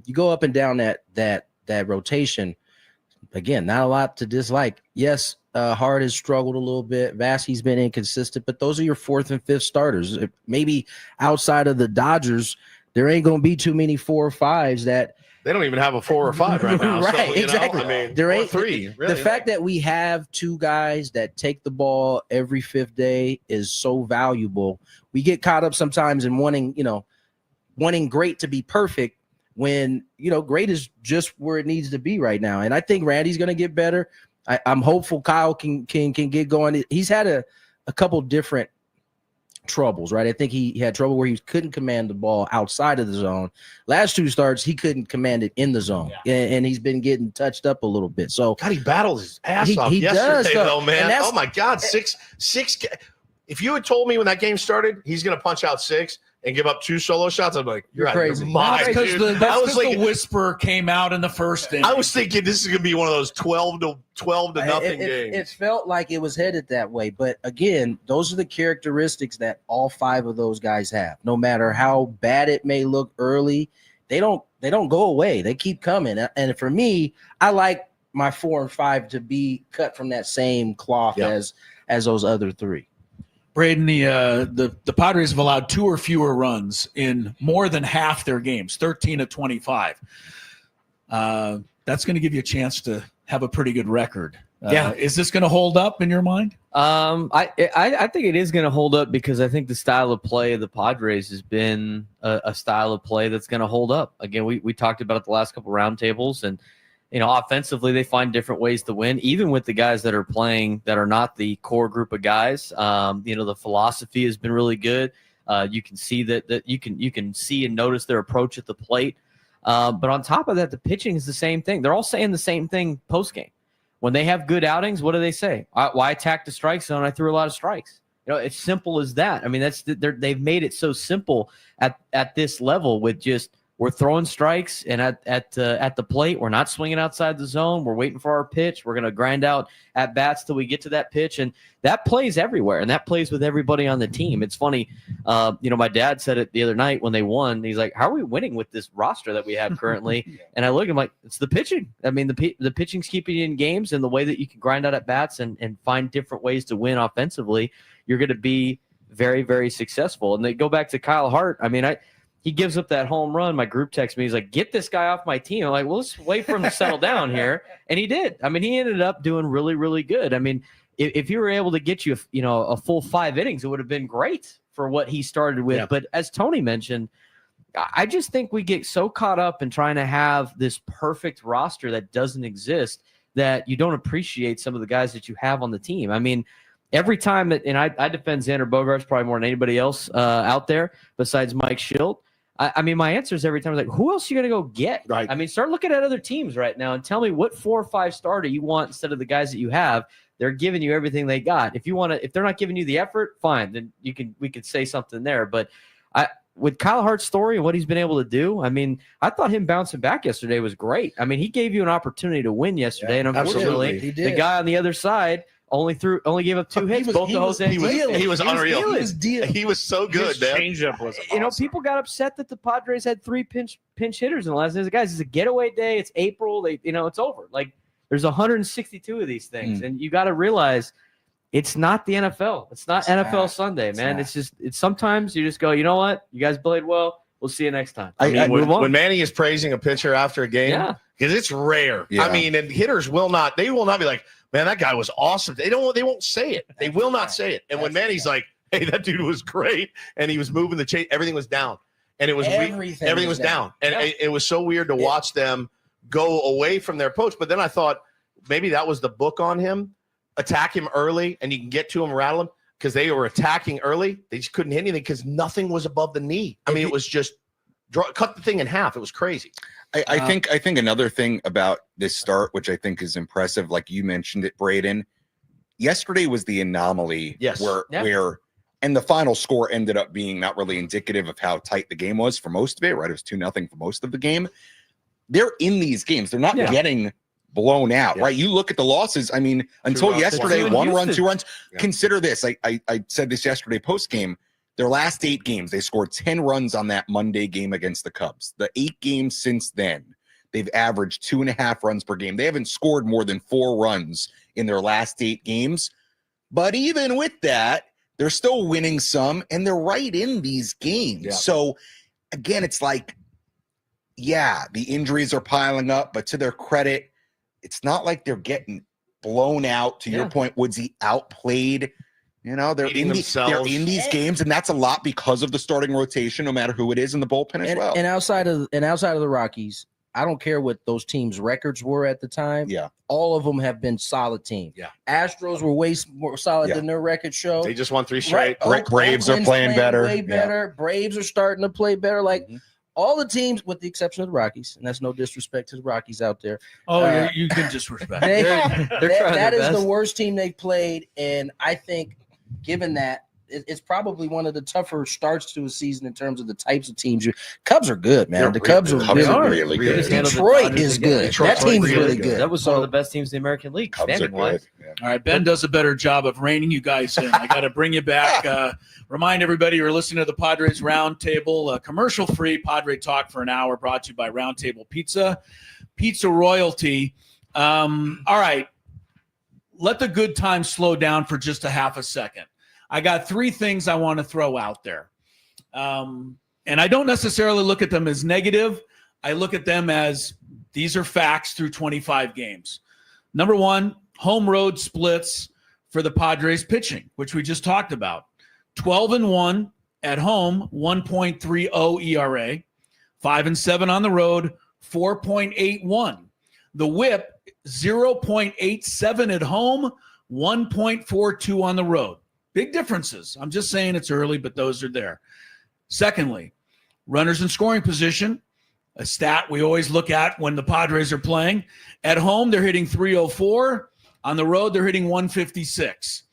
you go up and down that rotation. Again, not a lot to dislike. Yes, Hart has struggled a little bit. Vasquez's been inconsistent, but those are your fourth and fifth starters. Maybe outside of the Dodgers, there ain't going to be too many 4 or 5s that they don't even have a 4 or 5 right now. Right, so, exactly. I mean, there ain't 3. Really, the fact that we have 2 guys that take the ball every 5th day is so valuable. We get caught up sometimes in wanting great to be perfect when, you know, great is just where it needs to be right now. And I think Randy's going to get better. I'm hopeful Kyle can get going. He's had a couple different troubles, right? I think he had trouble where he couldn't command the ball outside of the zone. Last 2 starts, he couldn't command it in the zone, and he's been getting touched up a little bit. So God, he battles his ass off yesterday, though, man. Oh my God, six. If you had told me when that game started, he's going to punch out 6 and give up 2 solo shots, I'm like, you're crazy. That's because the whisper came out in the first inning. I was thinking this is going to be one of those 12 to nothing games. It felt like it was headed that way. But again, those are the characteristics that all 5 of those guys have. No matter how bad it may look early, they don't go away. They keep coming. And for me, I like my 4 and 5 to be cut from that same cloth as those other 3. Braden, the Padres have allowed 2 or fewer runs in more than half their games, 13 of 25. That's going to give you a chance to have a pretty good record. Is this going to hold up in your mind? I think it is going to hold up because I think the style of play of the Padres has been a style of play that's going to hold up. Again, we talked about it the last couple roundtables, and you know, offensively, they find different ways to win, even with the guys that are playing that are not the core group of guys. You know, the philosophy has been really good. You can see that you can see and notice their approach at the plate. But on top of that, the pitching is the same thing. They're all saying the same thing post-game. When they have good outings, what do they say? Why attack the strike zone? I threw a lot of strikes. You know, it's simple as that. I mean, they've made it so simple at this level with just we're throwing strikes, and at the plate, we're not swinging outside the zone. We're waiting for our pitch. We're going to grind out at bats till we get to that pitch, and that plays everywhere, and that plays with everybody on the team. It's funny, my dad said it the other night when they won. He's like, "How are we winning with this roster that we have currently?" And I look at him like, "It's the pitching. I mean, the pitching's keeping you in games, and the way that you can grind out at bats and find different ways to win offensively, you're going to be very, very successful." And they go back to Kyle Hart. I mean, he gives up that home run. My group texts me. He's like, "Get this guy off my team." I'm like, "Well, let's wait for him to settle down here." And he did. I mean, he ended up doing really, really good. I mean, if you were able to get you, a full 5 innings, it would have been great for what he started with. Yeah. But as Tony mentioned, I just think we get so caught up in trying to have this perfect roster that doesn't exist that you don't appreciate some of the guys that you have on the team. I mean, every time and I defend Xander Bogaerts probably more than anybody else out there besides Mike Schilt. I mean, my answer is every time like, who else are you going to go get? Right. I mean, start looking at other teams right now and tell me what 4 or 5 starter you want instead of the guys that you have. They're giving you everything they got. If they're not giving you the effort, fine. Then we could say something there. But with Kyle Hart's story and what he's been able to do, I mean, I thought him bouncing back yesterday was great. I mean, he gave you an opportunity to win yesterday, and unfortunately, the guy on the other side only gave up 2 hits. Both to Jose. He was unreal. He was so good, man. Changeup was awesome. People got upset that the Padres had 3 pinch hitters in the last days. Guys, it's a getaway day. It's April. It's over. Like there's 162 of these things, and you got to realize it's not the NFL. It's not NFL Sunday, man. It's just sometimes you just go, you know what? You guys played well. We'll see you next time. When Manny is praising a pitcher after a game, because it's rare. Yeah. I mean, and hitters will not be like, man, that guy was awesome. They won't say it. They will not say it. And when Manny's like, hey, that dude was great, and he was moving the chain, everything was down. And it was everything was down. And it was so weird to watch them go away from their approach. But then I thought maybe that was the book on him. Attack him early, and you can get to him, rattle him, because they were attacking early. They just couldn't hit anything because nothing was above the knee. I mean, it was just cut the thing in half. It was crazy. I think another thing about this start, which I think is impressive, like you mentioned it, Braden, yesterday was the anomaly where and the final score ended up being not really indicative of how tight the game was for most of it, right? It was 2-0 for most of the game. They're in these games. They're not getting blown out, right? You look at the losses. I mean, until yesterday, 1 run, 2 runs. Yeah. Consider this. I said this yesterday post game. Their last 8 games, they scored 10 runs on that Monday game against the Cubs. The 8 games since then, they've averaged 2.5 runs per game. They haven't scored more than 4 runs in their last 8 games. But even with that, they're still winning some, and they're right in these games. Yeah. So, again, it's like, the injuries are piling up, but to their credit, it's not like they're getting blown out. To your point, Woodsy outplayed. They're in these games, and that's a lot because of the starting rotation, no matter who it is in the bullpen as well. And outside of the Rockies, I don't care what those teams' records were at the time. Yeah, all of them have been solid teams. Yeah, Astros were way more solid than their record show. They just won 3 straight. Right. Braves are playing better. Way better. Braves are starting to play better. Like. All the teams, with the exception of the Rockies, and that's no disrespect to the Rockies out there. Oh, you can disrespect. That is the worst team they've played, and I think, given that, it's probably one of the tougher starts to a season in terms of the types of teams. Cubs are good, man. The Cubs are really good. Detroit is good. That team's really good. That was one of the best teams in the American League, standing wise. All right, Ben does a better job of reining you guys in. I got to bring you back. Remind everybody you're listening to the Padres Roundtable, commercial-free Padre Talk for an hour, brought to you by Roundtable Pizza Royalty. All right, let the good times slow down for just a half a second. I got 3 things I want to throw out there. And I don't necessarily look at them as negative. I look at them as these are facts through 25 games. Number 1, home road splits for the Padres pitching, which we just talked about. 12-1 at home, 1.30 ERA. 5-7 on the road, 4.81. The whip, 0.87 at home, 1.42 on the road. Big differences. I'm just saying it's early, but those are there. Secondly, runners in scoring position, a stat we always look at when the Padres are playing. At home, they're hitting 304. On the road, they're hitting 156.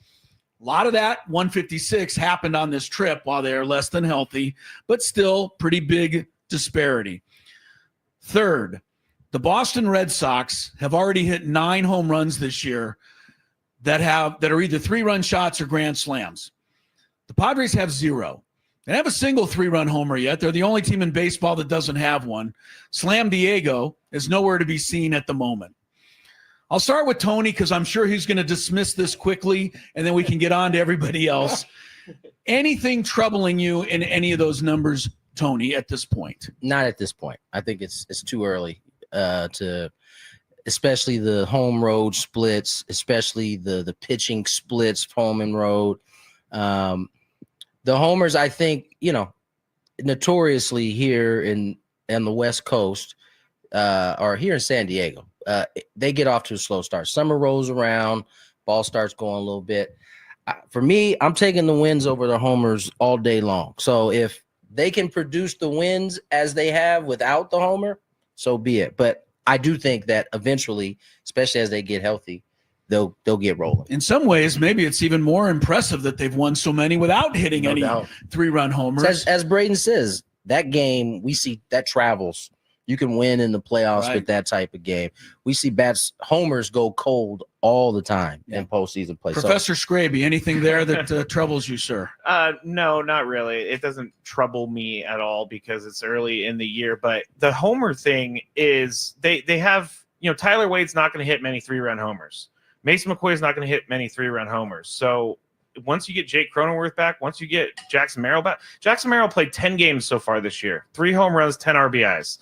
A lot of that 156 happened on this trip while they are less than healthy, but still pretty big disparity. Third, the Boston Red Sox have already hit 9 home runs this year that are either 3-run shots or grand slams. The Padres have 0. They have a single 3-run homer yet. They're the only team in baseball that doesn't have one. Slam Diego is nowhere to be seen at the moment. I'll start with Tony because I'm sure he's going to dismiss this quickly, and then we can get on to everybody else. Anything troubling you in any of those numbers, Tony, at this point? Not at this point. I think it's too early to, especially the home road splits, especially the pitching splits, home and road. The homers, I think, notoriously here in the West Coast, or here in San Diego, they get off to a slow start. Summer rolls around, ball starts going a little bit. For me, I'm taking the wins over the homers all day long. So if they can produce the wins as they have without the homer, so be it. But I do think that eventually, especially as they get healthy, they'll get rolling. In some ways, maybe it's even more impressive that they've won so many without hitting any 3-run homers. As Braden says, that game, we see that travels. You can win in the playoffs with that type of game. We see homers go cold all the time in postseason play. Professor Skraby, anything there that troubles you, sir? No, not really. It doesn't trouble me at all because it's early in the year. But the homer thing is they have, Tyler Wade's not going to hit many 3-run homers. Mason McCoy is not going to hit many 3-run homers. So once you get Jake Cronenworth back, once you get Jackson Merrill back, Jackson Merrill played 10 games so far this year, 3 home runs, 10 RBIs.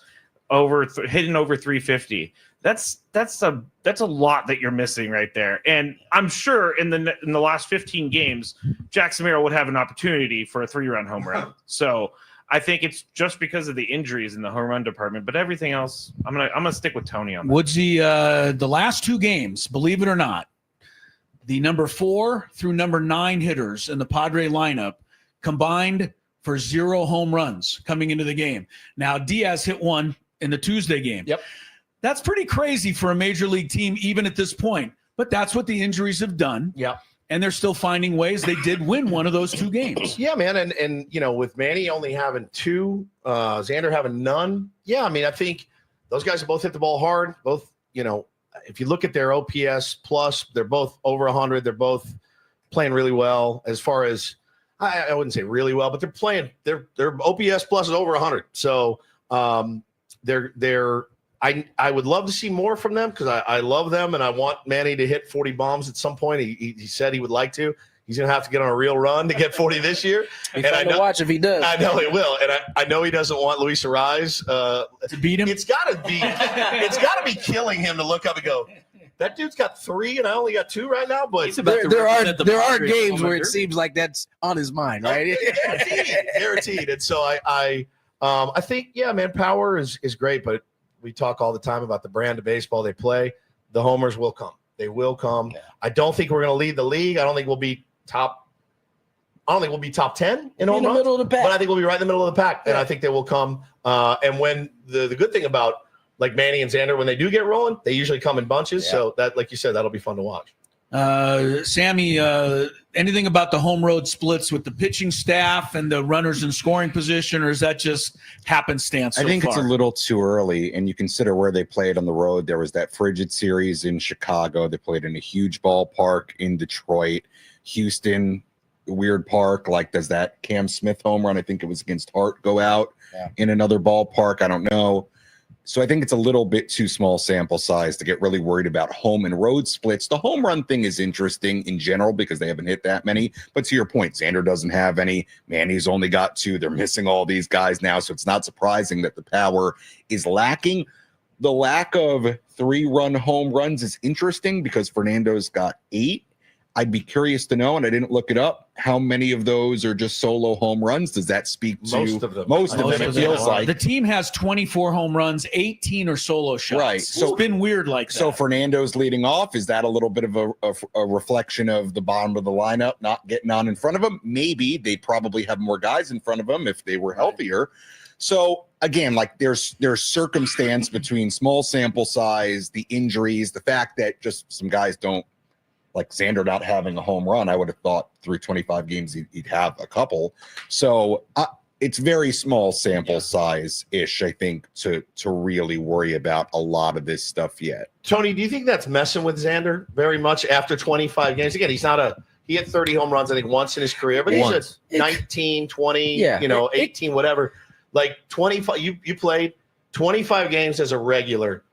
Hitting over 350. That's a lot that you're missing right there. And I'm sure in the last 15 games, Jackson Merrill would have an opportunity for a 3-run home run. So I think it's just because of the injuries in the home run department. But everything else, I'm gonna stick with Tony on that. Woodsy, the last 2 games, believe it or not, the number 4 through number 9 hitters in the Padre lineup combined for 0 home runs coming into the game. Now Diaz hit 1 in the Tuesday game. Yep. That's pretty crazy for a major league team, even at this point. But that's what the injuries have done. Yeah. And they're still finding ways. They did win one of those 2 games. Yeah, man. And with Manny only having 2, Xander having none. Yeah, I mean, I think those guys have both hit the ball hard. Both, if you look at their OPS plus, they're both over 100. They're both playing really well. As far as I wouldn't say really well, but they're playing. Their OPS plus is over 100. So I would love to see more from them because I love them and I want Manny to hit 40 bombs at some point. He said he would like to. He's going to have to get on a real run to get 40 this year. And I know, watch if he does. I know he will, and I know he doesn't want Luis Arraez to beat him. It's got to be killing him to look up and go, that dude's got 3 and I only got 2 right now. But there are games where it seems like that's on his mind, right? Guaranteed. And so I think, yeah, man, power is great, but we talk all the time about the brand of baseball they play. The homers will come. They will come. Yeah. I don't think we're going to lead the league. I don't think we'll be top 10 in home runs, middle of the pack. But I think we'll be right in the middle of the pack, and I think they will come. And when the good thing about like Manny and Xander, when they do get rolling, they usually come in bunches. Yeah. So that, like you said, that'll be fun to watch. Sammy, anything about the home road splits with the pitching staff and the runners in scoring position, or is that just happenstance so I think far? It's a little too early, and you consider where they played on the road. There was that frigid series in Chicago. They played in a huge ballpark in Detroit. Houston, weird park. Like, does that Cam Smith home run, I think it was against Hart, go out in another ballpark? I don't know. So I think it's a little bit too small sample size to get really worried about home and road splits. The home run thing is interesting in general because they haven't hit that many. But to your point, Xander doesn't have any. Manny's only got 2. They're missing all these guys now. So it's not surprising that the power is lacking. The lack of 3-run home runs is interesting because Fernando's got 8. I'd be curious to know, and I didn't look it up, how many of those are just solo home runs. Does that speak to most of them? Most of them, it feels like. The team has 24 home runs, 18 are solo shots. Right. So it's been weird like that. So Fernando's leading off. Is that a little bit of a reflection of the bottom of the lineup not getting on in front of him? Maybe they'd probably have more guys in front of him if they were healthier. So again, like there's circumstance between small sample size, the injuries, the fact that just some guys don't, like Xander not having a home run. I would have thought through 25 games he'd have a couple. So it's very small sample size ish, I think, to really worry about a lot of this stuff yet. Tony, do you think that's messing with Xander very much after 25 games? Again, he had 30 home runs, I think, once in his career, but he's a 19, 20, 18, whatever. Like 25, you played 25 games as a regular.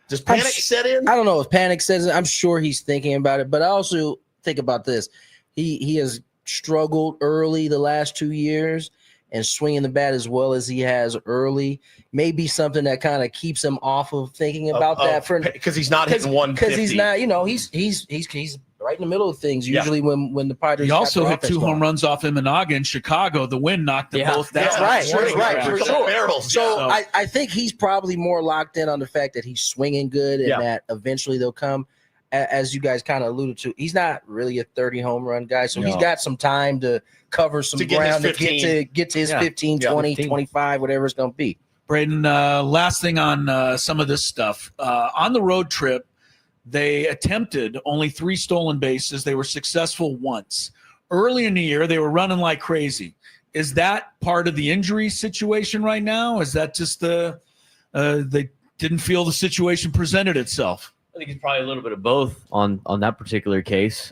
Does panic set in? I don't know if panic sets in. I'm sure he's thinking about it, but I also think about this. He has struggled early the last 2 years, and swinging the bat as well as he has early may be something that kind of keeps him off of thinking about that because he's not hitting 150. Because he's not, he's right in the middle of things. Usually when the Padres. He also hit 2 home runs off Imanaga in Chicago. The wind knocked them both down. That's right, for sure. Barrels. So I think he's probably more locked in on the fact that he's swinging good and that eventually they'll come. As you guys kind of alluded to, he's not really a 30 home run guy, so he's got some time to cover some ground to get to his 15, 20, 25, whatever it's going to be. Braden, last thing on some of this stuff. On the road trip, they attempted only 3 stolen bases. They were successful once. Early in the year, they were running like crazy. Is that part of the injury situation right now? Is that just they didn't feel the situation presented itself? I think it's probably a little bit of both on that particular case.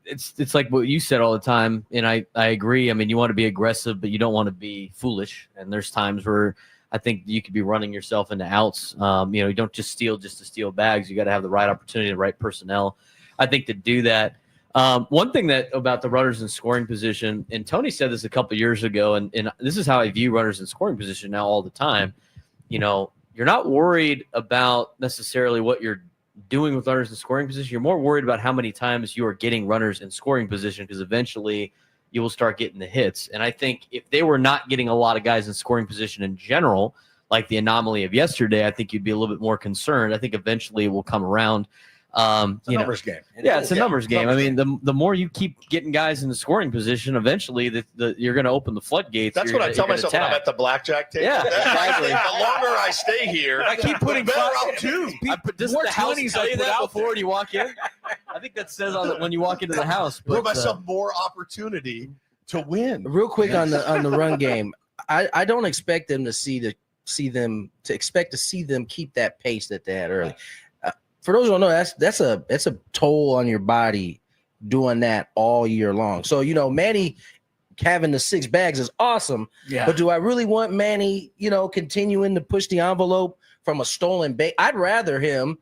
It's like what you said all the time, and I agree. I mean, you want to be aggressive, but you don't want to be foolish. And there's times where I think you could be running yourself into outs. You don't just steal to steal bags. You got to have the right opportunity, the right personnel, I think, to do that. One thing that about the runners in scoring position, and Tony said this a couple years ago, and this is how I view runners in scoring position now all the time. You're not worried about necessarily what you're doing with runners in scoring position. You're more worried about how many times you are getting runners in scoring position, because eventually you will start getting the hits. And I think if they were not getting a lot of guys in scoring position in general, like the anomaly of yesterday, I think you'd be a little bit more concerned. I think eventually it will come around. It's a numbers game. It's a numbers game. I mean, the more you keep getting guys in the scoring position, eventually you're going to open the floodgates. That's what I tell myself when I'm at the blackjack table. Yeah, exactly. The longer I stay here, I keep putting better I'll do. Does the house tell you that before you walk in? I think that says on it when you walk into the house. Put myself more opportunity to win. Real quick on the run game, I don't expect them to see them keep that pace that they had early. For those who don't know, that's a toll on your body doing that all year long. So, Manny having the 6 bags is awesome. Yeah. But do I really want Manny, continuing to push the envelope from a stolen base? I'd rather him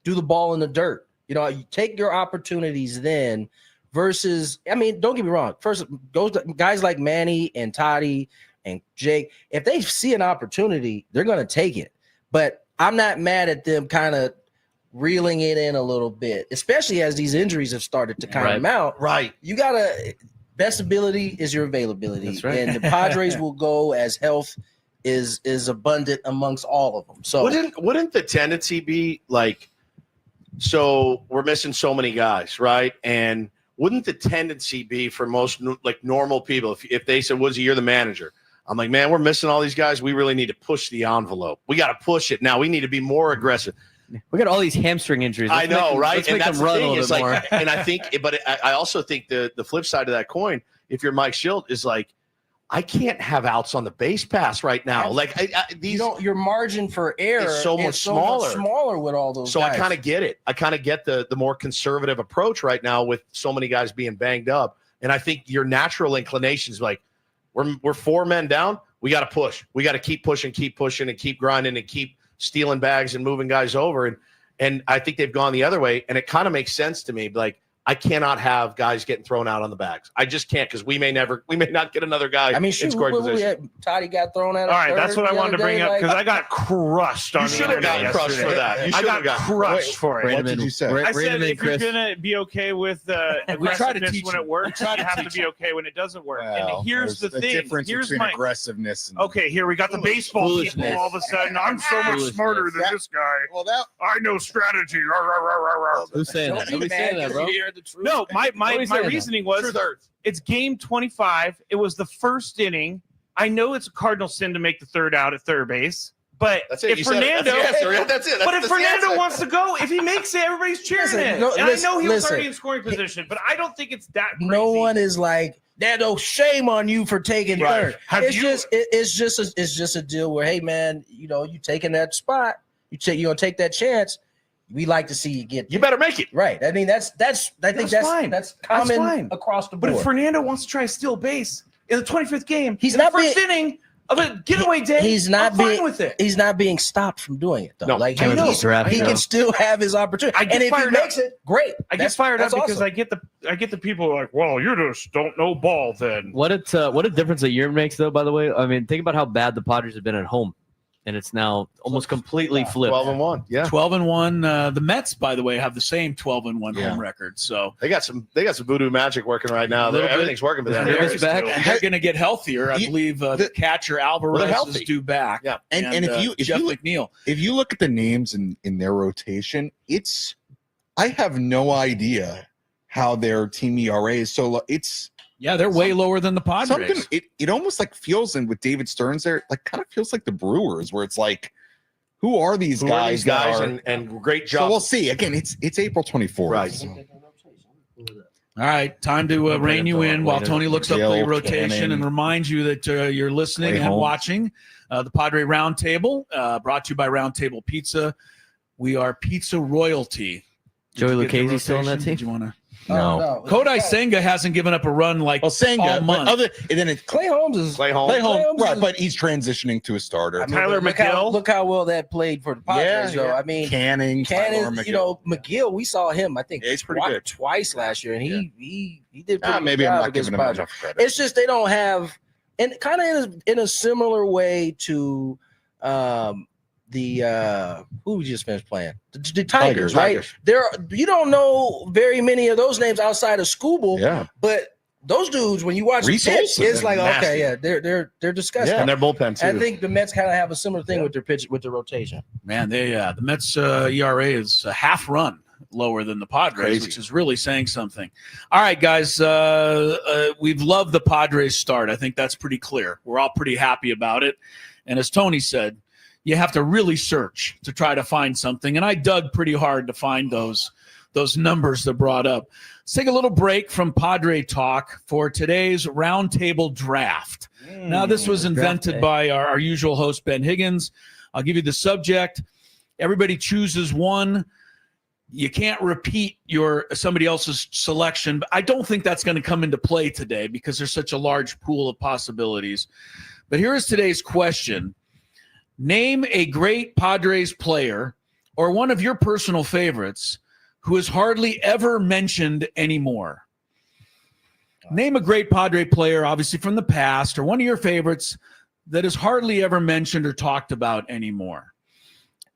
do the ball in the dirt. You take your opportunities then versus, I mean, don't get me wrong. First, guys like Manny and Toddy and Jake, if they see an opportunity, they're going to take it. But I'm not mad at them kind of reeling it in a little bit, especially as these injuries have started to kind of mount. Right. You gotta, best ability is your availability. That's right. And the Padres will go as health is abundant amongst all of them. So wouldn't the tendency be like, so we're missing so many guys, right? And wouldn't the tendency be for most like normal people, if they said, Woodsy, you're the manager, I'm like, man, we're missing all these guys. We really need to push the envelope. We got to push it now. We need to be more aggressive. We got all these hamstring injuries. I know, right? Let's make them run a little bit more. And I think, but I also think the flip side of that coin, if you're Mike Schilt, is like, I can't have outs on the base pass right now. Like your margin for error is so much smaller with all those. So guys. I kind of get it. I kind of get the more conservative approach right now with so many guys being banged up. And I think your natural inclination is like, we're 4 men down. We got to push. We got to keep pushing, and keep grinding, and keep stealing bags and moving guys over. And I think they've gone the other way. And it kind of makes sense to me. Like, I cannot have guys getting thrown out on the bags. I just can't, because we may not get another guy. I mean, in scoring position. Toddy got thrown out. All right, that's what I wanted to bring up, because I got crushed on the internet. You should have gotten crushed for that. I got crushed for it. What did you say? I said if you're gonna be okay with aggressiveness when it works, you have to be okay when it doesn't work. Well, and here's the thing. Difference between aggressiveness and okay, here we got the baseball people all of a sudden. I'm so much smarter than this guy. Well, I know strategy. Who's saying that? Nobody's saying that, bro. No, my reasoning was it's game 25. It was the first inning. I know it's a cardinal sin to make the third out at third base, but if Fernando, if Fernando wants to go, if he makes it, everybody's cheering it. I know he was already in scoring position, but I don't think it's that crazy. No one is like, Nando, shame on you for taking third. It's just a deal where, hey man, you taking that spot, you're gonna take that chance. We like to see you get. You better make it. Right. I mean, that's fine. That's common fine. across the board. But if Fernando wants to try a steal base in the 25th game, he's in not the first inning of a getaway day. He's not fine with it. He's not being stopped from doing it though. No, like he can still have his opportunity. And if he makes it, great. I get fired up because awesome. I get the people who are like, well, you just don't know ball then. What a difference a year makes, though. By the way, I mean, think about how bad the Padres have been at home, and it's now almost completely flipped. 12-1, yeah. 12-1. The Mets, by the way, have the same 12-1 home record. So they got some voodoo magic working right now. Everything's working for them. They're going to get healthier. I believe the catcher Alvarez is due back. Yeah, and if Jeff you McNeil, if you look at the names in their rotation, I have no idea how their team ERA is so low. They're way lower than the Padres. It almost like feels, and with David Stearns there, like kind of feels like the Brewers, where it's like, who are these guys? And great job. So we'll see. Again, it's April 24th. Right. So. All right, time to rein you in while Tony looks up the rotation and reminds you that you're listening and watching the Padre Roundtable, brought to you by Roundtable Pizza. We are pizza royalty. Joey Lucchese still on that team? Did you want to? No. Kodai Senga hasn't given up a run all month. Clay Holmes is right, but he's transitioning to a starter. Tyler McGill. Look how well that played for the Padres. Yeah. I mean, Canning, McGill. We saw him. I think it's pretty good. Twice last year, and he did. Maybe I'm not giving him enough credit. It's just they don't have, and kind of in a similar way to who we just finished playing the Tigers, right? You don't know very many of those names outside of Skubal, but those dudes, when you watch them pitch, it's like nasty. Okay, yeah, they're disgusting. And their bullpen too. I think the Mets kind of have a similar thing with their pitch with the rotation. Man, the Mets ERA is a half run lower than the Padres, which is really saying something. All right, guys, we've loved the Padres start. I think that's pretty clear. We're all pretty happy about it. And as Tony said, you have to really search to try to find something. And I dug pretty hard to find those numbers that brought up. Let's take a little break from Padre talk for today's roundtable draft. Now, this was invented by our usual host, Ben Higgins. I'll give you the subject. Everybody chooses one. You can't repeat somebody else's selection, but I don't think that's going to come into play today because there's such a large pool of possibilities. But here is today's question. Name a great Padres player or one of your personal favorites who is hardly ever mentioned anymore. Name a great Padre player, obviously from the past, or one of your favorites that is hardly ever mentioned or talked about anymore.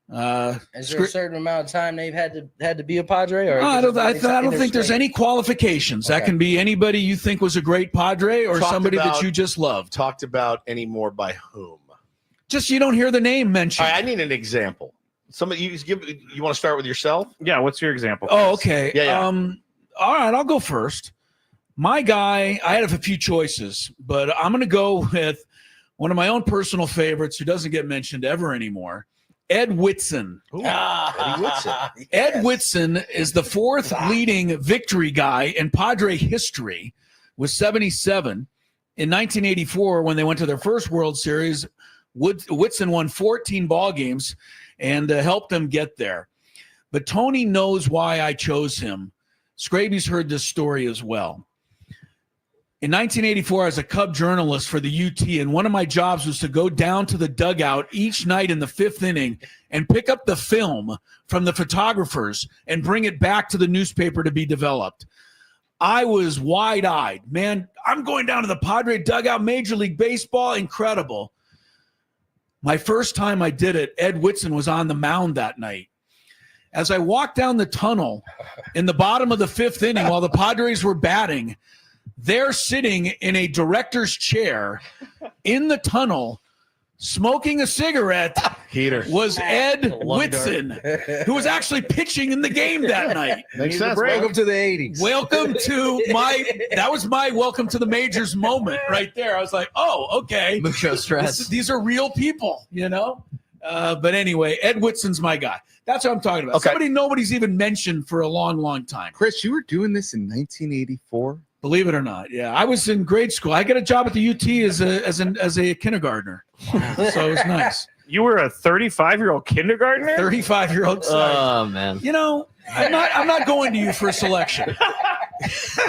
Is there a certain amount of time they've had to be a Padre? Or I don't think there's any qualifications. Okay. That can be anybody you think was a great Padre or somebody that you just loved. Talked about anymore by whom? Just you don't hear the name mentioned. All right, I need an example. Somebody you want to start with yourself? Yeah, what's your example? Oh, okay. Yeah. All right, I'll go first. My guy, I have a few choices, but I'm going to go with one of my own personal favorites who doesn't get mentioned ever anymore, Ed Whitson. Eddie Whitson. Yes. Ed Whitson is the fourth leading victory guy in Padre history with 77. In 1984, when they went to their first World Series, Whitson won 14 ball games and helped them get there. But Tony knows why I chose him. Skraby's heard this story as well. In 1984, I was a Cub journalist for the UT, and one of my jobs was to go down to the dugout each night in the fifth inning and pick up the film from the photographers and bring it back to the newspaper to be developed. I was wide-eyed. Man, I'm going down to the Padre dugout, Major League Baseball, incredible. My first time I did it, Ed Whitson was on the mound that night. As I walked down the tunnel in the bottom of the fifth inning while the Padres were batting, there sitting in a director's chair in the tunnel, smoking a cigarette, was Ed Whitson, who was actually pitching in the game that night. Makes sense. Welcome to the 80s. Welcome to that was my welcome to the majors moment right there. I was like, oh, okay. Mucho stress. These are real people, you know? But anyway, Ed Whitson's my guy. That's what I'm talking about. Okay. Somebody nobody's even mentioned for a long, long time. Chris, you were doing this in 1984? Believe it or not, yeah. I was in grade school. I got a job at the UT as a kindergartner, so it was nice. You were a 35-year-old kindergartner? 35-year-old. Oh man. You know, I'm not going to you for a selection.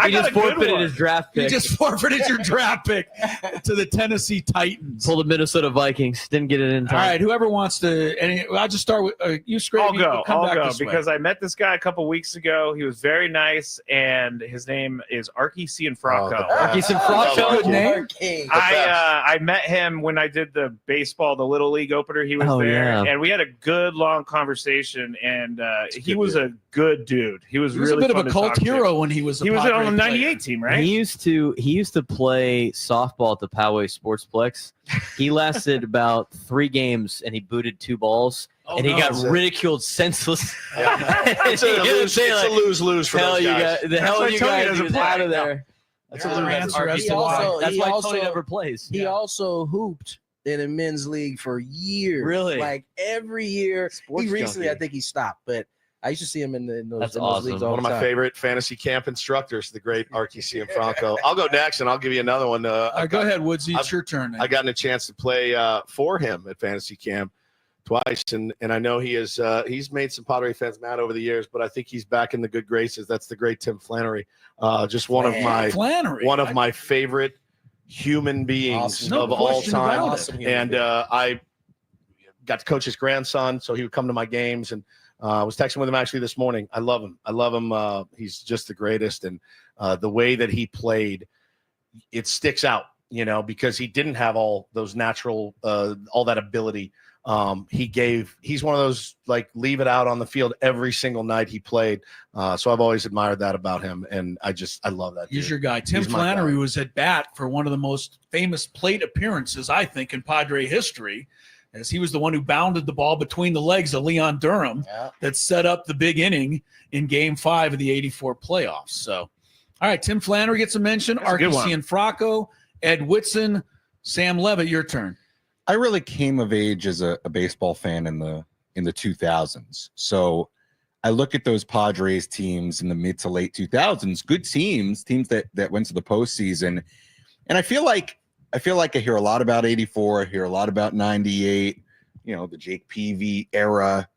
He just forfeited his draft pick. You just forfeited your draft pick to the Tennessee Titans. Pulled the Minnesota Vikings. Didn't get it in time. All right, whoever wants to. I'll just start with you, Skraby. I'll go because I met this guy a couple weeks ago. He was very nice, and his name is Archie Cianfrocco. Archie Cianfrocco. Good name. I met him when I did the baseball, the Little League opener. He was there, and we had a good long conversation. And he was a good dude. He was really a bit of a cult hero when he was. He was on the '98 team, right? He used to play softball at the Poway Sportsplex. He lasted about 3 games, and he booted 2 balls. And he got ridiculed senseless. It's a lose-lose for those guys. The hell you guys was out of there. That's another answer as to why. That's why Tony never plays. He also hooped in a men's league for years. Really? Like every year. Sports Recently, junkie. I think he stopped, but I used to see him in those That's in awesome. those leagues all One of the my time. favorite fantasy camp instructors, the great Archie Cianfrocco. I'll go next, and I'll give you another one. Go ahead, Woodsy. It's your turn. I gotten a chance to play for him at fantasy camp twice, and I know he's made some Padre fans mad over the years, but I think he's back in the good graces. That's the great Tim Flannery. Just one of my favorite human beings of all time. And I got to coach his grandson, so he would come to my games, and I was texting with him actually this morning. I love him. He's just the greatest. And the way that he played, it sticks out, because he didn't have all those natural, all that ability. He's one of those, like, leave it out on the field every single night he played. So I've always admired that about him. And I love that. He's your guy. Tim Flannery was at bat for one of the most famous plate appearances, I think, in Padre history, as he was the one who bounded the ball between the legs of Leon Durham that set up the big inning in Game 5 of the '84 playoffs. So, all right, Tim Flannery gets a mention. Archie Cianfrocco, Ed Whitson, Sam Levitt, your turn. I really came of age as a baseball fan in the 2000s. So I look at those Padres teams in the mid to late 2000s, good teams that went to the postseason, and I feel like I hear a lot about '84. I hear a lot about '98. The Jake Peavy era.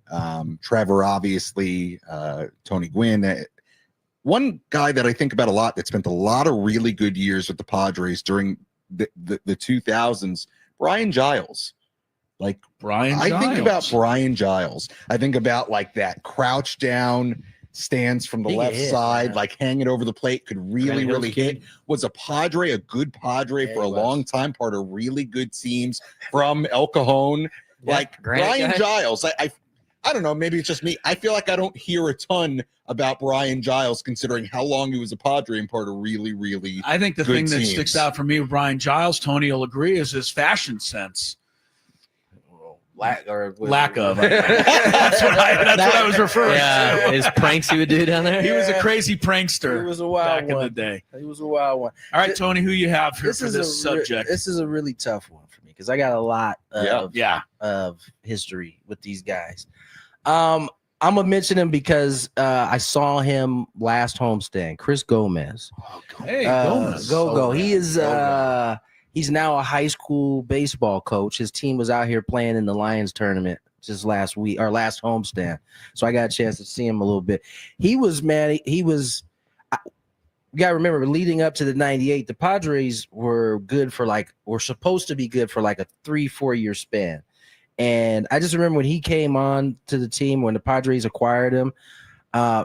Trevor, obviously, Tony Gwynn. One guy that I think about a lot that spent a lot of really good years with the Padres during the 2000s, Brian Giles. I think about Brian Giles. I think about like that crouch down stance from the left side, like hanging over the plate, could really hit. Was a Padre, a good Padre for a long time, part of really good teams from El Cajon. Brian Giles. I don't know, maybe it's just me. I feel like I don't hear a ton about Brian Giles, considering how long he was a Padre and part of really I think the thing that teams. sticks out for me with Brian Giles, Tony will agree, is his fashion sense. Lack of. That's what I was referring to. His pranks he would do down there. He was a crazy prankster. He was a wild back one. in the day. He was a wild one. All right, Tony, who you have here for this subject? This is a really tough one for me because I got a lot of history with these guys. I'm gonna mention him because I saw him last homestand. Chris Gomez. Hey, Gomez. Go. He is he's now a high school baseball coach. His team was out here playing in the Lions tournament just last week or last homestand. So I got a chance to see him a little bit. He was mad. You gotta remember, leading up to the '98, the Padres were supposed to be good for like a 3-4 year span. And I just remember when he came on to the team, when the Padres acquired him,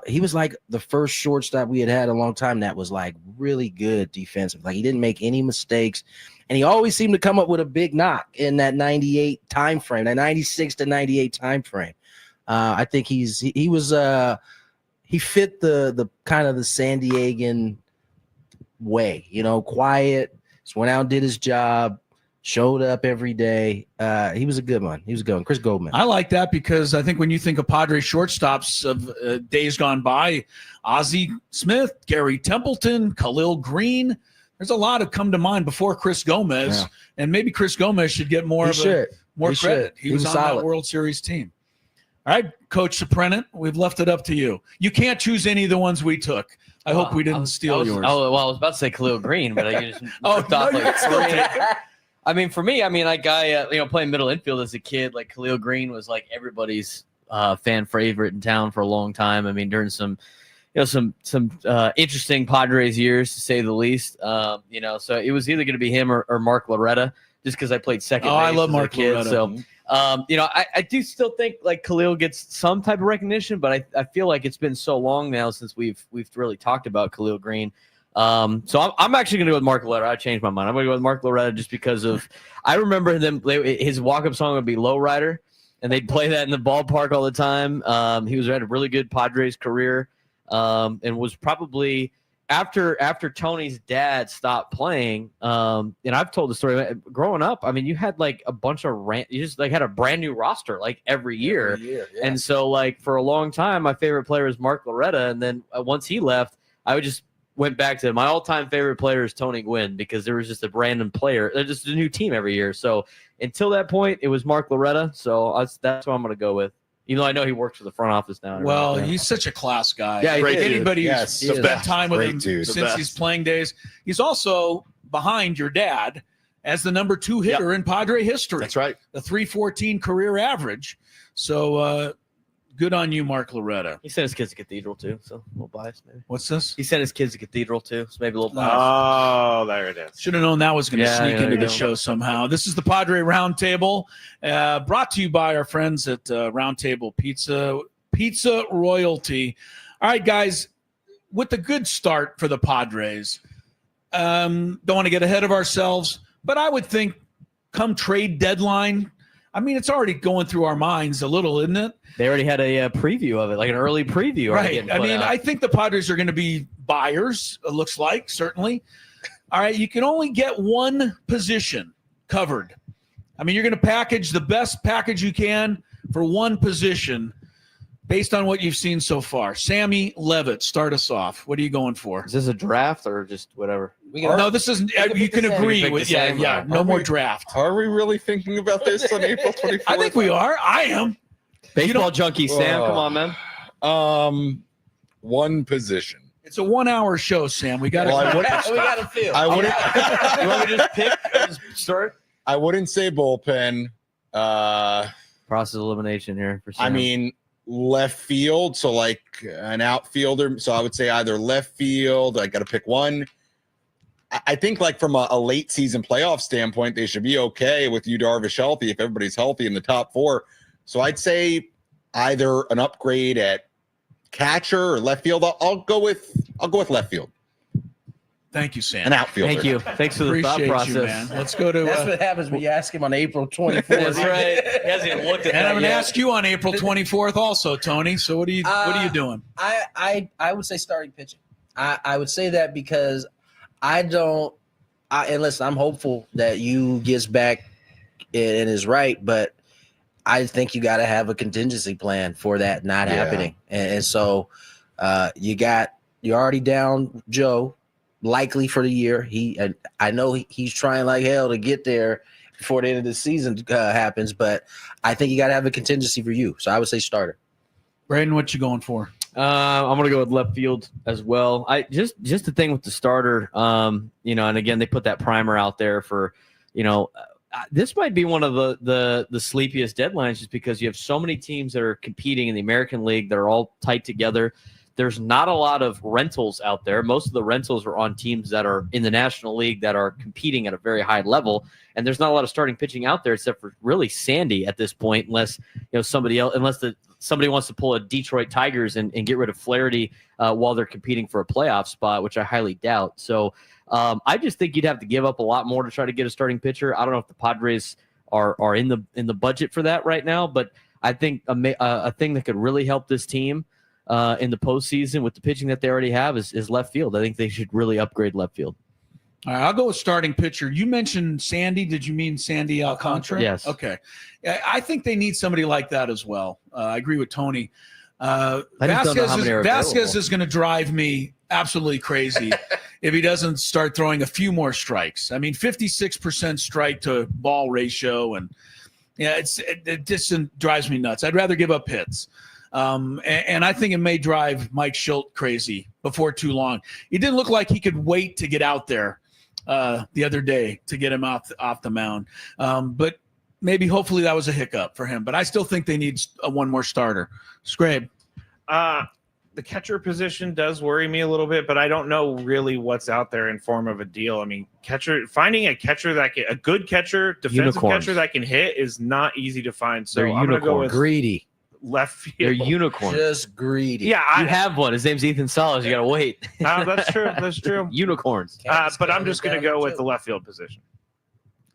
he was like the first shortstop we had a long time that was like really good defensive. Like he didn't make any mistakes. And he always seemed to come up with a big knock in that 98 time frame, that 96 to 98 time frame. I think he fit the kind of the San Diegan way, quiet, just went out and did his job, showed up every day. He was a good one. Chris Goldman. I like that because I think when you think of Padres shortstops of days gone by, Ozzie Smith, Gary Templeton, Khalil Green, there's a lot have come to mind before Chris Gomez, and maybe Chris Gomez should get more credit. He was on that World Series team. All right, Coach Soprenet, we've left it up to you. You can't choose any of the ones we took. I hope we didn't steal yours. I was about to say Khalil Green, but I just off like three. I mean, for me, like playing middle infield as a kid, like Khalil Green was like everybody's fan favorite in town for a long time. I mean, during some interesting Padres years, to say the least. So it was either going to be him or Mark Loretta, just because I played second base I love as Mark a kid. Loretta. So, I do still think like Khalil gets some type of recognition, but I feel like it's been so long now since we've really talked about Khalil Green. So I'm actually going to go with Mark Loretta. I changed my mind. I'm going to go with Mark Loretta just because of I remember his walk-up song would be Lowrider, and they'd play that in the ballpark all the time. He had a really good Padres career, and was probably after Tony's dad stopped playing. And I've told the story growing up. I mean, you had like a bunch of you just like had a brand new roster like every year. Yeah. And so like for a long time, my favorite player was Mark Loretta, and then once he left, I just went back to my all-time favorite player is Tony Gwynn, because there was just a random player. There's just a new team every year. So until that point, it was Mark Loretta. So that's what I'm going to go with. Even though I know he works for the front office now. Well, he's such a class guy. Yeah, anybody who's spent time with him dude. since his playing days. He's also behind your dad as the number 2 hitter in Padre history. That's right. The 314 career average. So good on you, Mark Loretta. He sent his kids to Cathedral too, so a little biased maybe. What's this? He sent his kids to Cathedral too, so maybe a little biased. Oh, there it is. Should have known that was going to sneak into the go. show somehow. This is the Padre Roundtable, brought to you by our friends at Roundtable Pizza Royalty. All right, guys, with the good start for the Padres, don't want to get ahead of ourselves, but I would think come trade deadline, I mean, it's already going through our minds a little, isn't it? They already had a preview of it, like an early preview. Right. I mean, I think the Padres are going to be buyers, it looks like, certainly. All right, you can only get one position covered. I mean, you're going to package the best package you can for one position based on what you've seen so far. Sammy Levitt, start us off. What are you going for? Is this a draft or just whatever? No, this isn't. You can agree with, no more draft. Are we really thinking about this on April 24th? I think we are. I am. Baseball junkie, Sam. Come on, man. One position. It's a 1 hour show, Sam. We got to. We got to feel. I wouldn't. You want me to just pick? Just start. I wouldn't say bullpen. Process elimination here for Sam. I mean, left field. So like an outfielder. So I would say either left field. I got to pick one. I think like from a late season playoff standpoint, they should be okay with Yu Darvish healthy if everybody's healthy in the top 4. So I'd say either an upgrade at catcher or left field. I'll go with left field. Thank you, Sam. An outfielder. Thank you. Thanks for the thought process. You, man. Let's go to. That's what happens when you ask him on April 24th. That's right. He hasn't even looked at that. And I'm going to yet. ask you on April 24th also, Tony. So what are you doing? I would say starting pitching. I would say that because and listen, I'm hopeful that you gets back and is right, but I think you got to have a contingency plan for that not happening. And so you're already down Joe, likely for the year. I know he's trying like hell to get there before the end of the season happens, but I think you got to have a contingency for you. So I would say starter. Braden, what you going for? I'm gonna go with left field as well. I just the thing with the starter, and again they put that primer out there for, this might be one of the sleepiest deadlines, just because you have so many teams that are competing in the American League that are all tight together. There's not a lot of rentals out there. Most of the rentals are on teams that are in the National League that are competing at a very high level, and there's not a lot of starting pitching out there except for really Sandy at this point, unless somebody wants to pull a Detroit Tigers and get rid of Flaherty while they're competing for a playoff spot, which I highly doubt. So I just think you'd have to give up a lot more to try to get a starting pitcher. I don't know if the Padres are in the budget for that right now, but I think a thing that could really help this team in the postseason with the pitching that they already have is left field. I think they should really upgrade left field. All right, I'll go with starting pitcher. You mentioned Sandy. Did you mean Sandy Alcantara? Yes. Okay. I think they need somebody like that as well. I agree with Tony. Vasquez is going to drive me absolutely crazy if he doesn't start throwing a few more strikes. I mean, 56% strike to ball ratio, and Yeah, it just drives me nuts. I'd rather give up hits. And I think it may drive Mike Schilt crazy before too long. It didn't look like he could wait to get out there the other day to get him off the mound. But maybe hopefully that was a hiccup for him. But I still think they need one more starter. Scrabe. The catcher position does worry me a little bit, but I don't know really what's out there in form of a deal. I mean, finding a catcher a good catcher, defensive catcher that can hit is not easy to find. So I'm going to go with greedy. Left field. They're unicorns. Just greedy. Yeah, you have one. His name's Ethan Salas. You got to wait. No, that's true. That's true. Unicorns. But I'm just going to go with the left field position.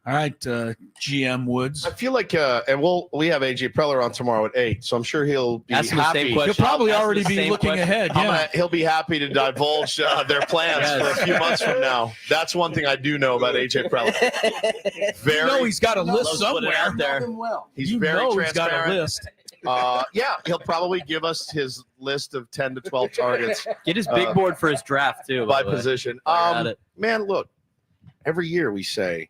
All right, GM Woods. I feel like, and we have AJ Preller on tomorrow at 8, so I'm sure he'll be Ask him the happy. same question. He'll probably Ask already the be same looking question. ahead. Yeah. He'll be happy to divulge their plans for a few months from now. That's one thing I do know about AJ Preller. He's got a list somewhere out there. He's very transparent. He's got a list. Yeah, he'll probably give us his list of 10 to 12 targets. Get his big board for his draft too. By position. Man, look, every year we say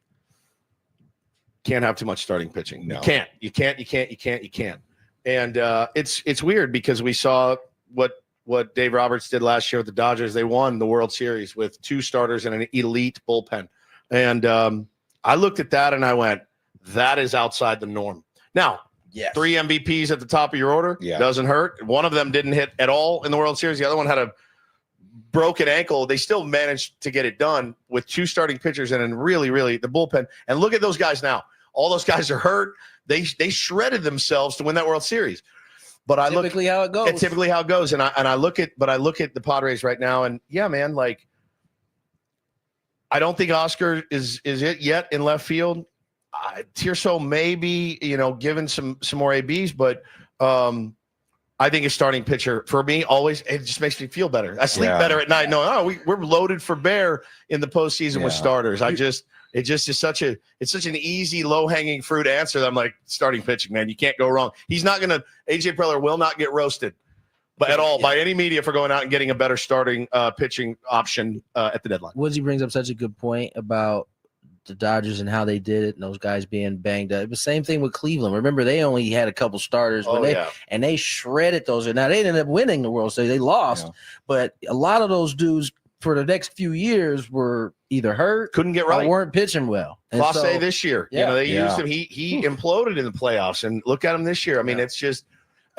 can't have too much starting pitching. No. You can't. And it's weird because we saw what Dave Roberts did last year with the Dodgers. They won the World Series with 2 starters and an elite bullpen. And I looked at that and I went, that is outside the norm. Now, 3 MVPs at the top of your order doesn't hurt. One of them didn't hit at all in the World Series. The other one had a broken ankle. They still managed to get it done with 2 starting pitchers and then really, really the bullpen. And look at those guys now. All those guys are hurt. They shredded themselves to win that World Series. But I typically how it goes. It's typically how it goes. And I look at the Padres right now, and yeah, man, like I don't think Oscar is it yet in left field. Tirso maybe, given some more ABs, but I think a starting pitcher for me always, it just makes me feel better. I sleep better at night. We're loaded for bear in the postseason with starters. It just is such an easy, low-hanging fruit answer that I'm like, starting pitching, man, you can't go wrong. AJ Preller will not get roasted by any media for going out and getting a better starting pitching option at the deadline. Woodsy brings up such a good point about the Dodgers and how they did it and those guys being banged up. It was the same thing with Cleveland. Remember, they only had a couple starters, and they shredded those. Now, they ended up winning the World Series. They lost, but a lot of those dudes for the next few years were either hurt, couldn't get right, or weren't pitching well. Clase this year, they used him. He imploded in the playoffs, and look at him this year. I mean, it's just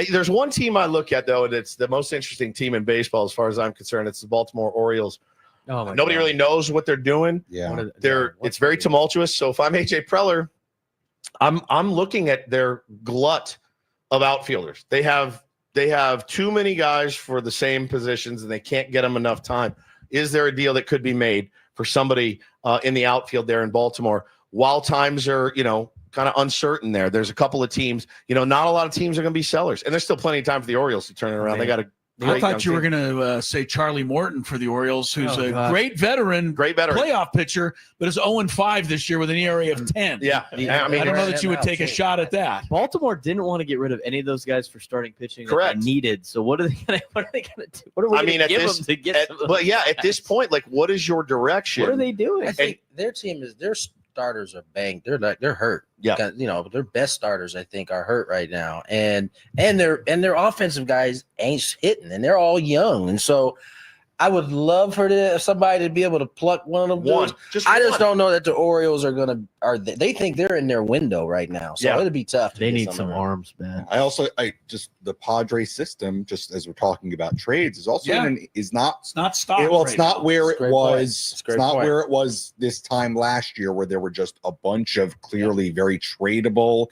there's one team I look at though, and it's the most interesting team in baseball as far as I'm concerned. It's the Baltimore Orioles. Nobody really knows what they're doing. Yeah, it's very tumultuous. So if I'm AJ Preller, I'm looking at their glut of outfielders. They have too many guys for the same positions, and they can't get them enough time. Is there a deal that could be made for somebody in the outfield there in Baltimore while times are, kind of uncertain there? There's a couple of teams, not a lot of teams are going to be sellers, and there's still plenty of time for the Orioles to turn it around. They got a I thought you were going to say Charlie Morton for the Orioles, who's great veteran playoff pitcher, but is 0-5 this year with an ERA of 10. Yeah. I don't know that you would take a shot at that. Baltimore didn't want to get rid of any of those guys for starting pitching. Correct. That they needed. So what are they going to do? What are we going to give them to get some of those guys? At this point, like, what is your direction? What are they doing? I think their team is their starters are banged. They're hurt. Yeah. Their best starters, I think, are hurt right now. And their offensive guys ain't hitting, and they're all young. And so I would love for somebody to be able to pluck one of them. I just don't know that the Orioles they think they're in their window right now. So it'd be tough. They need some arms, man. The Padres system, just as we're talking about trades, is also it's not stopped. It's not where it was. It's not where it was this time last year, where there were just a bunch of clearly very tradable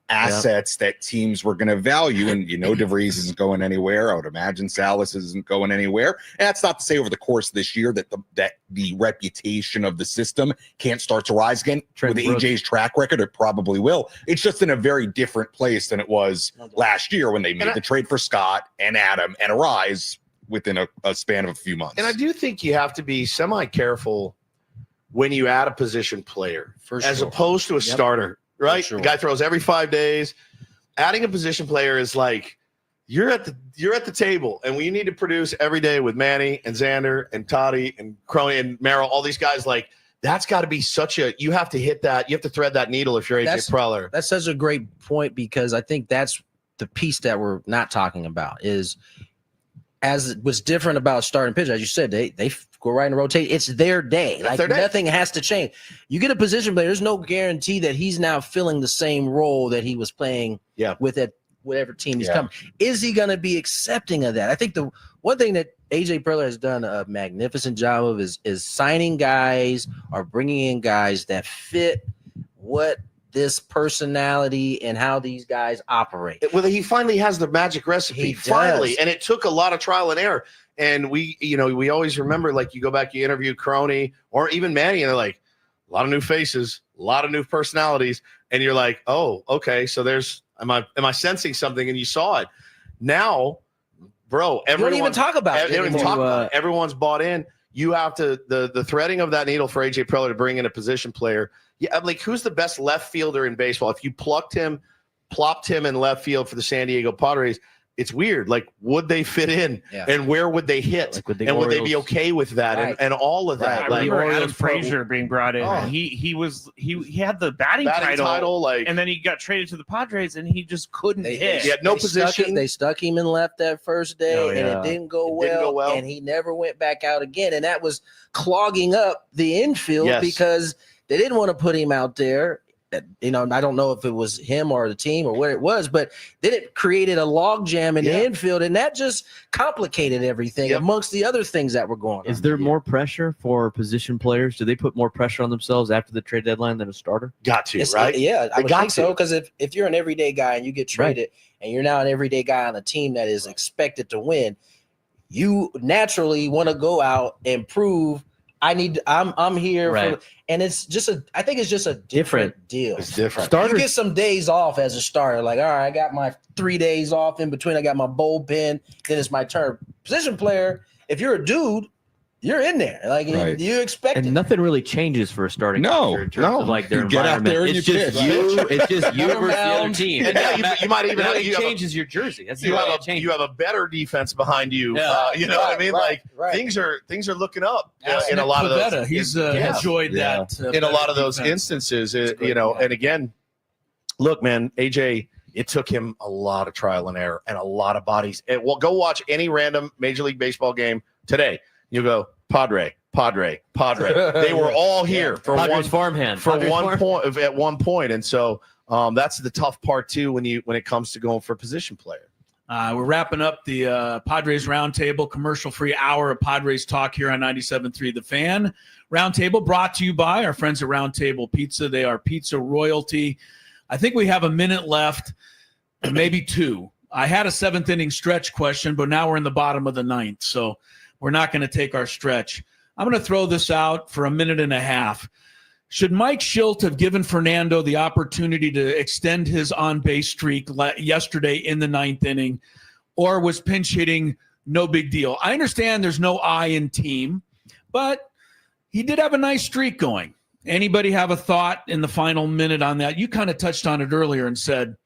assets that teams were going to value. And DeVries isn't going anywhere. I would imagine Salas isn't going anywhere. And that's not to say over the course of this year that the reputation of the system can't start to rise again. With AJ's track record, it probably will. It's just in a very different place than it was last year when they made the trade for Scott and Adam and Arise within a span of a few months. And I do think you have to be semi-careful when you add a position player as opposed to a starter, right? The guy throws every 5 days. Adding a position player is like you're at the table, and we need to produce every day with Manny and Xander and Toddy and Crony and Merrill, all these guys. Like, That's got to be you have to hit that. You have to thread that needle if you're AJ Preller. That's such a great point, because I think that's the piece that we're not talking about is, as what's different about starting pitch, as you said, they go right and rotate. It's their day. Nothing has to change. You get a position player, there's no guarantee that he's now filling the same role that he was playing with at whatever team he's coming. Is he going to be accepting of that? I think the one thing that AJ Preller has done a magnificent job of is signing guys or bringing in guys that fit what this personality and how these guys operate. Well, he finally has the magic recipe, finally, and it took a lot of trial and error. And we always remember, like, you go back, you interview Crony or even Manny, and they're like, a lot of new faces, a lot of new personalities, and you're like, oh, okay, so am I sensing something? And you saw it. Now, bro, everyone don't even talk about it. Everyone's bought in. You have to the threading of that needle for AJ Preller to bring in a position player. Yeah, like, who's the best left fielder in baseball? If you plopped him in left field for the San Diego Padres, it's weird. Like, would they fit in, and where would they hit, would they be okay with that, and all of that? I remember Adam Frazier being brought in. And he had the batting title, and then he got traded to the Padres, and he just couldn't hit. He had no position. They stuck him in left that first day, and it didn't go well, and he never went back out again, and that was clogging up the infield because they didn't want to put him out there. I don't know if it was him or the team or what it was, but then it created a log jam in the infield, and that just complicated everything amongst the other things that were going on. Is there more pressure for position players? Do they put more pressure on themselves after the trade deadline than a starter? Got to, right? Yeah, I think so, because if you're an everyday guy and you get traded and you're now an everyday guy on a team that is expected to win, you naturally want to go out and prove I'm here for, and I think it's just a different deal. It's different. You get some days off as a starter, like, all right, I got my 3 days off in between. I got my bullpen, then it's my turn. Position player, if you're a dude, you're in there. Like, you expect and it. nothing really changes for a starting pitcher in terms of, like, their get environment. Out there and it's just you versus the other team. And you might even have changes your jersey. That's you have a better defense behind you. You know what I mean? Things are looking up in a lot of those. He's enjoyed that in a lot of those instances. And again, look, man, AJ. It took him a lot of trial and error and a lot of bodies. Go watch any random Major League Baseball game today. You go, Padre. They were all here for Padres farmhand at one point, and so that's the tough part too when it comes to going for a position player. We're wrapping up the Padres Roundtable commercial-free hour of Padres talk here on 97.3 The Fan. Roundtable brought to you by our friends at Roundtable Pizza. They are pizza royalty. I think we have a minute left, maybe 2. I had a 7th inning stretch question, but now we're in the bottom of the 9th, so we're not going to take our stretch. I'm going to throw this out for a minute and a half. Should Mike Schilt have given Fernando the opportunity to extend his on-base streak yesterday in the 9th inning, or was pinch hitting no big deal? I understand there's no I in team, but he did have a nice streak going. Anybody have a thought in the final minute on that? You kind of touched on it earlier and said,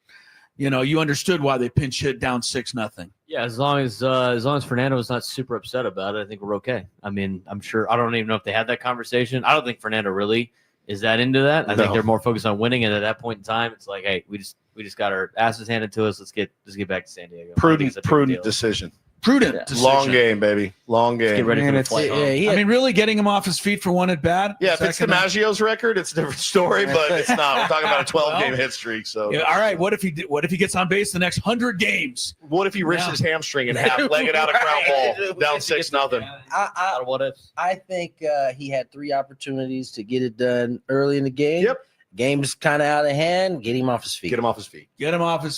you understood why they pinch hit down 6-0. Yeah, as long as Fernando was not super upset about it, I think we're okay. I mean, I'm sure. I don't even know if they had that conversation. I don't think Fernando really is that into that. I think they're more focused on winning, and at that point in time, it's like, hey, we just got our asses handed to us. Let's get back to San Diego. Prudent decision. Prudent decision. Long game, baby. Long game. Get ready for the flight. I mean, really getting him off his feet for one at bat. Yeah, if it's DiMaggio's record, it's a different story, but it's not. We're talking about a 12-game hit streak. So, all right. What if he gets on base the next 100 games? What if he rips his hamstring in half, leg it out a ground ball, down 6-0? What if? I think he had 3 opportunities to get it done early in the game. Yep. Game's kind of out of hand. Get him off his feet. Get him off his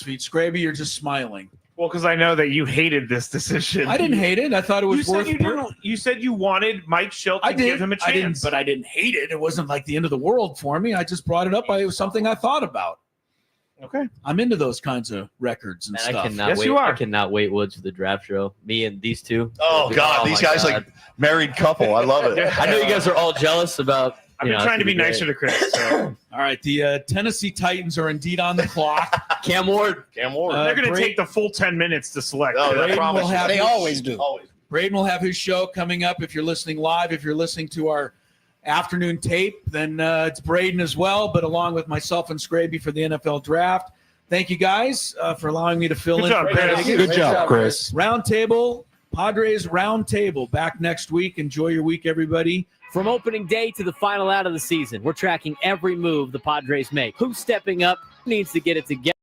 feet. Skraby, you're just smiling. Well, because I know that you hated this decision. I didn't hate it. I thought it was worth it. You said you wanted Mike Schilt to give him a chance. I didn't hate it. It wasn't like the end of the world for me. I just brought it up. It was something I thought about. Okay. I'm into those kinds of records and stuff. I cannot wait, Woods, for the draft show. Me and these two. Oh, God. These guys like married couple. I love it. I know you guys are all jealous about. I've been trying to be nicer to Chris. So. All right. The Tennessee Titans are indeed on the clock. Cam Ward. They're going to take the full 10 minutes to select. Oh, they always do. Braden will have his show coming up if you're listening live. If you're listening to our afternoon tape. Then it's Braden as well, but along with myself and Skraby for the NFL draft. Thank you guys for allowing me to fill Good in. job, Chris. Good job, Chris. Roundtable, Padres Roundtable, back next week. Enjoy your week, everybody. From opening day to the final out of the season, we're tracking every move the Padres make. Who's stepping up, needs to get it together.